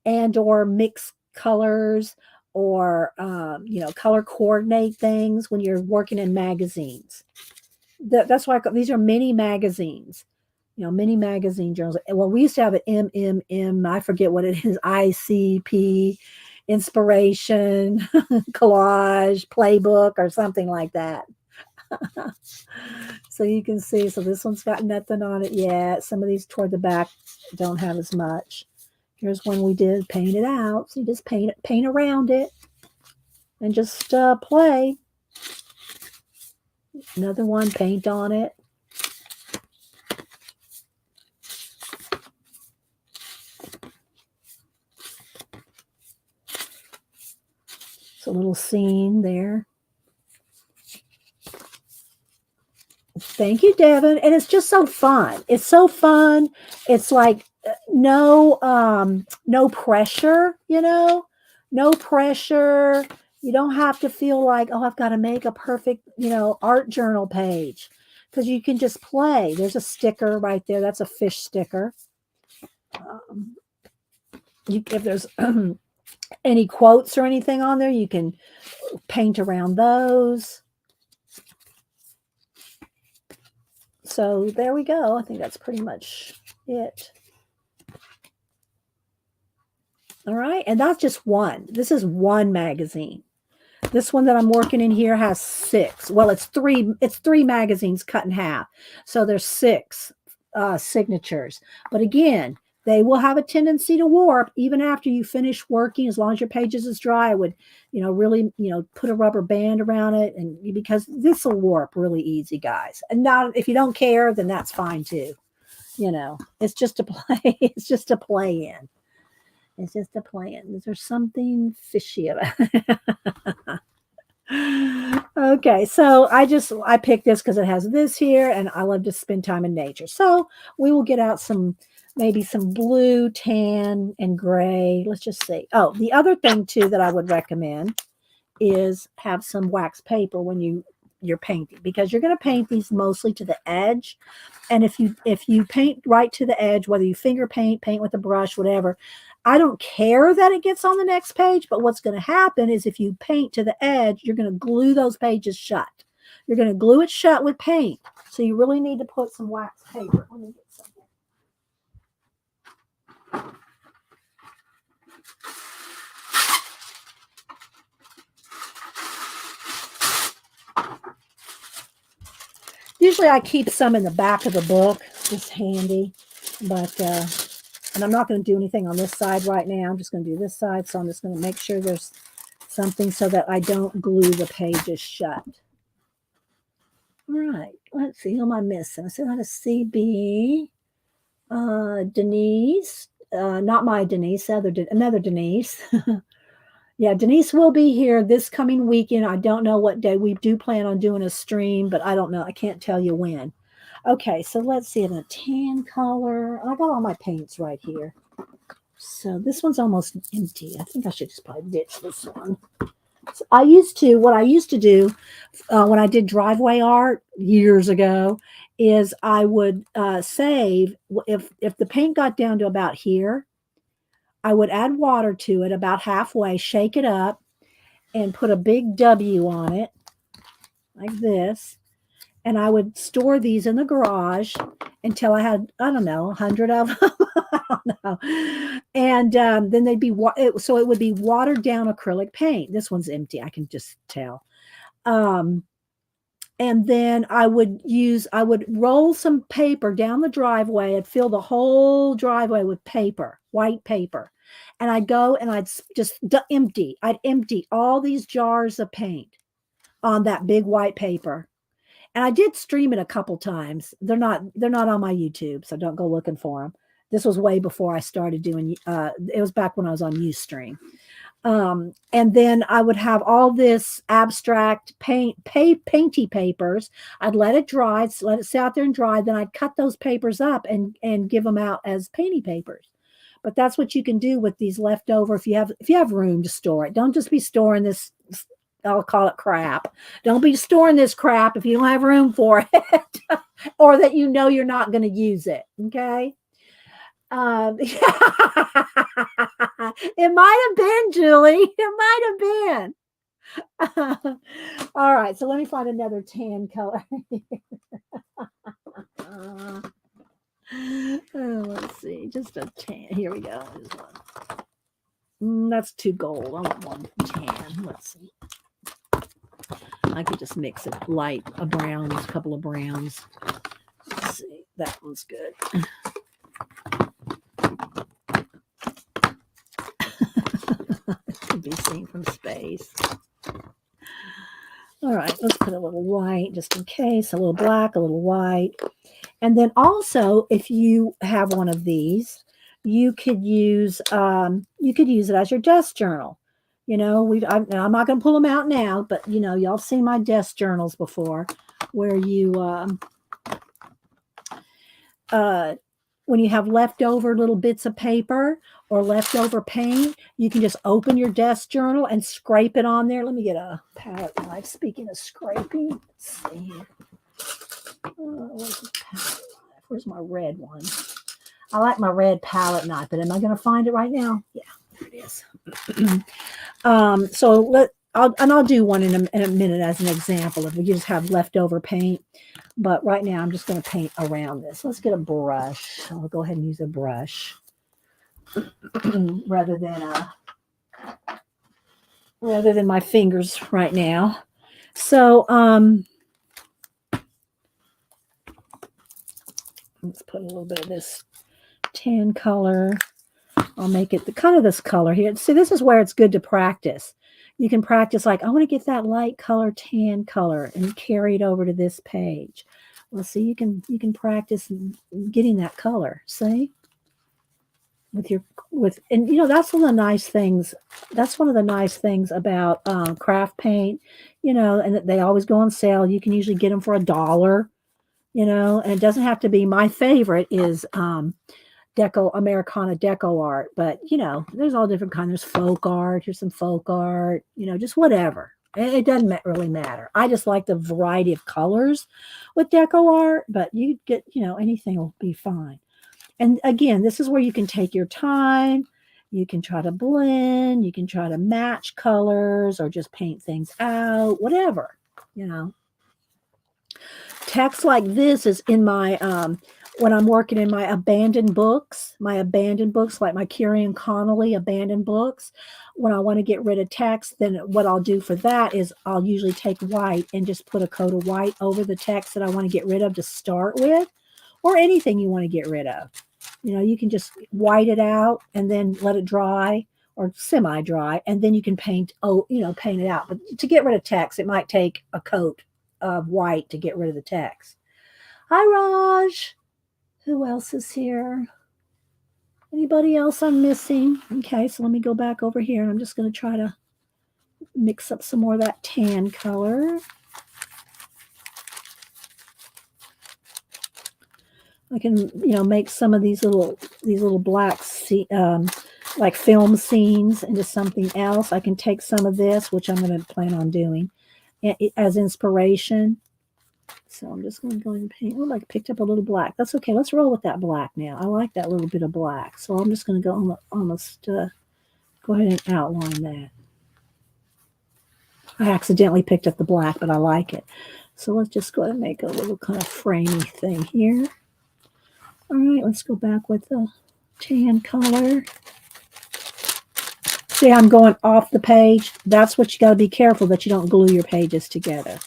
and or mix colors or you know, color coordinate things when you're working in magazines. That's why these are mini magazines. You know, mini magazine journals. Well, we used to have an MMM. I forget what it is. ICP, inspiration, collage, playbook, or something like that. So you can see, so this one's got nothing on it yet. Some of these toward the back don't have as much. Here's one we did paint it out. So you just paint around it and just play. Another one, paint on it. It's a little scene there. Thank you, Devin. And it's just so fun. It's so fun. It's like no pressure, you know, no pressure. You don't have to feel like, oh, I've got to make a perfect, you know, art journal page, because you can just play. There's a sticker right there. That's a fish sticker. If there's any quotes or anything on there, you can paint around those. So there we go. I think that's pretty much it. All right. And that's just one. This is one magazine. This one that I'm working in here has 6. Well, it's 3 magazines cut in half. So there's 6 signatures. But again, they will have a tendency to warp even after you finish working. As long as your pages is dry, I would, you know, really, you know, put a rubber band around it, and because this will warp really easy, guys. And not, if you don't care, then that's fine too. You know, it's just a play. It's just a play in. It's just a play in. There's something fishy about it. Okay, so I picked this because it has this here, and I love to spend time in nature. So we will get out maybe some blue, tan, and gray. Let's just see. Oh, the other thing too that I would recommend is have some wax paper when you you're painting, because you're going to paint these mostly to the edge. And if you paint right to the edge, whether you finger paint with a brush, whatever, I don't care that it gets on the next page. But what's going to happen is if you paint to the edge, you're going to glue those pages shut. You're going to glue it shut with paint. So you really need to put some wax paper. Let me get some. Usually I keep some in the back of the book, just handy, but, and I'm not going to do anything on this side right now. I'm just going to do this side. So I'm just going to make sure there's something so that I don't glue the pages shut. All right, let's see, who am I missing? I said how to CB, Denise, not my Denise, another Denise. Yeah, Denise will be here this coming weekend. I don't know what day. We do plan on doing a stream, but I don't know. I can't tell you when. Okay, so let's see, the tan color. I got all my paints right here. So this one's almost empty. I think I should just probably ditch this one. So what I used to do when I did driveway art years ago is I would save, if the paint got down to about here, I would add water to it about halfway, shake it up, and put a big W on it, like this. And I would store these in the garage until I had, I don't know, 100 of them. I don't know. And then they'd be, so it would be watered down acrylic paint. This one's empty, I can just tell. And then I would roll some paper down the driveway and fill the whole driveway with paper, white paper. And I'd go and I'd just empty all these jars of paint on that big white paper. And I did stream it a couple times. They're not on my YouTube, so don't go looking for them. This was way before I started doing, it was back when I was on Ustream. And then I would have all this abstract painty papers. I'd let it dry, let it sit out there and dry. Then I'd cut those papers up and give them out as painty papers. But that's what you can do with these leftover. If you have room to store it, don't just be storing this. I'll call it crap. Don't be storing this crap if you don't have room for it, or that you're not going to use it. Okay. It might have been, Julie. It might have been. All right, so let me find another tan color. Let's see, just a tan. Here we go. That's too gold. I want one tan. Let's see. I could just mix it light, a couple of browns. Let's see. That one's good. Could be seen from space. All right, let's put a little white just in case, a little black, a little white. And then also, if you have one of these, you could use it as your desk journal. I'm not going to pull them out now, but y'all seen my desk journals before, where you when you have leftover little bits of paper or leftover paint, you can just open your desk journal and scrape it on there. Let me get a palette knife. Speaking of scraping, let's see. Where's my red one? I like my red palette knife, but am I going to find it right now? Yeah, there it is. I'll do one in a minute as an example if we just have leftover paint. But right now I'm just going to paint around this. Let's get a brush. I'll go ahead and use a brush rather than my fingers right now. So let's put a little bit of this tan color. I'll make it this color here. See, this is where it's good to practice. You can practice like, I want to get that light color, tan color, and carry it over to this page. Well, see, you can practice getting that color. See, and that's one of the nice things. That's one of the nice things about craft paint. And they always go on sale. You can usually get them for $1. And it doesn't have to be. My favorite is Americana deco art, but there's all different kinds. There's folk art. Here's some folk art. Just whatever. It doesn't really matter. I just like the variety of colors with deco art, but you get, anything will be fine. And again, this is where you can take your time. You can try to blend, you can try to match colors or just paint things out, whatever, you know. Text like this is in my when I'm working in my abandoned books, like my Kieran Connolly abandoned books. When I want to get rid of text, then what I'll do for that is I'll usually take white and just put a coat of white over the text that I want to get rid of to start with, or anything you want to get rid of. You can just white it out and then let it dry or semi-dry, and then you can paint it out. But to get rid of text, it might take a coat of white to get rid of the text. Hi, Raj. Who else is here? Anybody else I'm missing? Okay, so let me go back over here, and I'm just going to try to mix up some more of that tan color. I can, make some of these little black like film scenes into something else. I can take some of this, which I'm going to plan on doing, as inspiration. So I'm just going to go and paint. Oh, I picked up a little black. That's okay. Let's roll with that black now. I like that little bit of black. So I'm just going to go almost go ahead and outline that. I accidentally picked up the black, but I like it. So let's just go ahead and make a little kind of framey thing here. All right, let's go back with the tan color. See, I'm going off the page. That's what you got to be careful that you don't glue your pages together.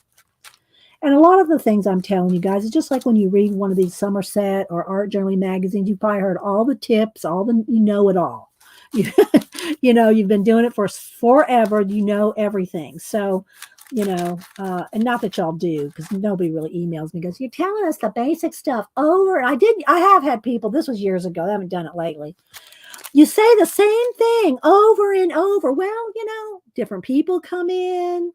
And a lot of the things I'm telling you guys is just like when you read one of these Somerset or Art Journaling magazines, you've probably heard all the tips, you know it all. You've been doing it for forever. You know everything. So, and not that y'all do, because nobody really emails me and goes, you're telling us the basic stuff over. I have had people, this was years ago. I haven't done it lately. You say the same thing over and over. Well, different people come in.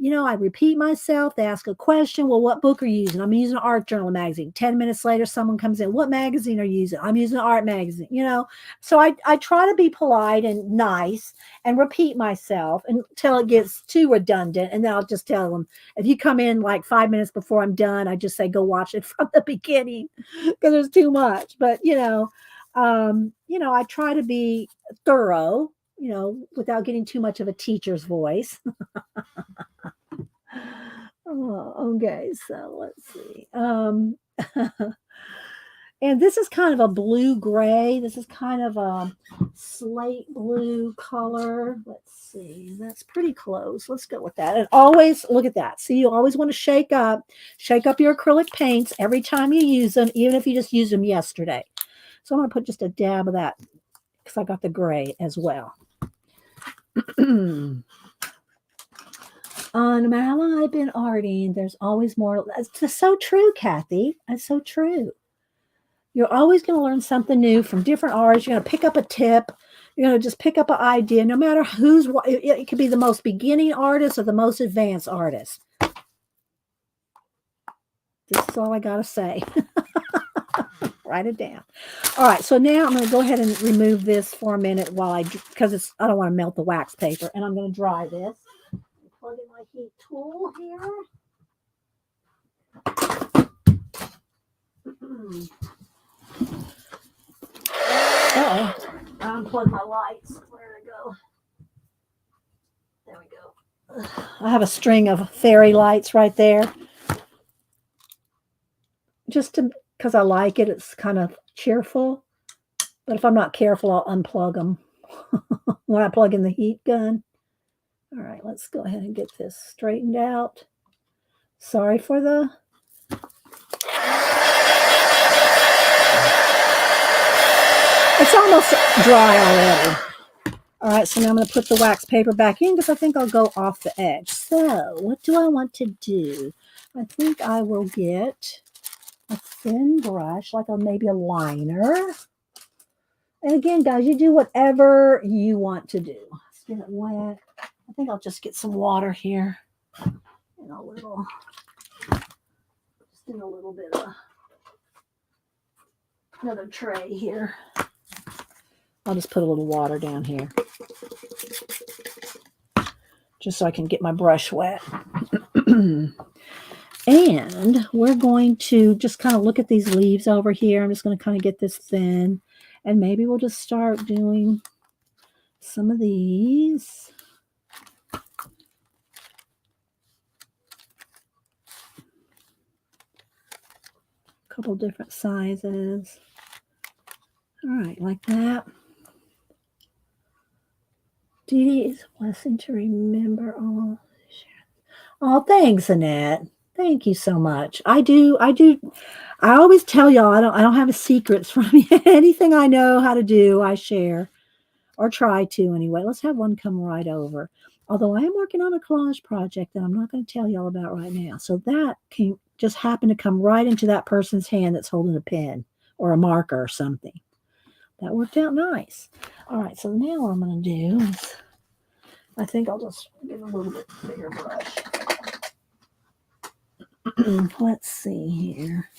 I repeat myself. They ask a question. Well, what book are you using? I'm using an art journal magazine. 10 minutes later, someone comes in. What magazine are you using? I'm using an art magazine, So I try to be polite and nice and repeat myself until it gets too redundant. And then I'll just tell them, if you come in like 5 minutes before I'm done, I just say, go watch it from the beginning because there's too much. But, I try to be thorough, without getting too much of a teacher's voice. Oh, okay, so let's see. And this is kind of a blue-gray. This is kind of a slate blue color. Let's see. That's pretty close. Let's go with that. And always look at that. See, you always want to shake up your acrylic paints every time you use them, even if you just used them yesterday. So I'm going to put just a dab of that because I got the gray as well. On how I've been arting, there's always more. It's so true, Kathy. It's so true. You're always going to learn something new from different artists. You're going to pick up a tip. You're going to just pick up an idea, no matter it could be the most beginning artist or the most advanced artist. This is all I got to say. Write it down. All right, so now I'm going to go ahead and remove this for a minute because I don't want to melt the wax paper, and I'm going to dry this. Plug in my heat tool here. Uh-oh. I unplugged my lights. Where did it go? There we go. I have a string of fairy lights right there. Just because I like it. It's kind of cheerful. But if I'm not careful, I'll unplug them when I plug in the heat gun. All right, let's go ahead and get this straightened out. Sorry for the... It's almost dry already. All right, so now I'm going to put the wax paper back in because I think I'll go off the edge. So what do I want to do? I think I will get a thin brush, like maybe a liner. And again, guys, you do whatever you want to do. Let's get it wet. I think I'll just get some water here and just in a little bit of another tray here. I'll just put a little water down here. just so I can get my brush wet. And we're going to just kind of look at these leaves over here. I'm just going to kind of get this thin, and maybe we'll just start doing some of these. A couple different sizes. All right, like that. Dee Dee, it's a blessing to remember all. Oh, thanks, Annette. Thank you so much. I do. I always tell y'all I don't have secrets from you. Anything I know how to do, I share or try to anyway. Let's have one come right over. Although I am working on a collage project that I'm not going to tell y'all about right now. So that can just happen to come right into that person's hand that's holding a pen or a marker or something. That worked out nice. All right, so now what I'm going to do is I think I'll just get a little bit bigger brush. Let's see here.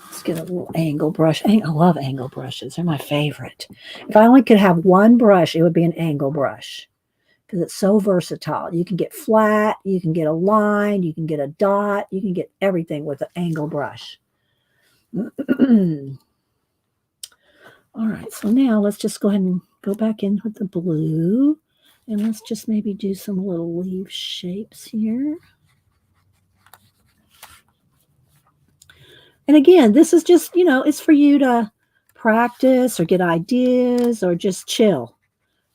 Let's get a little angle brush. I love angle brushes. They're my favorite. If I only could have one brush, it would be an angle brush because it's so versatile. You can get flat, you can get a line, you can get a dot, you can get everything with an angle brush. All right, so now let's just go ahead and go back in with the blue, and let's just maybe do some little leaf shapes here. And again, this is just, it's for you to practice or get ideas or just chill.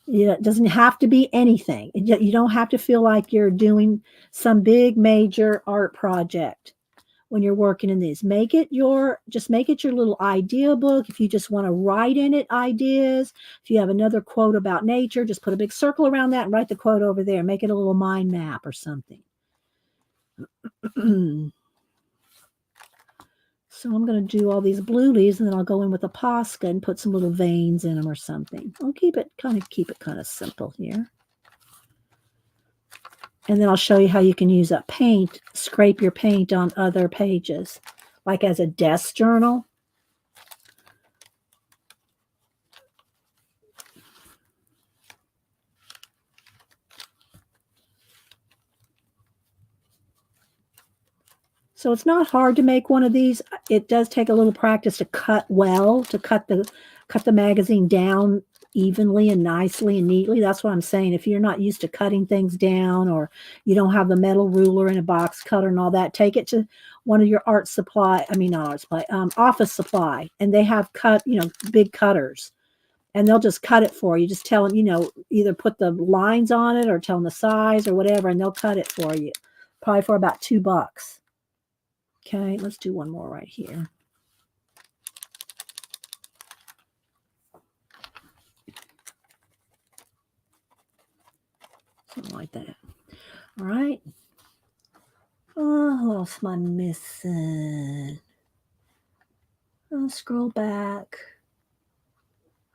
It doesn't have to be anything. You don't have to feel like you're doing some big major art project when you're working in these. Make it your little idea book. If you just want to write in it ideas, if you have another quote about nature, just put a big circle around that and write the quote over there. Make it a little mind map or something. So I'm going to do all these blue leaves, and then I'll go in with a Posca and put some little veins in them or something. I'll keep it kind of simple here. And then I'll show you how you can use a paint, scrape your paint on other pages, like as a desk journal. So it's not hard to make one of these. It does take a little practice to cut well, to cut the magazine down evenly and nicely and neatly. That's what I'm saying. If you're not used to cutting things down, or you don't have the metal ruler and a box cutter and all that, take it to one of your office supply, and they have big cutters, and they'll just cut it for you. Just tell them, either put the lines on it or tell them the size or whatever, and they'll cut it for you, probably for about $2. Okay, let's do one more right here. Something like that. All right. Oh, who else am I missing? I'll scroll back.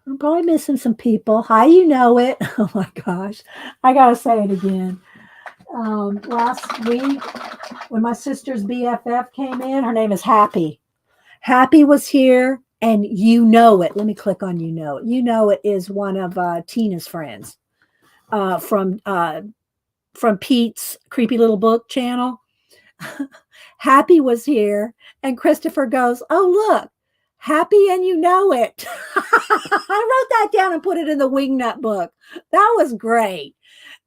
I'm probably missing some people. Hi, you know it. Oh my gosh. I got to say it again. Last week, when my sister's BFF came in, her name is Happy. Happy was here, and you know it. Let me click on you know it. You know it is one of Tina's friends from Pete's Creepy Little Book channel. Happy was here, and Christopher goes, "Oh, look, Happy and you know it." I wrote that down and put it in the Wingnut book. That was great.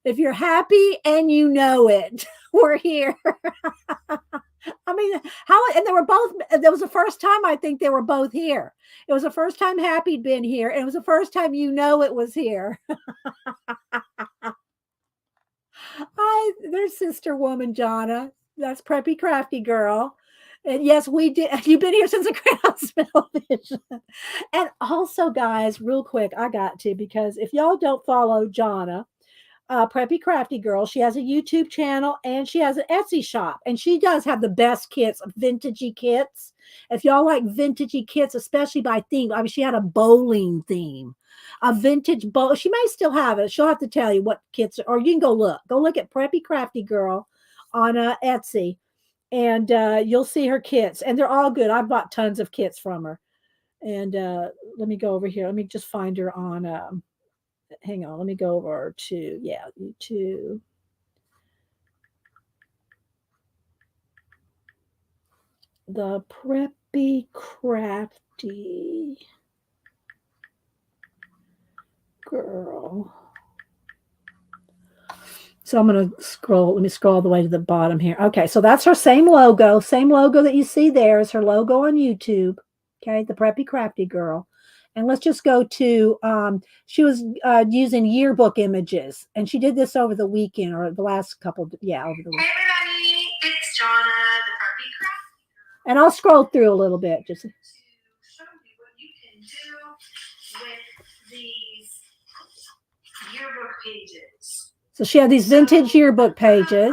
If you're happy and you know it, we're here. I mean, and they were both, that was the first time I think they were both here. It was the first time Happy'd been here, and it was the first time it was here. Hi, there's sister woman, Jonna. That's Preppy Crafty Girl. And yes, we did. You've been here since the Crown Smell Vision. And also, guys, real quick, I got to, because if y'all don't follow Jonna, Preppy Crafty Girl, she has a YouTube channel and she has an Etsy shop, and she does have the best kits, vintagey kits. If y'all like vintagey kits, especially by theme, I mean, she had a bowling theme, a vintage bowl. She may still have it. She'll have to tell you what kits, or you can go look at Preppy Crafty Girl on Etsy, and you'll see her kits, and they're all good. I bought tons of kits from her. And let me go over here. Let me just find her on hang on, let me go over to YouTube. The Preppy Crafty Girl. So I'm going to scroll. Let me scroll all the way to the bottom here. Okay, so that's her same logo. Same logo that you see there is her logo on YouTube. Okay, the Preppy Crafty Girl. And let's just go to, she was using yearbook images. And she did this over the weekend or the last couple, over the weekend. Hey everybody, it's Jonna, the Barbie Craft. And I'll scroll through a little bit. Just to show you what you can do with these yearbook pages. So she had these vintage yearbook pages. One of my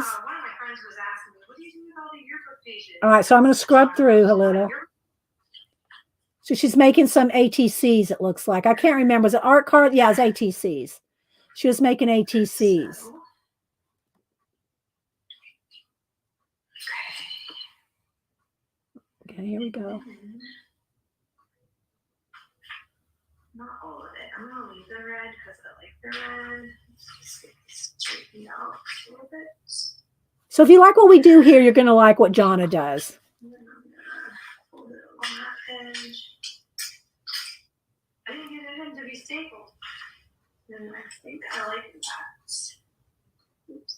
friends was asking me, what do you do with all the yearbook pages? All right, so I'm going to scrub through a little. So she's making some ATCs, it looks like. I can't remember. Was it art card? Yeah, it's ATCs. She was making ATCs. Okay, here we go. Not all of it. I'm going to leave the red because I like the red. Just get this straightened out a little bit. So if you like what we do here, you're going to like what Jonna does. And then I'm going to hold it on that edge. I didn't get it in to be stapled. And I think I like that. Oops.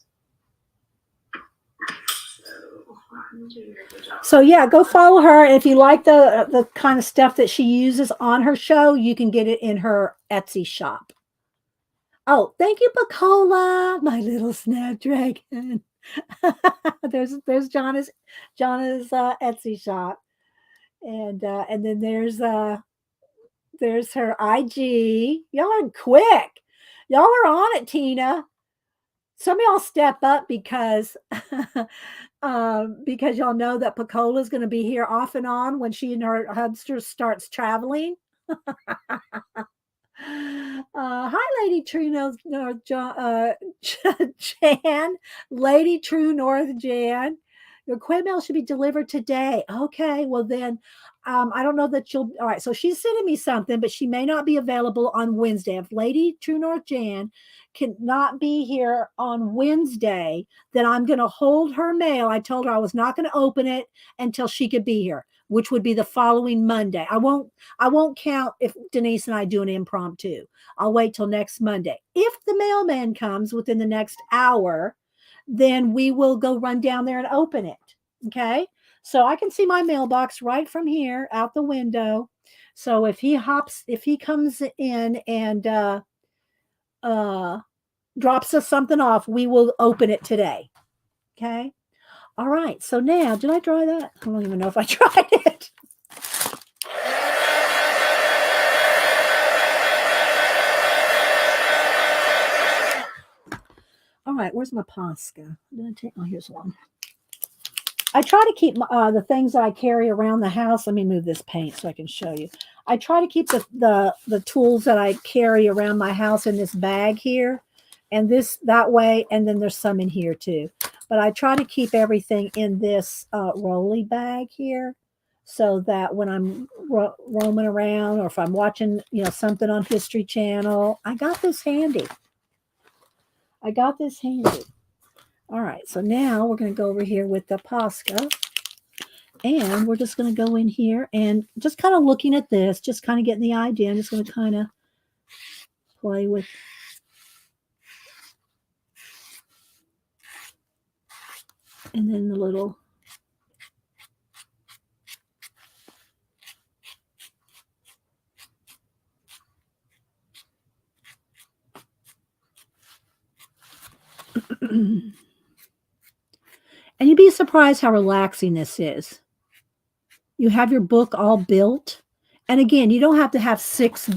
So yeah, go follow her. If you like the kind of stuff that she uses on her show, you can get it in her Etsy shop. Oh, thank you, Bacola, my little snapdragon. there's Jonna's Etsy shop, and then there's her IG. Y'all are quick. Y'all are on it, Tina. Some of y'all step up because y'all know that Pacola's going to be here off and on when she and her hubster starts traveling. Hi, Lady True North Jan. Lady True North Jan. Your quail mail should be delivered today. Okay, well then, I don't know that you'll. All right, so she's sending me something, but she may not be available on Wednesday. If Lady True North Jan cannot be here on Wednesday, then I'm going to hold her mail. I told her I was not going to open it until she could be here, which would be the following Monday. I won't count if Denise and I do an impromptu. I'll wait till next Monday. If the mailman comes within the next hour, then we will go run down there and open it. Okay. So I can see my mailbox right from here out the window. So if he comes in and drops us something off, we will open it today. Okay. All right. So now, did I dry that? I don't even know if I tried it. All right. Where's my Posca? Oh, here's one. I try to keep the things that I carry around the house. Let me move this paint so I can show you. I try to keep the tools that I carry around my house in this bag here, and that way, and then there's some in here too. But I try to keep everything in this rolly bag here, so that when I'm roaming around or if I'm watching, something on History Channel, I got this handy. All right, so now we're going to go over here with the Posca, and we're just going to go in here and just kind of looking at this, just kind of getting the idea. I'm just going to kind of play with. And then the little. And you'd be surprised how relaxing this is. You have your book all built. And again, you don't have to have 6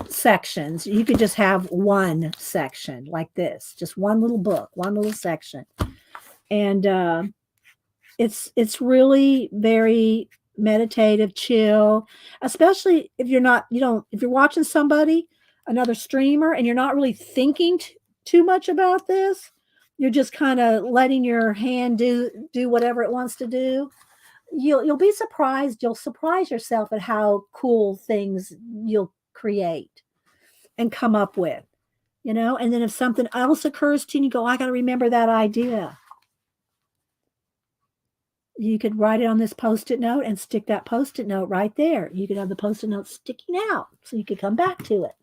sections. You could just have one section like this. Just one little book, one little section. And it's really very meditative, chill, especially if if you're watching somebody, another streamer, and you're not really thinking too much about this. You're just kind of letting your hand do whatever it wants to do. You'll be surprised. You'll surprise yourself at how cool things you'll create and come up with, and then if something else occurs to you, you go, I got to remember that idea. You could write it on this Post-it note and stick that Post-it note right there. You could have the Post-it note sticking out so you could come back to it.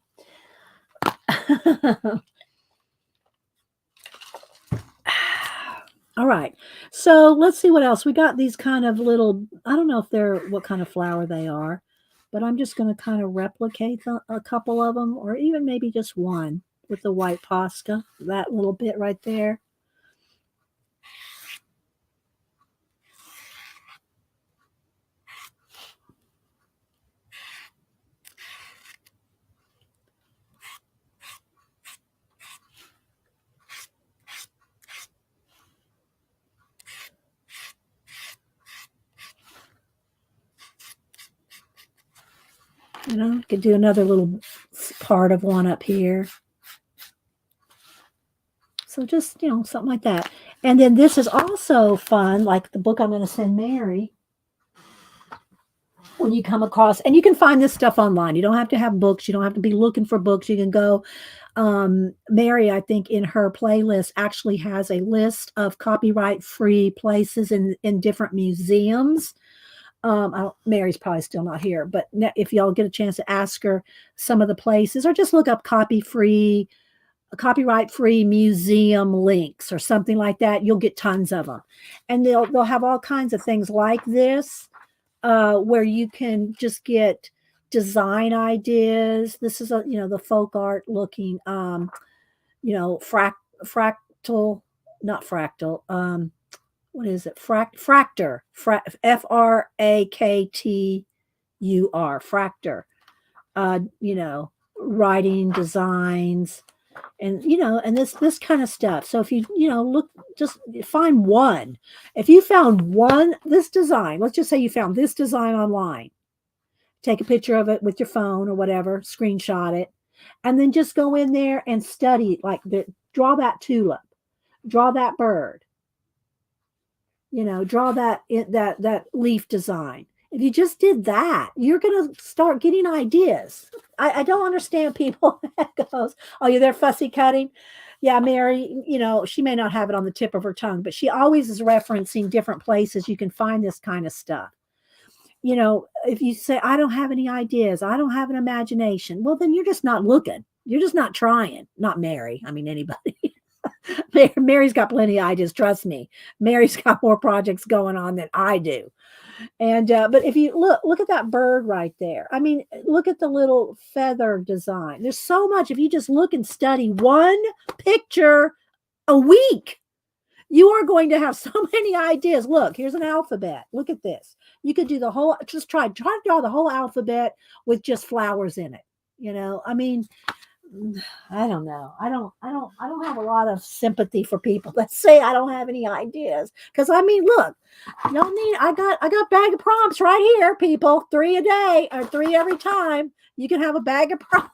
All right. So let's see what else. We got these kind of little, I don't know if they're what kind of flower they are, but I'm just going to kind of replicate a couple of them, or even maybe just one with the white Posca, that little bit right there. You know, could do another little part of one up here. So just, you know, something like that. And then this is also fun, like the book I'm going to send Mary. When you come across, and you can find this stuff online. You don't have to have books. You don't have to be looking for books. You can go. Mary, I think in her playlist actually has a list of copyright-free places in different museums. Mary's probably still not here, but if y'all get a chance to ask her some of the places, or just look up copyright-free museum links or something like that, you'll get tons of them, and they'll have all kinds of things like this, where you can just get design ideas. This is the folk art looking, fractal, not fractal. What is it? Fractor, Fraktur, fractor. Writing designs, and and this kind of stuff. So if you look, just find one. If you found this design, let's just say you found this design online, take a picture of it with your phone or whatever, screenshot it, and then just go in there and study, like draw that tulip, draw that bird, draw that leaf design. If you just did that, you're going to start getting ideas. I don't understand people that goes, oh, you're there fussy cutting. Yeah, Mary, she may not have it on the tip of her tongue, but she always is referencing different places you can find this kind of stuff. If you say, I don't have any ideas, I don't have an imagination, well, then you're just not looking. You're just not trying. Not Mary. I mean, anybody. Mary's got plenty of ideas. Trust me. Mary's got more projects going on than I do. And but if you look at that bird right there. I mean, look at the little feather design. There's so much. If you just look and study one picture a week, you are going to have so many ideas. Look, here's an alphabet. Look at this. You could do the whole, just try to draw the whole alphabet with just flowers in it. I mean, I don't know. I don't have a lot of sympathy for people that say I don't have any ideas. Because I mean, look, y'all need. I got bag of prompts right here, people. 3 a day or 3 every time. You can have a bag of prompts.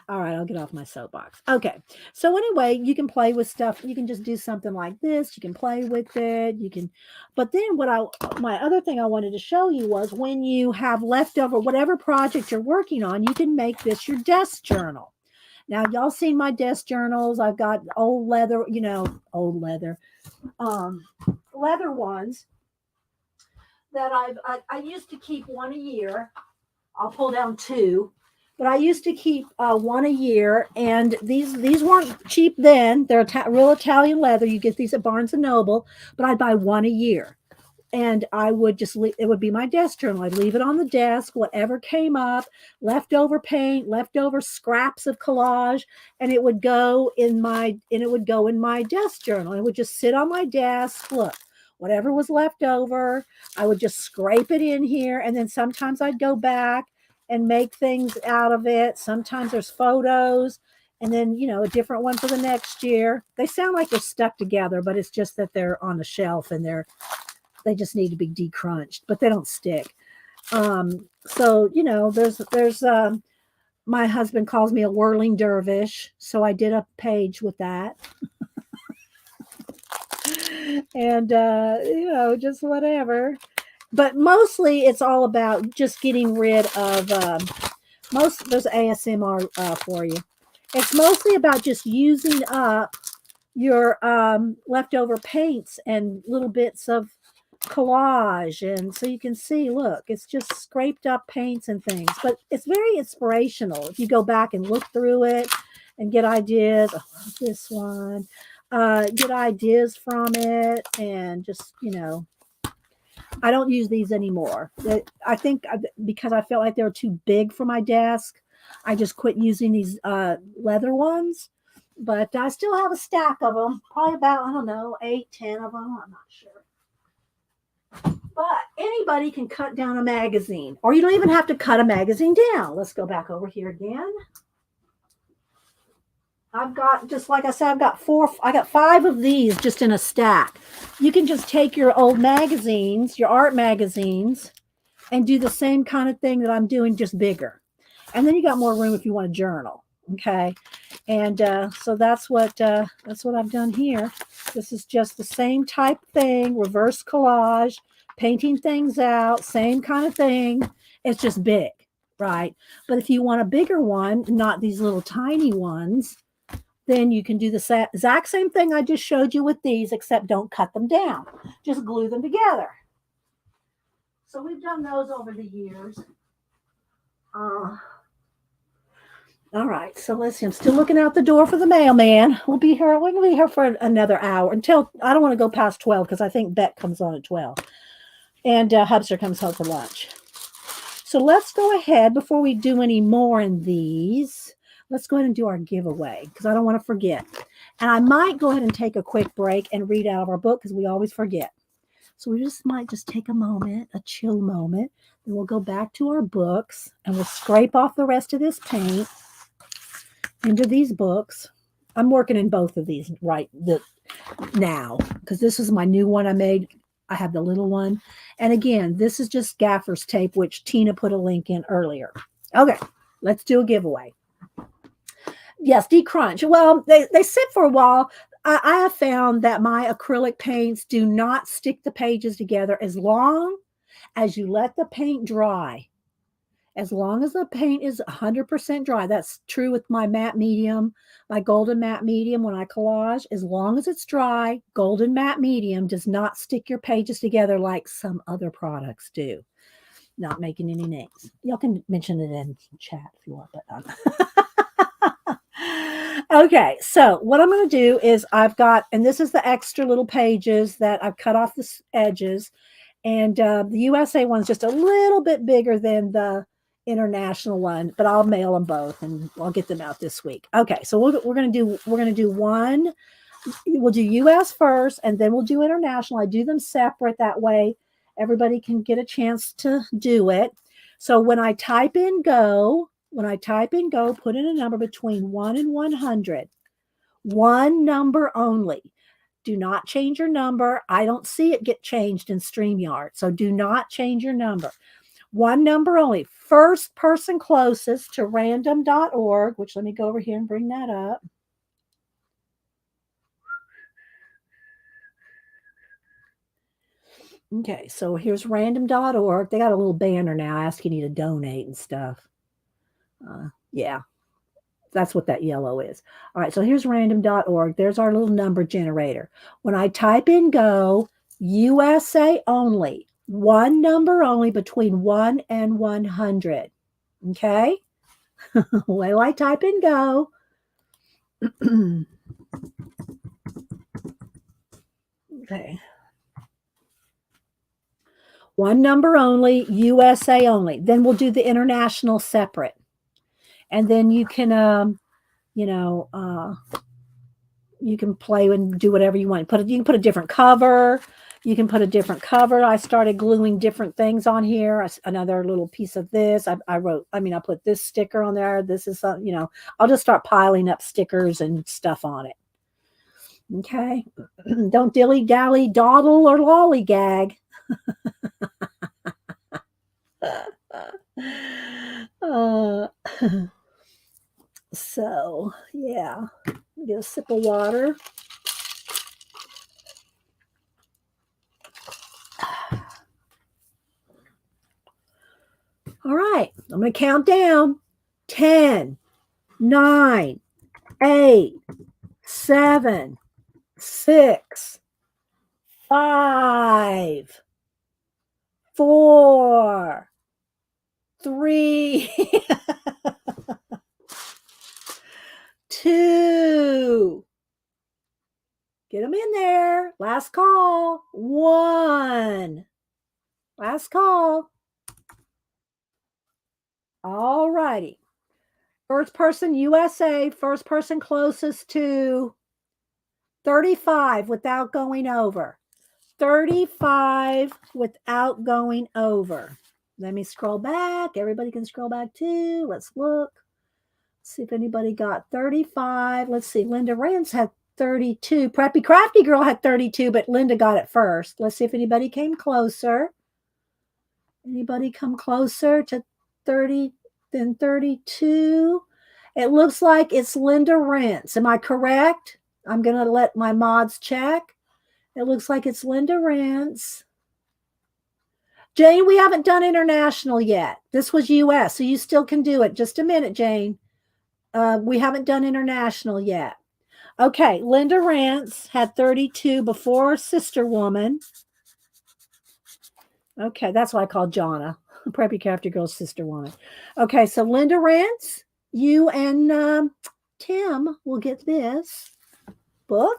All right, I'll get off my soapbox. Okay, so anyway, you can play with stuff. You can just do something like this. You can play with it. You can, but then my other thing I wanted to show you was when you have leftover, whatever project you're working on, you can make this your desk journal. Now, y'all seen my desk journals. I've got old leather, leather ones that I used to keep one a year. I'll pull down 2. But I used to keep one a year, and these weren't cheap then. They're real Italian leather. You get these at Barnes & Noble, but I'd buy one a year. And I would just leave, it would be my desk journal. I'd leave it on the desk, whatever came up, leftover paint, leftover scraps of collage, and it would go in my desk journal. It would just sit on my desk. Look, whatever was left over, I would just scrape it in here, and then sometimes I'd go back and make things out of it. Sometimes there's photos, and then, a different one for the next year. They sound like they're stuck together, but it's just that they're on the shelf and they just need to be decrunched, but they don't stick. So, there's my husband calls me a whirling dervish. So I did a page with that. And, just whatever. But mostly it's all about just getting rid of there's ASMR for you. It's mostly about just using up your leftover paints and little bits of collage. And so you can see, look, it's just scraped up paints and things, but it's very inspirational if you go back and look through it and get ideas. I love this one. Get ideas from it, and just, I don't use these anymore. I think because I felt like they were too big for my desk, I just quit using these leather ones. But I still have a stack of them, probably about, I don't know, 8, 10 of them. I'm not sure. But anybody can cut down a magazine, or you don't even have to cut a magazine down. Let's go back over here again. I've got, just like I said, I got 5 of these just in a stack. You can just take your old magazines, your art magazines, and do the same kind of thing that I'm doing, just bigger. And then you got more room if you want to journal. Okay. And so that's what I've done here. This is just the same type thing, reverse collage, painting things out, same kind of thing. It's just big, right? But if you want a bigger one, not these little tiny ones, then you can do the exact same thing I just showed you with these, except don't cut them down. Just glue them together. So we've done those over the years. All right, so let's see. I'm still looking out the door for the mailman. We're going to be here for another hour, until I don't want to go past 12, because I think Beck comes on at 12. And Hubster comes home for lunch. So let's go ahead, before we do any more in these, let's go ahead and do our giveaway, because I don't want to forget. And I might go ahead and take a quick break and read out of our book, because we always forget. So we might just take a moment, a chill moment, and we'll go back to our books, and we'll scrape off the rest of this paint into these books. I'm working in both of these now, because this is my new one I made. I have the little one. And again, this is just gaffer's tape, which Tina put a link in earlier. Okay, let's do a giveaway. Yes, decrunch. Well, they sit for a while. I have found that my acrylic paints do not stick the pages together as long as you let the paint dry. As long as the paint is 100% dry. That's true with my matte medium, my golden matte medium when I collage. As long as it's dry, golden matte medium does not stick your pages together like some other products do. Not making any names. Y'all can mention it in chat if you want, but okay, so what I'm going to do is and this is the extra little pages that I've cut off the edges. And the USA one's just a little bit bigger than the international one, but I'll mail them both and I'll get them out this week. Okay, so we're gonna do one. We'll do US first, and then we'll do international. I do them separate, that way everybody can get a chance to do it. So when I type in go, put in a number between 1 and 100. One number only. Do not change your number. I don't see it get changed in StreamYard, so do not change your number. One number only. First person closest to random.org, which let me go over here and bring that up. Okay, so here's random.org. They got a little banner now asking you to donate and stuff. Yeah, that's what that yellow is. All right, so here's random.org. There's our little number generator. When I type in go, USA only. One number only between 1 and 100. Okay? While I type in go. Okay. One number only, USA only. Then we'll do the international separate. And then you can, you can play and do whatever you want. You can put a different cover. I started gluing different things on here. Another little piece of this. I put this sticker on there. This is, I'll just start piling up stickers and stuff on it. Okay. Don't dilly-dally, dawdle, or lollygag. So, yeah. Get a sip of water. All right, I'm going to count down. 10, 9, 8, 7, 6, 5, 4, 3, 2. Get them in there. Last call. 1. Last call. All righty. First person, USA. First person closest to 35 without going over. 35 without going over. Let me scroll back. Everybody can scroll back too. Let's look. See if anybody got 35. Let's see. Linda Rance had 32. Preppy Crafty Girl had 32, but Linda got it first. Let's see if anybody came closer. Anybody come closer to 30 than 32? It looks like it's Linda Rance. Am I correct? I'm going to let my mods check. It looks like it's Linda Rance. Jane, we haven't done international yet. This was US, so you still can do it. Just a minute, Jane. We haven't done international yet. Okay, Linda Rance had 32 before Sister Woman. Okay, that's what I call Jonna. Preppy Crafty Girl's Sister Woman. Okay, so Linda Rance, you and Tim will get this book.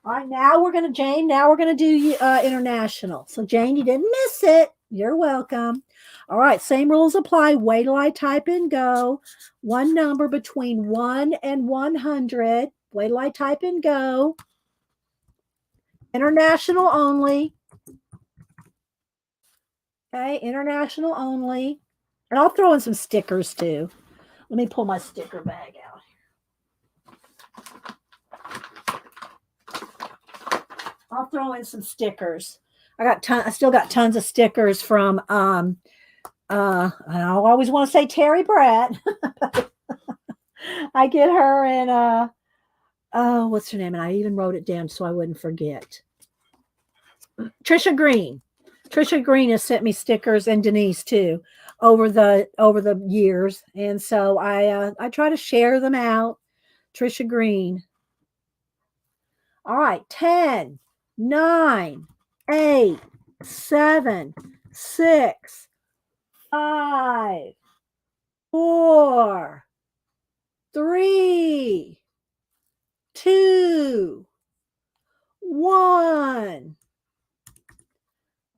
All right, now we're going to, Jane, now we're going to do international. So, Jane, you didn't miss it. You're welcome. All right, same rules apply. Wait till I type in go. One number between 1 and 100. Wait till I type in go. International only. Okay, international only. And I'll throw in some stickers too. Let me pull my sticker bag out. I'll throw in some stickers. I still got tons of stickers from and I always want to say Terry Brett. I get her and what's her name? And I even wrote it down so I wouldn't forget. Trisha Green. Trisha Green has sent me stickers, and Denise too, over the years. And so I try to share them out. Trisha Green. All right, 10, 9, 8, 7, 6, 5, 4, 3, 2, 1.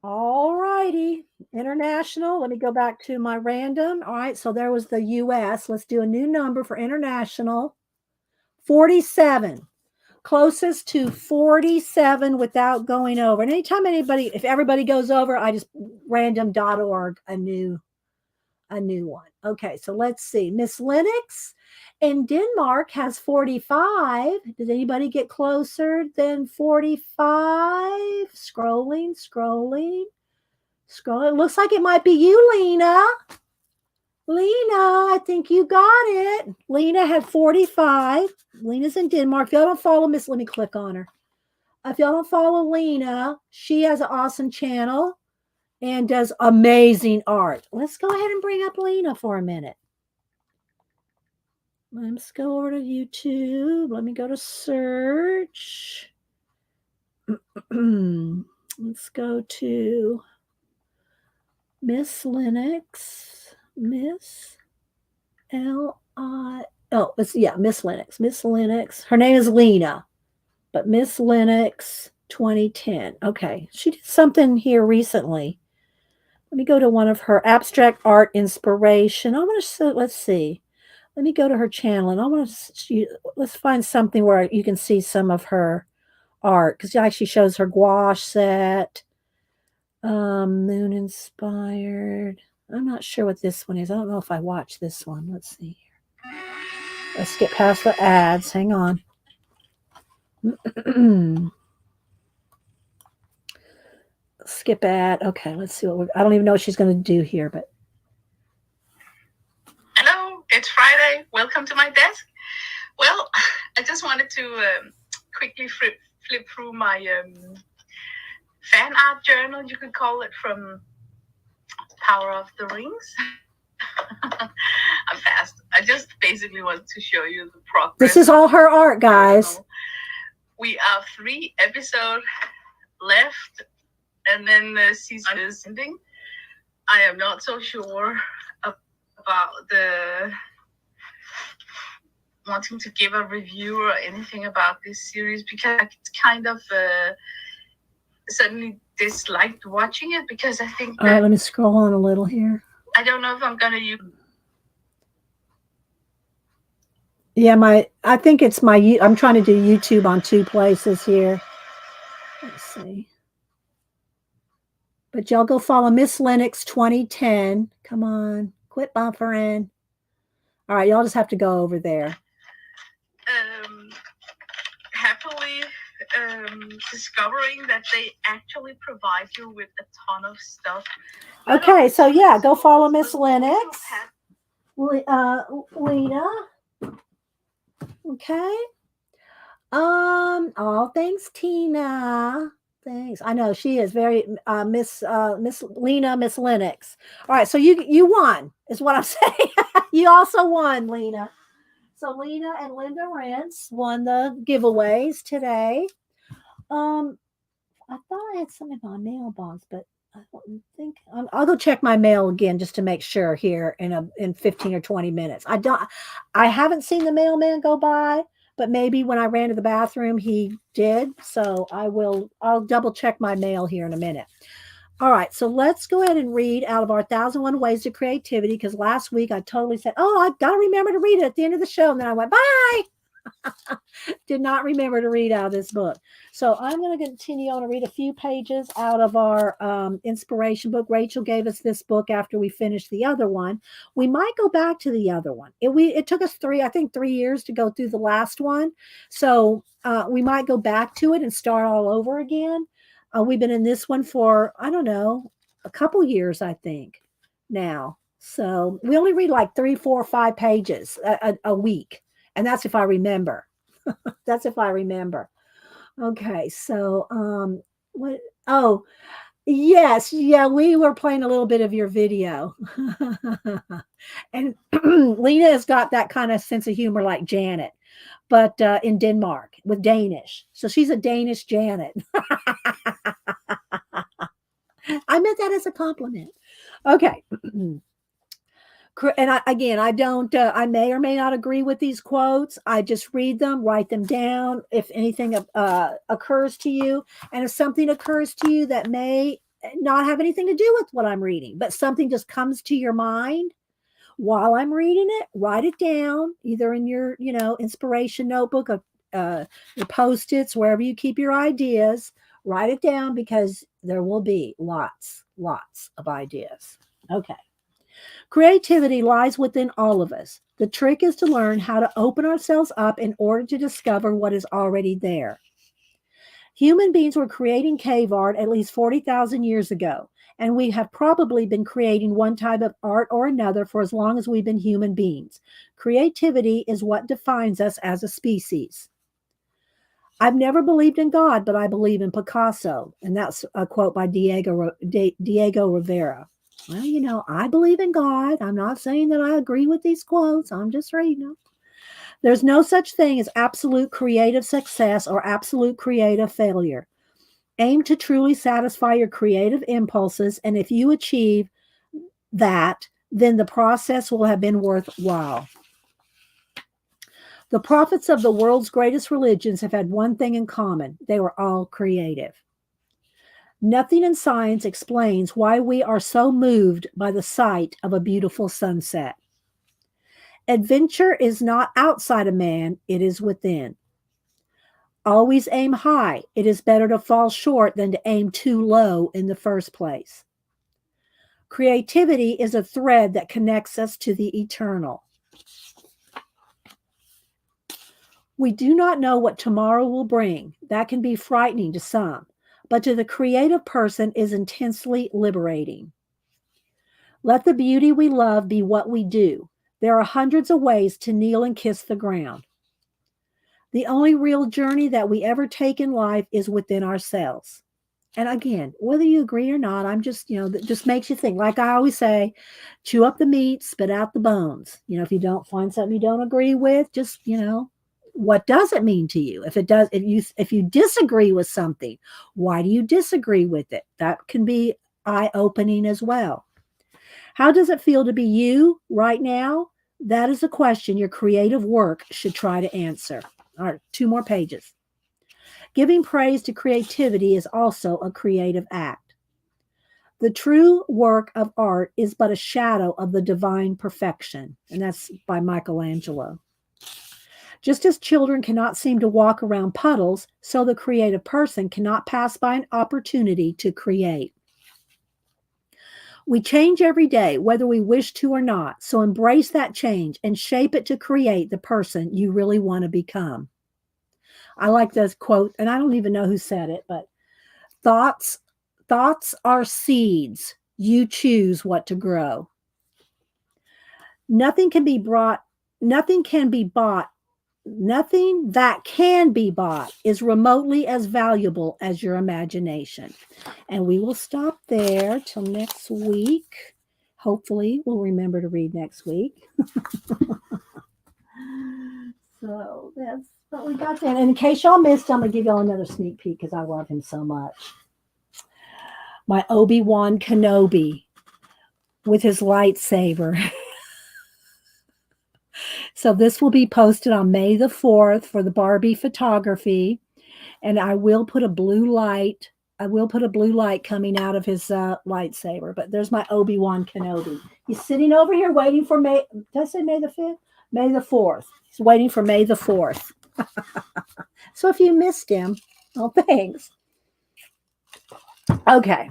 All righty. International. Let me go back to my random. All right. So there was the US. Let's do a new number for international. 47. Closest to 47 without going over. And anytime if everybody goes over, I just random.org a new one. Okay. So let's see. Miss Lennox in Denmark has 45. Did anybody get closer than 45? Scrolling. It looks like it might be you, Lena. Lena, I think you got it. Lena had 45. Lena's in Denmark. If y'all don't follow Miss, let me click on her. If y'all don't follow Lena, she has an awesome channel and does amazing art. Let's go ahead and bring up Lena for a minute. Let's go over to YouTube. Let me go to search. Let's go to Miss Lennox. Miss L-I. Oh, Miss Lennox. Miss Lennox. Her name is Lena, but Miss Lennox 2010. Okay. She did something here recently. Let me go to one of her abstract art inspiration. I want to, let's see. Let me go to her channel and I want to, let's find something where you can see some of her art because she actually shows her gouache set. Moon inspired. I'm not sure what this one is. I don't know if I watched this one. Let's see here. Let's get past the ads. Hang on. Skip ad. Okay, let's see what I don't even know what she's going to do here, but. Hello, it's Friday. Welcome to my desk. Well, I just wanted to quickly flip through my fan art journal, you could call it, from Power of the Rings. I'm fast. I just basically wanted to show you the progress. This is all her art, guys. we are 3 episodes left, and then the season is ending. I am not so sure about the wanting to give a review or anything about this series, because it's kind of suddenly disliked watching it, because I think All right, let me scroll on a little here. I don't know if I'm gonna use. Yeah, I think it's I'm trying to do YouTube on 2 places here. Let's see. But y'all go follow Miss Lennox 2010. Come on, quit buffering. All right, y'all just have to go over there. Happily discovering that they actually provide you with a ton of stuff. Okay, so yeah, go follow Miss Lennox. Lena. Okay. Oh, thanks, Tina. Thanks. I know she is very Miss Lena, Miss Lennox. All right, so you won, is what I'm saying. You also won, Lena. So Lena and Linda Rentz won the giveaways today. I thought I had something in my mailbox, but I don't think I'll go check my mail again just to make sure here in 15 or 20 minutes. I haven't seen the mailman go by, but maybe when I ran to the bathroom he did. So I'll double check my mail here in a minute. All right, so let's go ahead and read out of our 1001 Ways to Creativity, because last week I totally said, oh, I've got to remember to read it at the end of the show. And then I went, bye. Did not remember to read out of this book. So I'm going to continue on to read a few pages out of our inspiration book. Rachel gave us this book after we finished the other one. We might go back to the other one. It took us 3 years to go through the last one. So we might go back to it and start all over again. We've been in this one for, I don't know, a couple years, I think, now. So we only read like 3, 4, 5 pages a week. And that's if I remember. That's if I remember. Okay, so what? Oh, yes, yeah, we were playing a little bit of your video, and Lena has got that kind of sense of humor like Janet, but in Denmark with Danish. So she's a Danish Janet. I meant that as a compliment. Okay. And I don't, I may or may not agree with these quotes. I just read them, write them down. If anything occurs to you, and if something occurs to you that may not have anything to do with what I'm reading, but something just comes to your mind while I'm reading it, write it down, either in your, inspiration notebook, your Post-its, wherever you keep your ideas, write it down, because there will be lots of ideas. Okay. Creativity lies within all of us. The trick is to learn how to open ourselves up in order to discover what is already there. Human beings were creating cave art at least 40,000 years ago, and we have probably been creating one type of art or another for as long as we've been human beings. Creativity is what defines us as a species. I've never believed in God, but I believe in Picasso. And that's a quote by Diego Rivera. Well, I believe in God. I'm not saying that I agree with these quotes. I'm just reading them. There's no such thing as absolute creative success or absolute creative failure. Aim to truly satisfy your creative impulses, and if you achieve that, then the process will have been worthwhile. The prophets of the world's greatest religions have had one thing in common. They were all creative. Nothing in science explains why we are so moved by the sight of a beautiful sunset. Adventure is not outside a man, it is within. Always aim high. It is better to fall short than to aim too low in the first place. Creativity is a thread that connects us to the eternal. We do not know what tomorrow will bring. That can be frightening to some, but to the creative person is intensely liberating. Let the beauty we love be what we do. There are hundreds of ways to kneel and kiss the ground. The only real journey that we ever take in life is within ourselves. And again, whether you agree or not, I'm just, that just makes you think. Like I always say, chew up the meat, spit out the bones. If you don't find something you don't agree with, just, what does it mean to you? If you disagree with something, why do you disagree with it? That can be eye-opening as well. How does it feel to be you right now? That is a question your creative work should try to answer. All right, 2 more pages. Giving praise to creativity is also a creative act. The true work of art is but a shadow of the divine perfection. And that's by Michelangelo. Just as children cannot seem to walk around puddles, so the creative person cannot pass by an opportunity to create. We change every day, whether we wish to or not. So embrace that change and shape it to create the person you really want to become. I like this quote, and I don't even know who said it, but thoughts are seeds. You choose what to grow. Nothing that can be bought is remotely as valuable as your imagination. And we will stop there till next week. Hopefully, we'll remember to read next week. So that's what we got there. And in case y'all missed, I'm going to give y'all another sneak peek because I love him so much. My Obi-Wan Kenobi with his lightsaber. So this will be posted on May the 4th for the Barbie photography. And I will put a blue light. Coming out of his lightsaber. But there's my Obi-Wan Kenobi. He's sitting over here waiting for May. Did I say May the 5th? May the 4th. He's waiting for May the 4th. So if you missed him, oh, thanks. Okay.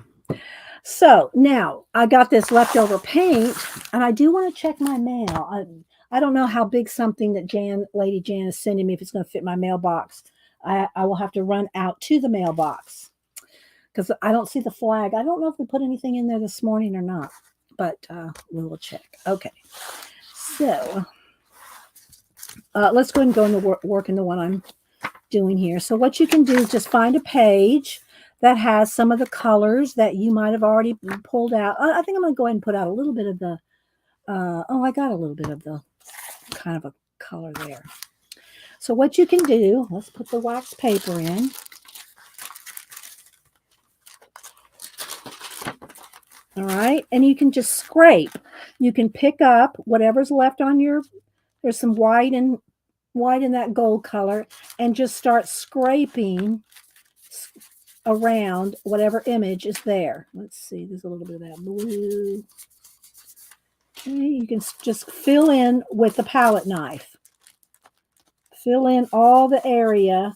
So now I got this leftover paint, and I do want to check my mail. I don't know how big something that Lady Jan is sending me, if it's going to fit my mailbox. I will have to run out to the mailbox because I don't see the flag. I don't know if we put anything in there this morning or not, but we will check. Okay. So let's go ahead and go into work in the one I'm doing here. So what you can do is just find a page that has some of the colors that you might have already pulled out. I think I'm going to go ahead and put out a little bit of the, I got a little bit of the kind of a color there. So what you can do, let's put the wax paper in. All right, and you can just scrape. You can pick up whatever's left on there's some white in that gold color, and just start scraping around whatever image is there. Let's see, there's a little bit of that blue. Okay, you can just fill in with the palette knife. Fill in all the area.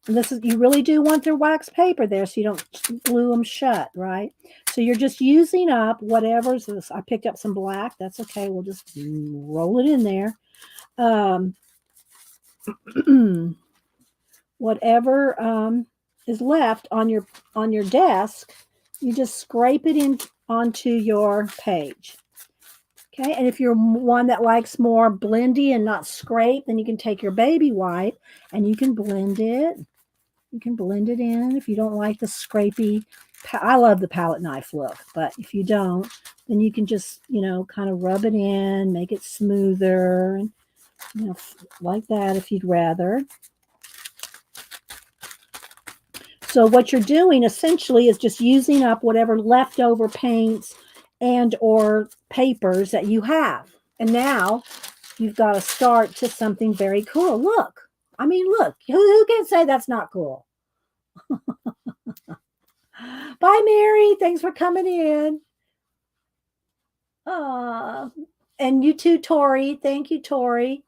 And you really do want their wax paper there so you don't glue them shut, right? So you're just using up whatever's this. I picked up some black. That's okay. We'll just roll it in there. Whatever is left on your desk, you just scrape it in onto your page. Okay, and if you're one that likes more blendy and not scrape, then you can take your baby white and you can blend it. You can blend it in if you don't like the scrapey. I love the palette knife look, but if you don't, then you can just, kind of rub it in, make it smoother, and, like that if you'd rather. So what you're doing essentially is just using up whatever leftover paints and or papers that you have. And now you've got to start to something very cool. Look. I mean, look. Who can say that's not cool? Bye, Mary. Thanks for coming in. And you too, Tori. Thank you, Tori.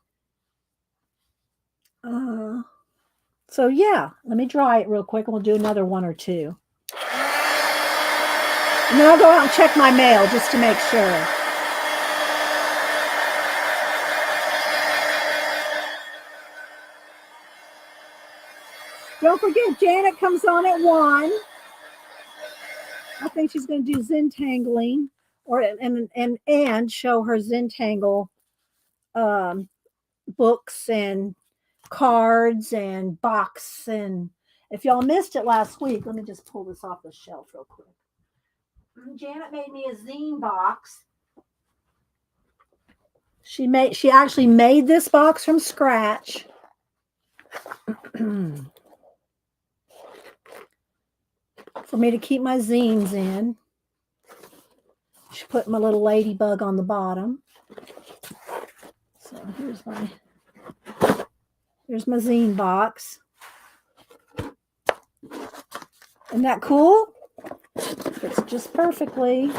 So yeah, let me dry it real quick and we'll do another one or two. And then I'll go out and check my mail just to make sure. Don't forget, Janet comes on at 1. I think she's going to do Zentangling and show her Zentangle books and cards and box. And if y'all missed it last week, let me just pull this off the shelf real quick. Janet made me a zine box. She actually made this box from scratch. For me to keep my zines in. Should put my little ladybug on the bottom. So here's my zine box. Isn't that cool? Fits just perfectly.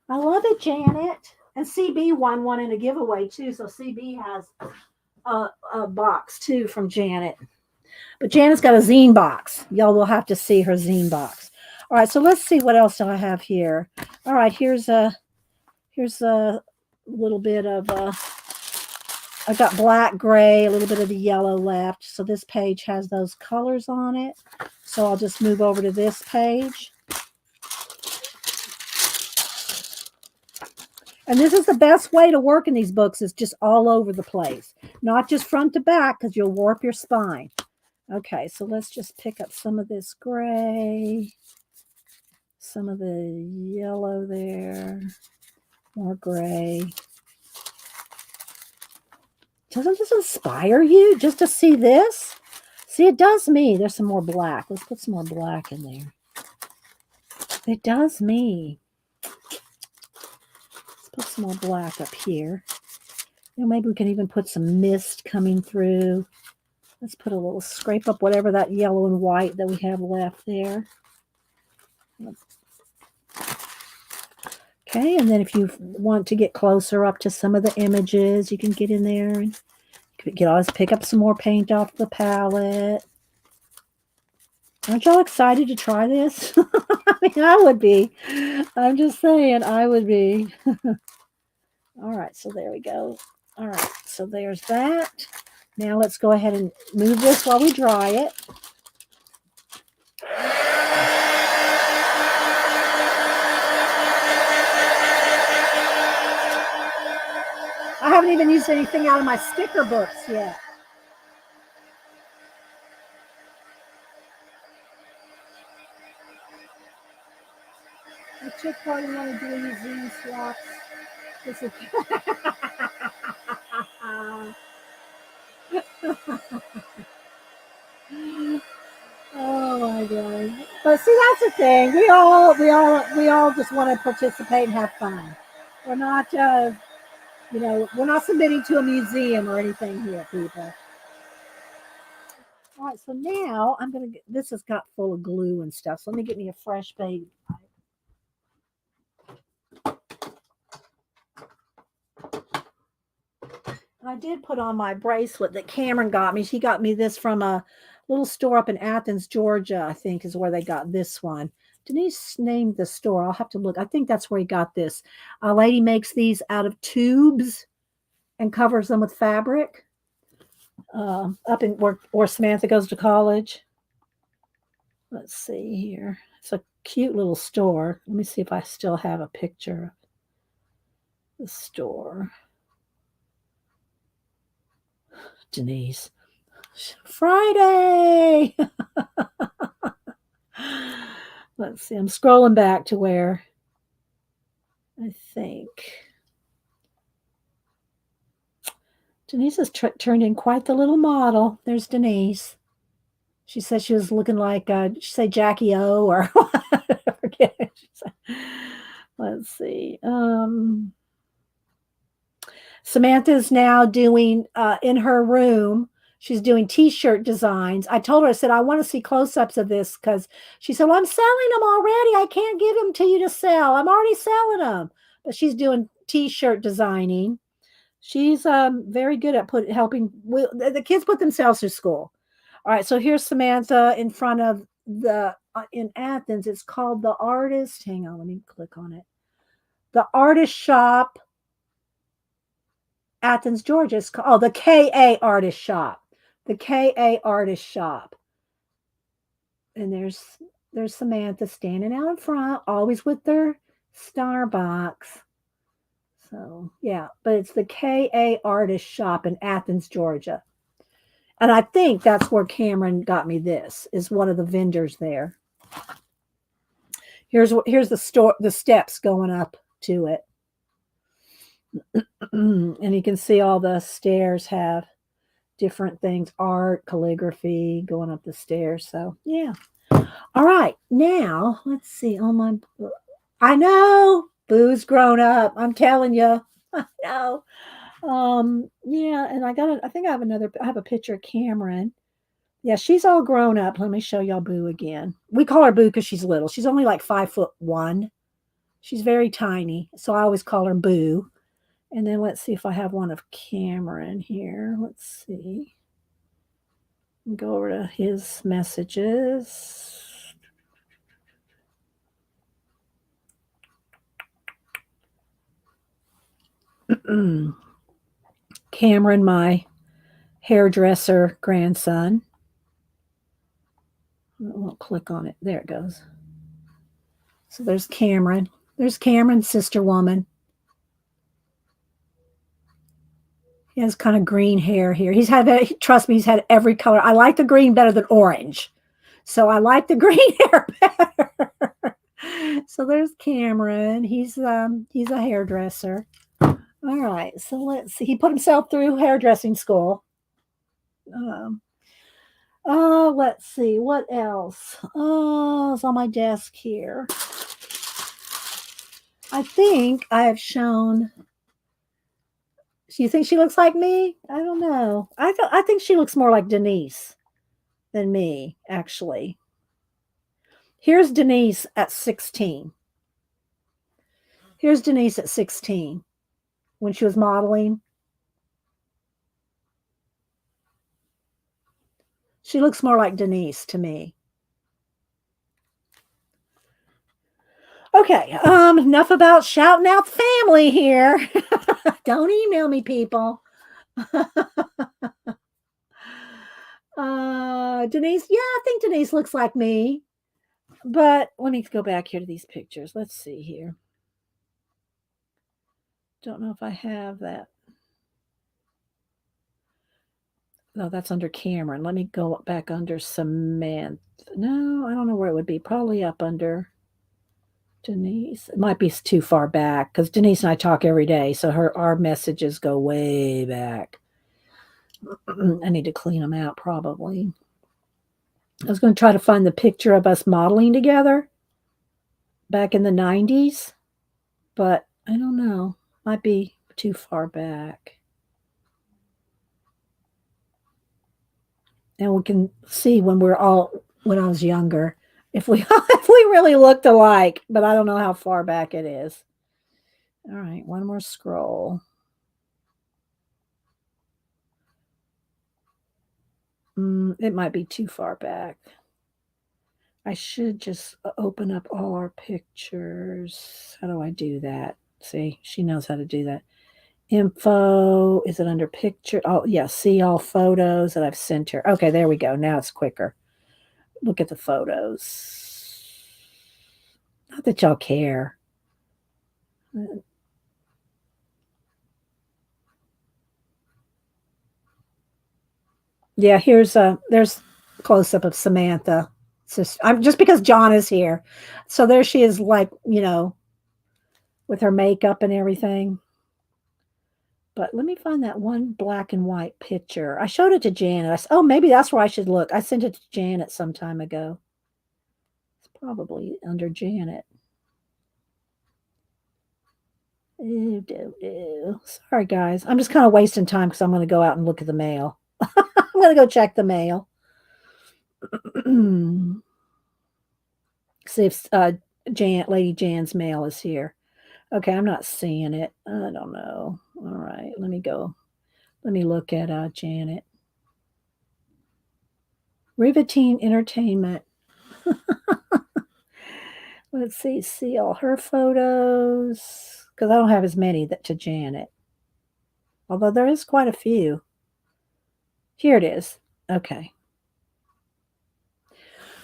I love it, Janet. And CB won one in a giveaway too. So CB has a box too from Janet. But Janet's got a zine box. Y'all will have to see her zine box. All right, so let's see what else do I have here. All right, here's a little bit of I got black, gray, a little bit of the yellow left. So this page has those colors on it. So I'll just move over to this page. And this is the best way to work in these books, is just all over the place. Not just front to back, because you'll warp your spine. Okay, so let's just pick up some of this gray, some of the yellow there, more gray. Doesn't this inspire you just to see this? See, it does me. There's some more black. Let's put some more black in there. It does me. Let's put some more black up here. And maybe we can even put some mist coming through. Let's put a little scrape up whatever that yellow and white that we have left there. Okay, and then if you want to get closer up to some of the images, you can get in there and you can always pick up some more paint off the palette. Aren't y'all excited to try this? I mean, I would be. I'm just saying, I would be. All right, so there we go. All right, so there's that. Now let's go ahead and move this while we dry it. I haven't even used anything out of my sticker books yet. I took part in one of doing these zine swaps. This is oh my God. But see, that's the thing. We all just want to participate and have fun. We're not we're not submitting to a museum or anything here, people. All right, so now I'm gonna get this has got full of glue and stuff. So let me get me a fresh baby. I did put on my bracelet that Cameron got me. She got me this from a little store up in Athens, Georgia, I think is where they got this one. Denise named the store. I'll have to look. I think that's where he got this. A lady makes these out of tubes and covers them with fabric. Up in where Samantha goes to college. Let's see here. It's a cute little store. Let me see if I still have a picture of the store. Denise. Friday. Let's see. I'm scrolling back to where I think Denise has turned in quite the little model. There's Denise. She said she was looking like, she said Jackie O or I forget. Let's see. Samantha's now doing in her room. She's doing t-shirt designs. I told her, I said, I want to see close-ups of this because she said, well, I'm selling them already. I can't give them to you to sell. I'm already selling them. But she's doing t-shirt designing. She's very good at helping. The kids put themselves through school. All right, so here's Samantha in front of the, in Athens. It's called The Artist. Hang on, let me click on it. The Artist Shop, Athens, Georgia. It's called, the KA Artist Shop. The KA Artist Shop. And there's Samantha standing out in front, always with their Starbucks. So, yeah, but it's the KA Artist Shop in Athens, Georgia. And I think that's where Cameron got me this, is one of the vendors there. Here's the store, the steps going up to it. And you can see all the stairs have different things, art, calligraphy, going up the stairs. So, yeah. All right. Now, let's see. Oh, my. I know. Boo's grown up. I'm telling you. I know. Yeah. And I think I have a picture of Cameron. Yeah, she's all grown up. Let me show y'all Boo again. We call her Boo because she's little. She's only like 5'1". She's very tiny. So I always call her Boo. And then let's see if I have one of Cameron here. Let's see. Go over to his messages. Cameron, my hairdresser grandson. I won't click on it. There it goes. So there's Cameron. There's Cameron's sister woman. He has kind of green hair here. Trust me, he's had every color. I like the green better than orange. So I like the green hair better. So there's Cameron. He's a hairdresser. All right. So let's see. He put himself through hairdressing school. Let's see. What else? Oh, it's on my desk here. I think I have shown. Do you think she looks like me? I don't know. I think she looks more like Denise than me, actually. Here's Denise at 16. Here's Denise at 16 when she was modeling. She looks more like Denise to me. Okay, enough about shouting out the family here. Don't email me, people. Denise, yeah, I think Denise looks like me. But let me go back here to these pictures. Let's see here. Don't know if I have that. No, that's under Cameron. Let me go back under Samantha. No, I don't know where it would be. Probably up under Denise. It might be too far back because Denise and I talk every day, so our messages go way back. I need to clean them out probably. I was going to try to find the picture of us modeling together back in the 90s, but I don't know. Might be too far back. And we can see when I was younger, if we if we really looked alike, but I don't know how far back it is. All right, one more scroll. It might be too far back. I should just open up all our pictures. How do I do that? See, she knows how to do that. Info, is it under picture? Oh, yeah, see all photos that I've sent her. Okay, there we go. Now it's quicker. Look at the photos. Not that y'all care. Yeah, there's a close up of Samantha. I'm just because John is here. So there she is, like, with her makeup and everything. But let me find that one black and white picture. I showed it to Janet. Oh, maybe that's where I should look. I sent it to Janet some time ago. It's probably under Janet. Sorry, guys. I'm just kind of wasting time because I'm going to go out and look at the mail. I'm going to go check the mail. See if Lady Jan's mail is here. Okay, I'm not seeing it. I don't know. All right, let me go. Let me look at Janet. Riveting entertainment. Let's see all her photos because I don't have as many to Janet. Although there is quite a few. Here it is. Okay.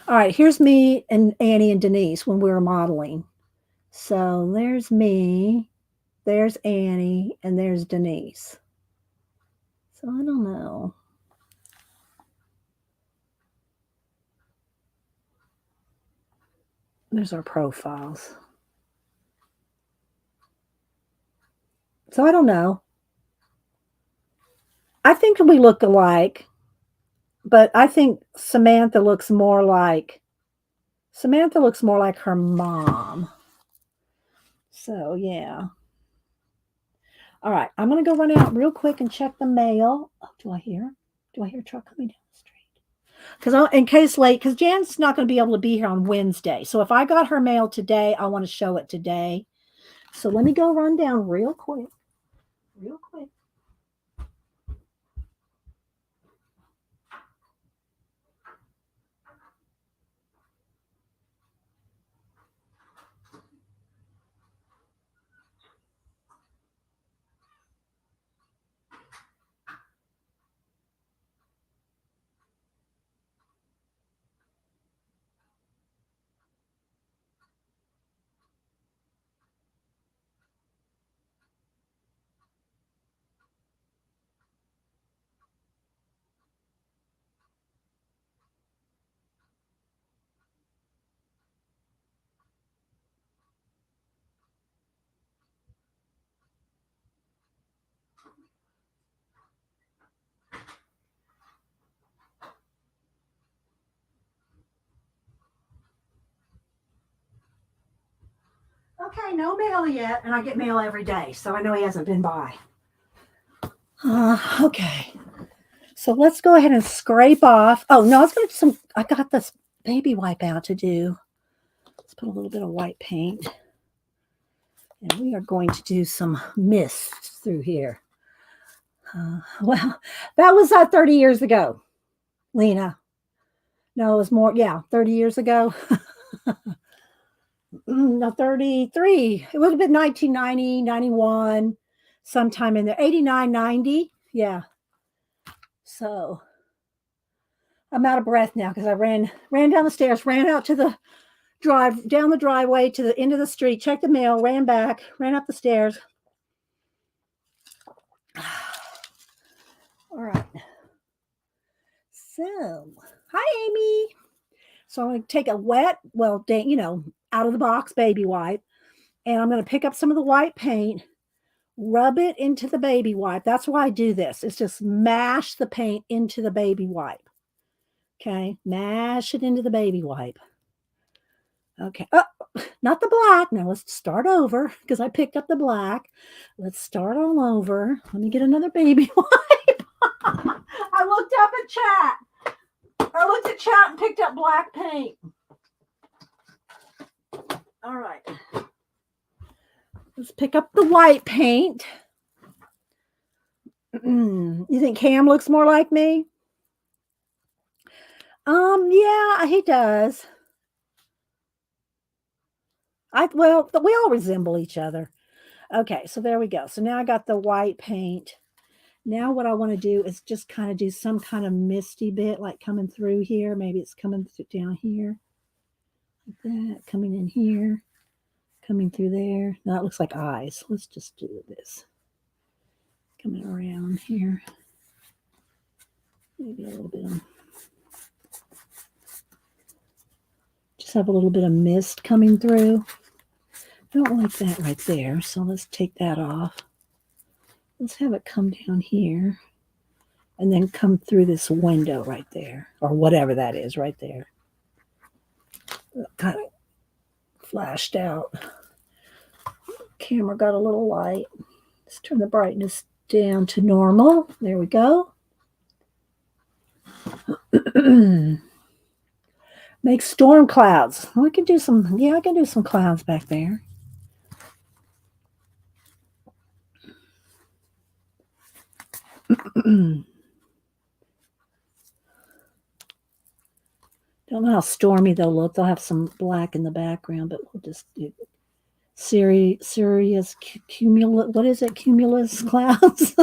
All right, here's me and Annie and Denise when we were modeling. So there's me, there's Annie, and there's Denise. So I don't know. There's our profiles. So I don't know. I think we look alike, but I think Samantha looks more like her mom. So yeah. All right, I'm gonna go run out real quick and check the mail. Oh, do I hear a truck coming down the street? Because in case late, because Jan's not going to be able to be here on Wednesday. So if I got her mail today, I want to show it today. So let me go run down real quick. Real quick. Okay, no mail yet, and I get mail every day, so I know he hasn't been by. Okay, so let's go ahead and scrape off. Oh no, I got this baby wipe out to do. Let's put a little bit of white paint, and we are going to do some mist through here. Well, that was 30 years ago, Lena. No, it was more. Yeah, 30 years ago. No, 33. It would have been 1990, 91, sometime in there. 89, 90. Yeah. So I'm out of breath now because I ran down the stairs, ran out to the down the driveway to the end of the street, checked the mail, ran back, ran up the stairs. All right. So, hi, Amy. So I'm going to take a wet, out of the box baby wipe, and I'm going to pick up some of the white paint, rub it into the baby wipe. That's why I do this. It's just mash the paint into the baby wipe. Okay, mash it into the baby wipe. Okay, oh, not the black. Now let's start over because I picked up the black. Let's start all over. Let me get another baby wipe. I looked up at chat. I looked at chat and picked up black paint. All right. Let's pick up the white paint. You think Cam looks more like me? Yeah, he does. We all resemble each other. Okay, so there we go. So now I got the white paint. Now what I want to do is just kind of do some kind of misty bit, like coming through here. Maybe it's coming down here, like that, coming in here, coming through there. Now it looks like eyes. Let's just do this. Coming around here. Maybe a little bit of, just have a little bit of mist coming through. Don't like that right there, so let's take that off. Let's have it come down here and then come through this window right there, or whatever that is right there. Kind of flashed out. Camera got a little light. Let's turn the brightness down to normal. There we go. Make storm clouds. We can do some, I can do some clouds back there. Don't know how stormy they'll look. They'll have some black in the background, but we'll just do serious cumulus. What is it? Cumulus clouds.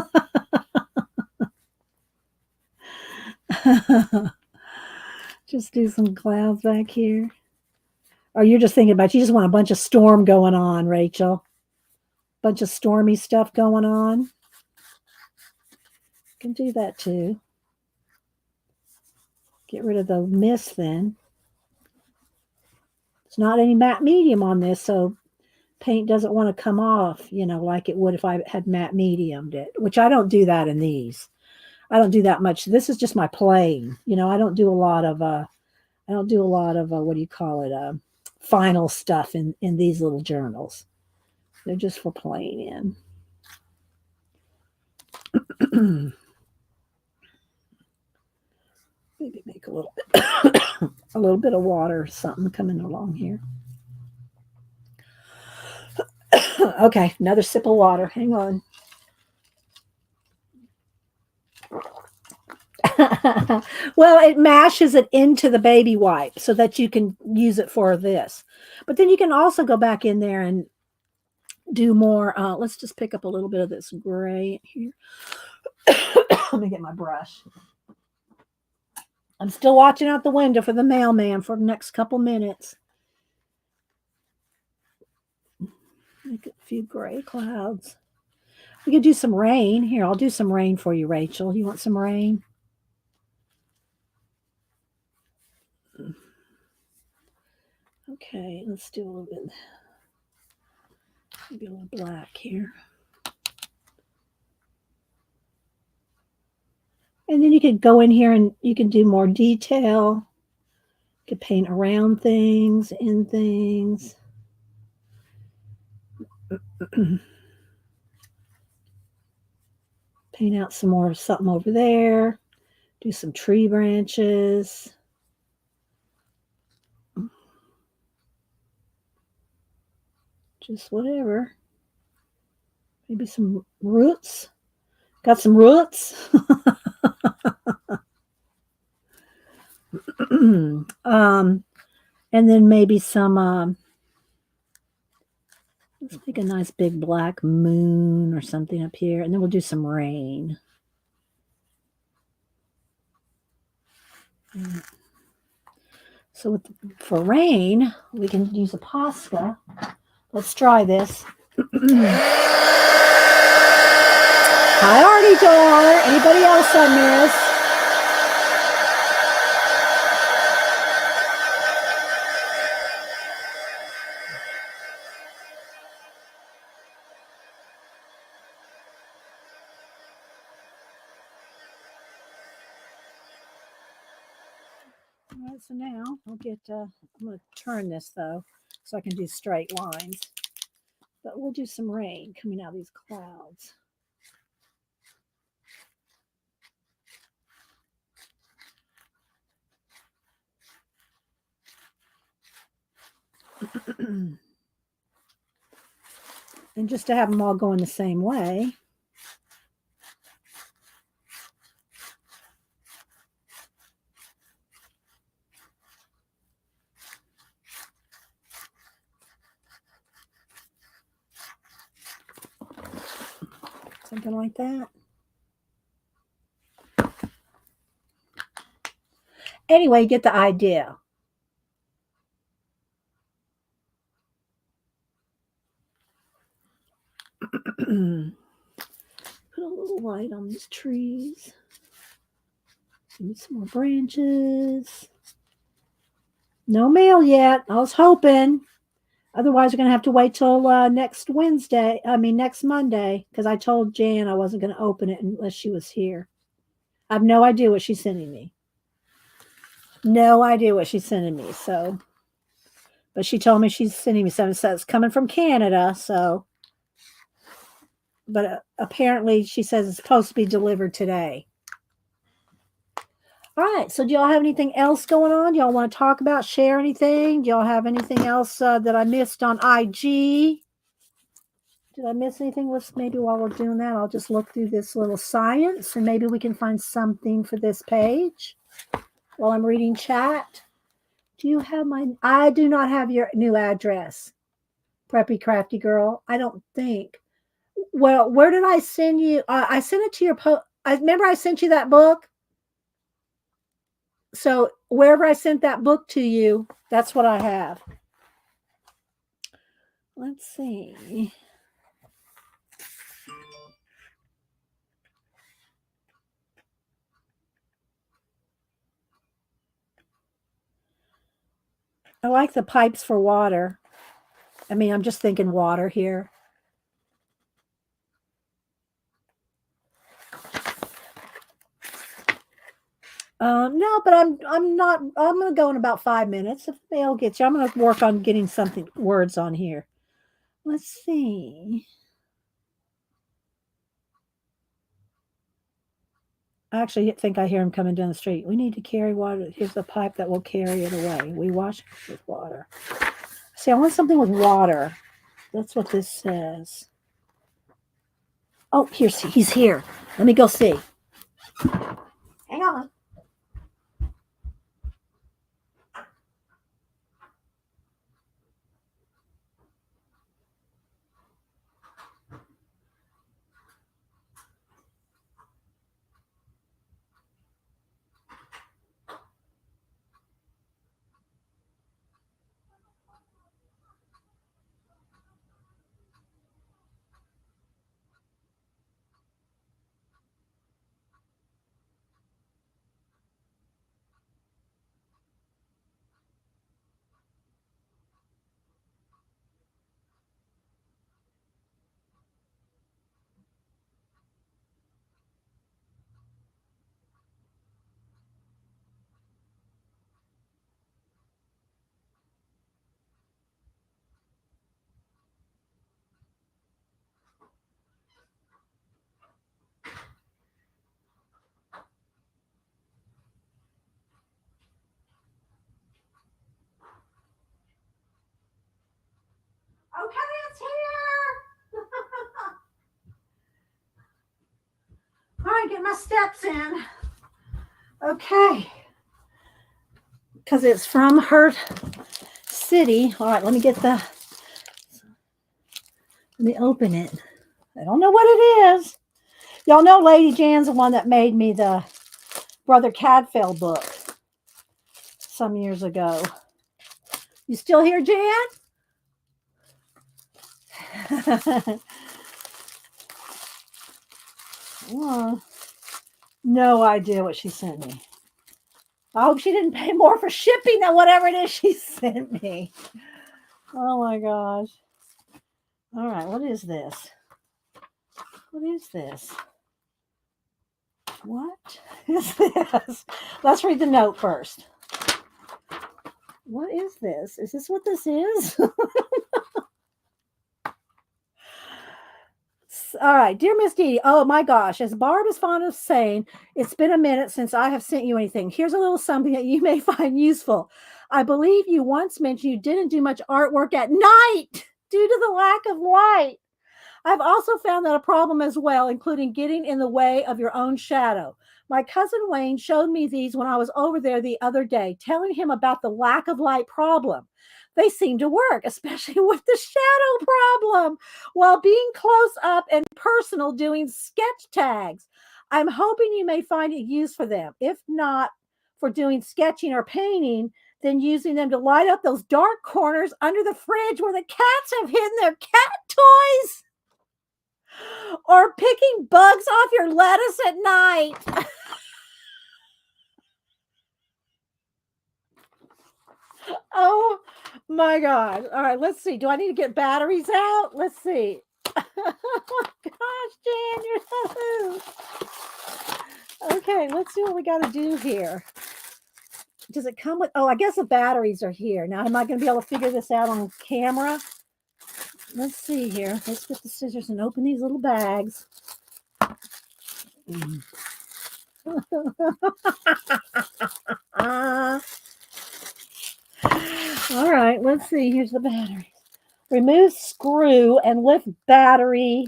Just do some clouds back here. Or you're just thinking about, you just want a bunch of storm going on, Rachel. Bunch of stormy stuff going on. Can do that too. Get rid of the mist then. It's not any matte medium on this, so paint doesn't want to come off, like it would if I had matte mediumed it, which I don't do that in these. I don't do that much. This is just my playing. I don't do a lot of what do you call it? Final stuff in these little journals. They're just for playing in. Maybe make a little bit a little bit of water or something coming along here. Okay, another sip of water. Hang on. Well, it mashes it into the baby wipe so that you can use it for this. But then you can also go back in there and do more. Let's just pick up a little bit of this gray here. Let me get my brush. I'm still watching out the window for the mailman for the next couple minutes. Make a few gray clouds. We could do some rain. Here, I'll do some rain for you, Rachel. You want some rain? Okay, let's do a little bit. Maybe a little black here. And then you could go in here and you can do more detail. You could paint around things, in things. Paint out some more something over there. Do some tree branches. Just whatever. Maybe some roots. Got some roots. And then maybe some, let's make a nice big black moon or something up here. And then we'll do some rain. So for rain, we can use a Posca. Let's try this. Hi, Artie Door. Anybody else on this? All right, so now I'm going to turn this though, so I can do straight lines. But we'll do some rain coming out of these clouds. And just to have them all going the same way. Something like that. Anyway, you get the idea. Put a little light on these trees. Give me some more branches. No mail yet. I was hoping. Otherwise, we're going to have to wait till next Monday, because I told Jan I wasn't going to open it unless she was here. I have no idea what she's sending me. No idea what she's sending me. So, but she told me she's sending me something. So it's coming from Canada. So, but apparently she says it's supposed to be delivered today. All right. So do y'all have anything else going on? Do y'all want to talk about, share anything? Do y'all have anything else that I missed on IG? Did I miss anything? Let's maybe while we're doing that, I'll just look through this little science and maybe we can find something for this page while I'm reading chat. Do you have I do not have your new address, Preppy Crafty Girl. I don't think. Well, where did I send you? I sent it to your I remember I sent you that book. So wherever I sent that book to you, that's what I have. Let's see. I like the pipes for water. I mean, I'm just thinking water here. No, but I'm not. I'm gonna go in about 5 minutes. If the mail gets you, I'm gonna work on getting something words on here. Let's see. I actually think I hear him coming down the street. We need to carry water. Here's the pipe that will carry it away. We wash it with water. See, I want something with water. That's what this says. Oh, he's here. Let me go see. Hang on. Okay, it's here. All right, get my steps in. Okay. Because it's from her city. All right, let me open it. I don't know what it is. Y'all know Lady Jan's the one that made me the Brother Cadfael book some years ago. You still here, Jan? Oh, no idea what she sent me. I hope she didn't pay more for shipping than whatever it is she sent me. Oh my gosh. All right, what is this? What is this? What is this? Let's read the note first. What is this? Is this what this is? All right, dear Miss Dee, oh my gosh, as Barb is fond of saying, it's been a minute since I have sent you anything. Here's a little something that you may find useful. I believe you once mentioned you didn't do much artwork at night due to the lack of light. I've also found that a problem as well, including getting in the way of your own shadow. My cousin Wayne showed me these when I was over there the other day, telling him about the lack of light problem. They seem to work, especially with the shadow problem, while being close up and personal doing sketch tags. I'm hoping you may find it used for them. If not for doing sketching or painting, then using them to light up those dark corners under the fridge where the cats have hidden their cat toys. Or picking bugs off your lettuce at night. Oh my God. All right, let's see. Do I need to get batteries out? Let's see. Oh my gosh, Jan, you're so okay, let's see what we got to do here. Does it come with, oh, I guess the batteries are here. Now, am I going to be able to figure this out on camera? Let's see here. Let's get the scissors and open these little bags. All right, let's see. Here's the battery. Remove screw and lift battery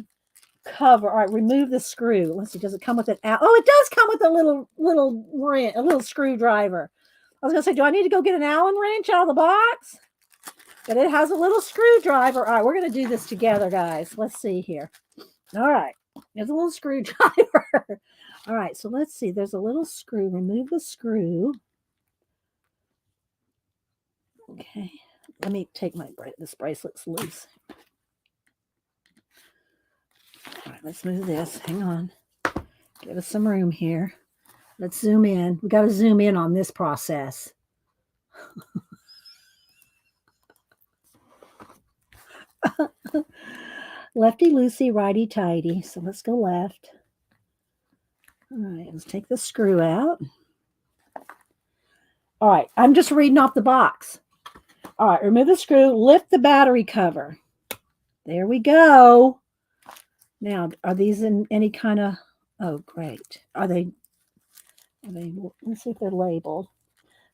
cover. All right, remove the screw. Let's see. Does it come with an? Oh, it does come with a little wrench, a little screwdriver. I was gonna say, do I need to go get an Allen wrench out of the box? But it has a little screwdriver. All right, we're gonna do this together, guys. Let's see here. All right, there's a little screwdriver. All right, so let's see. There's a little screw. Remove the screw. Okay, let me take this bracelet's loose. All right, let's move this. Hang on. Give us some room here. Let's zoom in. We got to zoom in on this process. Lefty loosey, righty tighty. So let's go left. All right, let's take the screw out. All right, I'm just reading off the box. All right, remove the screw, lift the battery cover. There we go. Now, are these in any kind of, oh, great. Are they, let's see if they're labeled.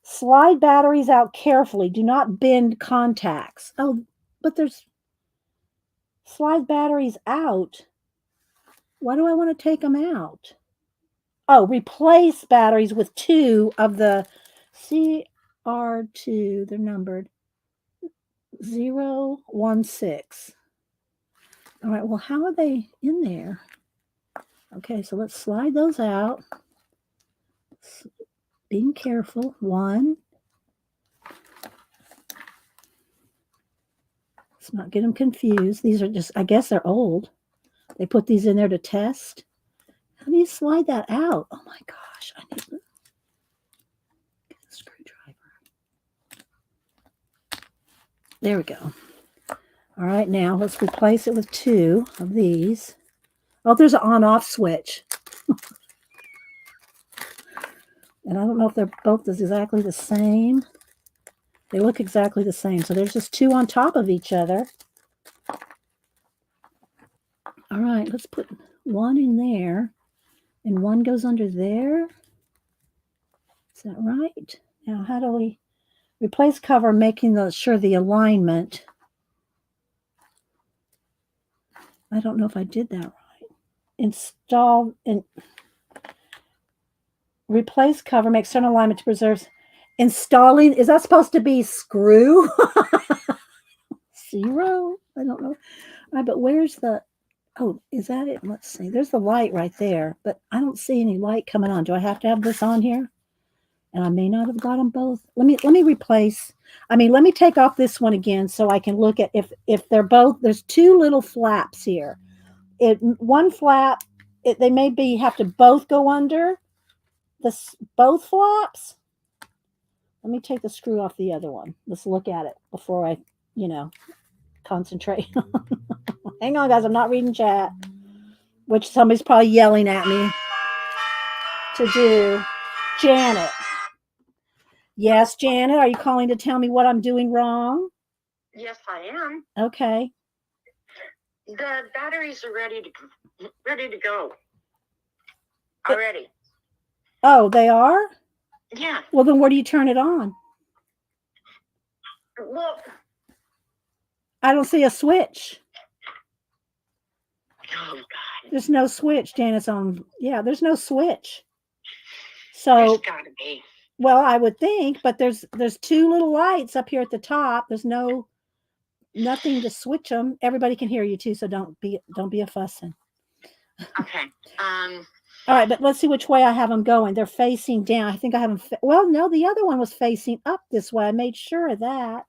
Slide batteries out carefully. Do not bend contacts. Oh, but there's slide batteries out. Why do I want to take them out? Oh, replace batteries with 2 of the CR2. They're numbered 016. All right, well, how are they in there? Okay, so let's slide those out. Being careful. 1. Let's not get them confused. These are just, I guess they're old. They put these in there to test. How do you slide that out? Oh my gosh, I need to get a screwdriver. There we go. All right, now let's replace it with 2 of these. Oh, there's an on-off switch. And I don't know if they're both exactly the same. They look exactly the same. So there's just 2 on top of each other. All right, let's put 1 in there. And 1 goes under there. Is that right? Now, how do we replace cover, making sure the alignment. I don't know if I did that right. Install and replace cover, make certain alignment to preserve. Installing, is that supposed to be screw? 0? I don't know. All right, but where's the, oh, is that it? Let's see. There's the light right there, but I don't see any light coming on. Do I have to have this on here? And I may not have got them both. Let me replace. I mean, let me take off this one again so I can look at if they're both. There's 2 little flaps here. One flap, they maybe have to both go under both flaps. Let me take the screw off the other one. Let's look at it before I, concentrate. Hang on, guys. I'm not reading chat, which somebody's probably yelling at me to do. Janet. Yes, Janet. Are you calling to tell me what I'm doing wrong? Yes, I am. Okay. The batteries are ready to go. Already. Oh, they are? Yeah. Well, then where do you turn it on? Well, I don't see a switch. oh God. There's no switch, Janet's on. Yeah, there's no switch. So There's gotta be. Well, I would think, but there's 2 little lights up here at the top. There's nothing to switch them. Everybody can hear you too, so don't be a fussing. Okay. All right, but let's see which way I have them going. They're facing down. I think I have them. Well, no, the other one was facing up this way. I made sure of that.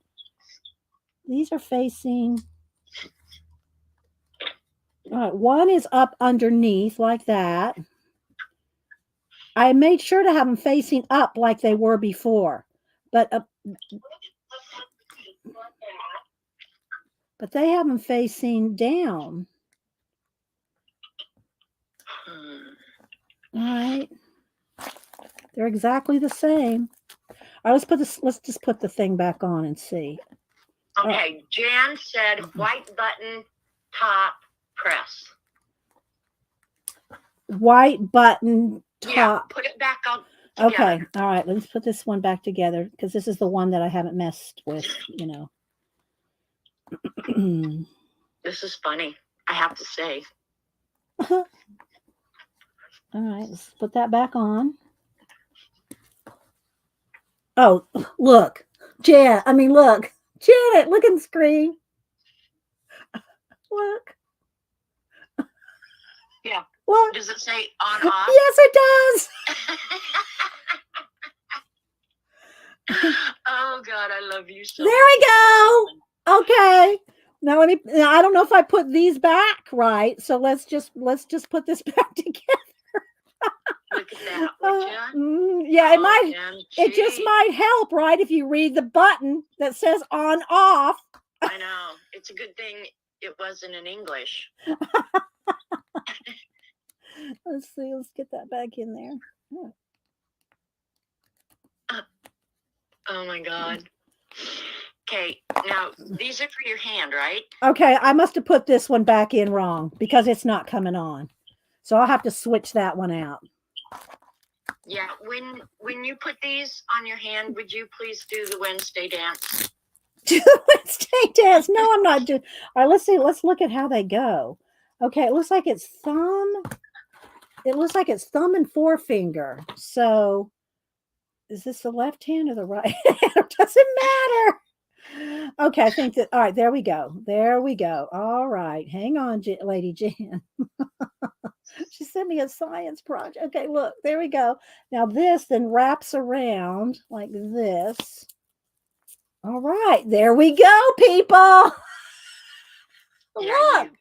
These are facing. All right, one is up underneath like that. I made sure to have them facing up like they were before, but they have them facing down. All right, they're exactly the same. All right, let's just put the thing back on and see. Okay, Jan said white button, top, press. White button, top. Yeah, put it back on together. Okay, all right, let's put this one back together because this is the one that I haven't messed with, This is funny, I have to say. All right, let's put that back on. Oh, look. Look. Janet, look at the screen. Look. Yeah. What? Does it say on off? Yes, it does. Oh God, I love you so There we go. Okay. Now I don't know if I put these back right. So let's just put this back together. Look at that, would you? Yeah, it just might help, right? If you read the button that says on off I know. It's a good thing it wasn't in English. Let's see. Let's get that back in there. Oh my God. Okay, now these are for your hand, right? Okay, I must have put this one back in wrong because it's not coming on. So I'll have to switch that one out. Yeah, when you put these on your hand, would you please do the Wednesday dance? Wednesday dance. No, I'm not doing. All right, let's see. Let's look at how they go. Okay, it looks like it's thumb. It looks like it's thumb and forefinger. So is this the left hand or the right? It doesn't matter. Okay, I think that. All right, there we go. There we go. All right, hang on, Lady Jan. She sent me a science project. Okay, look, there we go. Now this then wraps around like this. All right, there we go, people. Yeah, Look,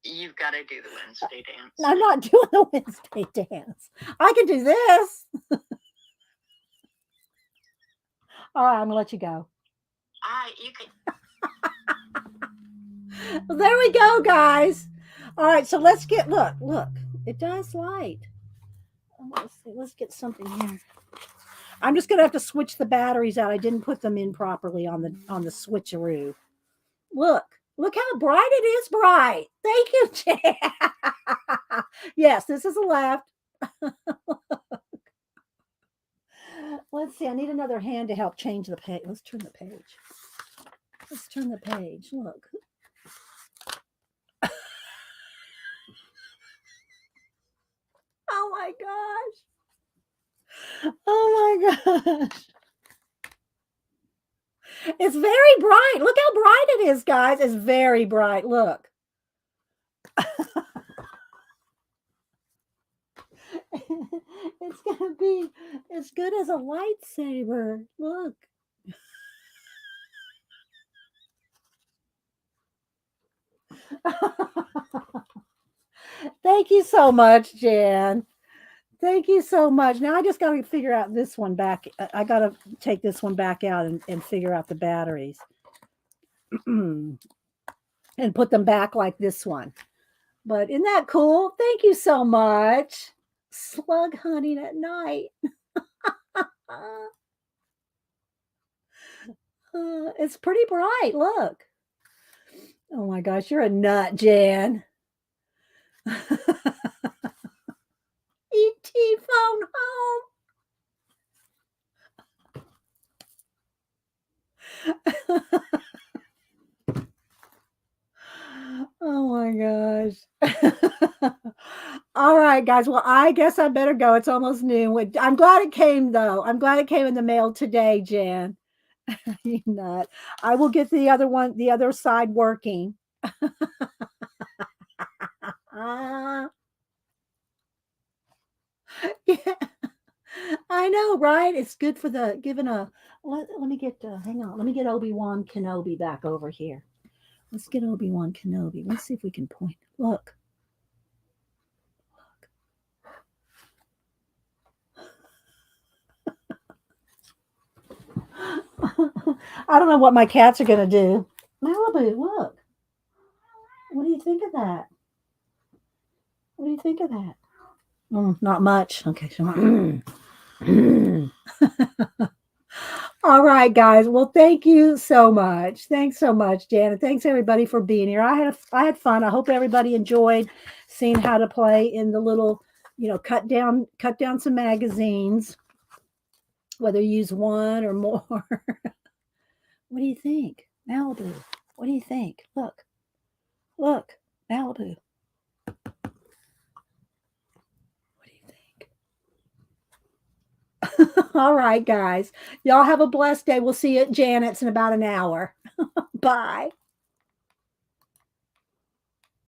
you've got to do the Wednesday dance. I'm not doing the Wednesday dance. I can do this. All right, I'm gonna let you go. You can. Well, there we go, guys. All right, so let's get look. It does light. Let's see. Let's get something here. I'm just gonna have to switch the batteries out. I didn't put them in properly on the switcheroo. Look how bright it is. Bright. Thank you, Jan. Yes, this is the left. Let's see. I need another hand to help change the page. Let's turn the page. Let's turn the page. Look. Oh my gosh. Oh my gosh. It's very bright. Look how bright it is, guys. It's very bright. Look. It's going to be as good as a lightsaber. Look. Thank you so much, Jan. Thank you so much. Now I just got to figure out this one back. I got to take this one back out and figure out the batteries and put them back like this one. But isn't that cool? Thank you so much. Slug hunting at night. It's pretty bright. Look. Oh my gosh, you're a nut, Jan. E.T. phone home. Oh my gosh. All right, guys. Well, I guess I better go. It's almost noon. I'm glad it came, though. I'm glad it came in the mail today, Jan. You nut. I will get the other side working. Yeah. I know, right? It's good for the giving a. Let me get. Hang on. Let me get Obi-Wan Kenobi back over here. Let's get Obi-Wan Kenobi. Let's see if we can point. Look. I don't know what my cats are going to do. Malibu, look. What do you think of that? What do you think of that? Not much. Okay. All right, guys. Well, thank you so much. Thanks so much, Janet. Thanks everybody for being here. I had fun. I hope everybody enjoyed seeing how to play in the little, cut down some magazines, whether you use one or more. What do you think? Malibu. What do you think? Look, Malibu. What do you think? All right, guys. Y'all have a blessed day. We'll see you at Janet's in about an hour. Bye.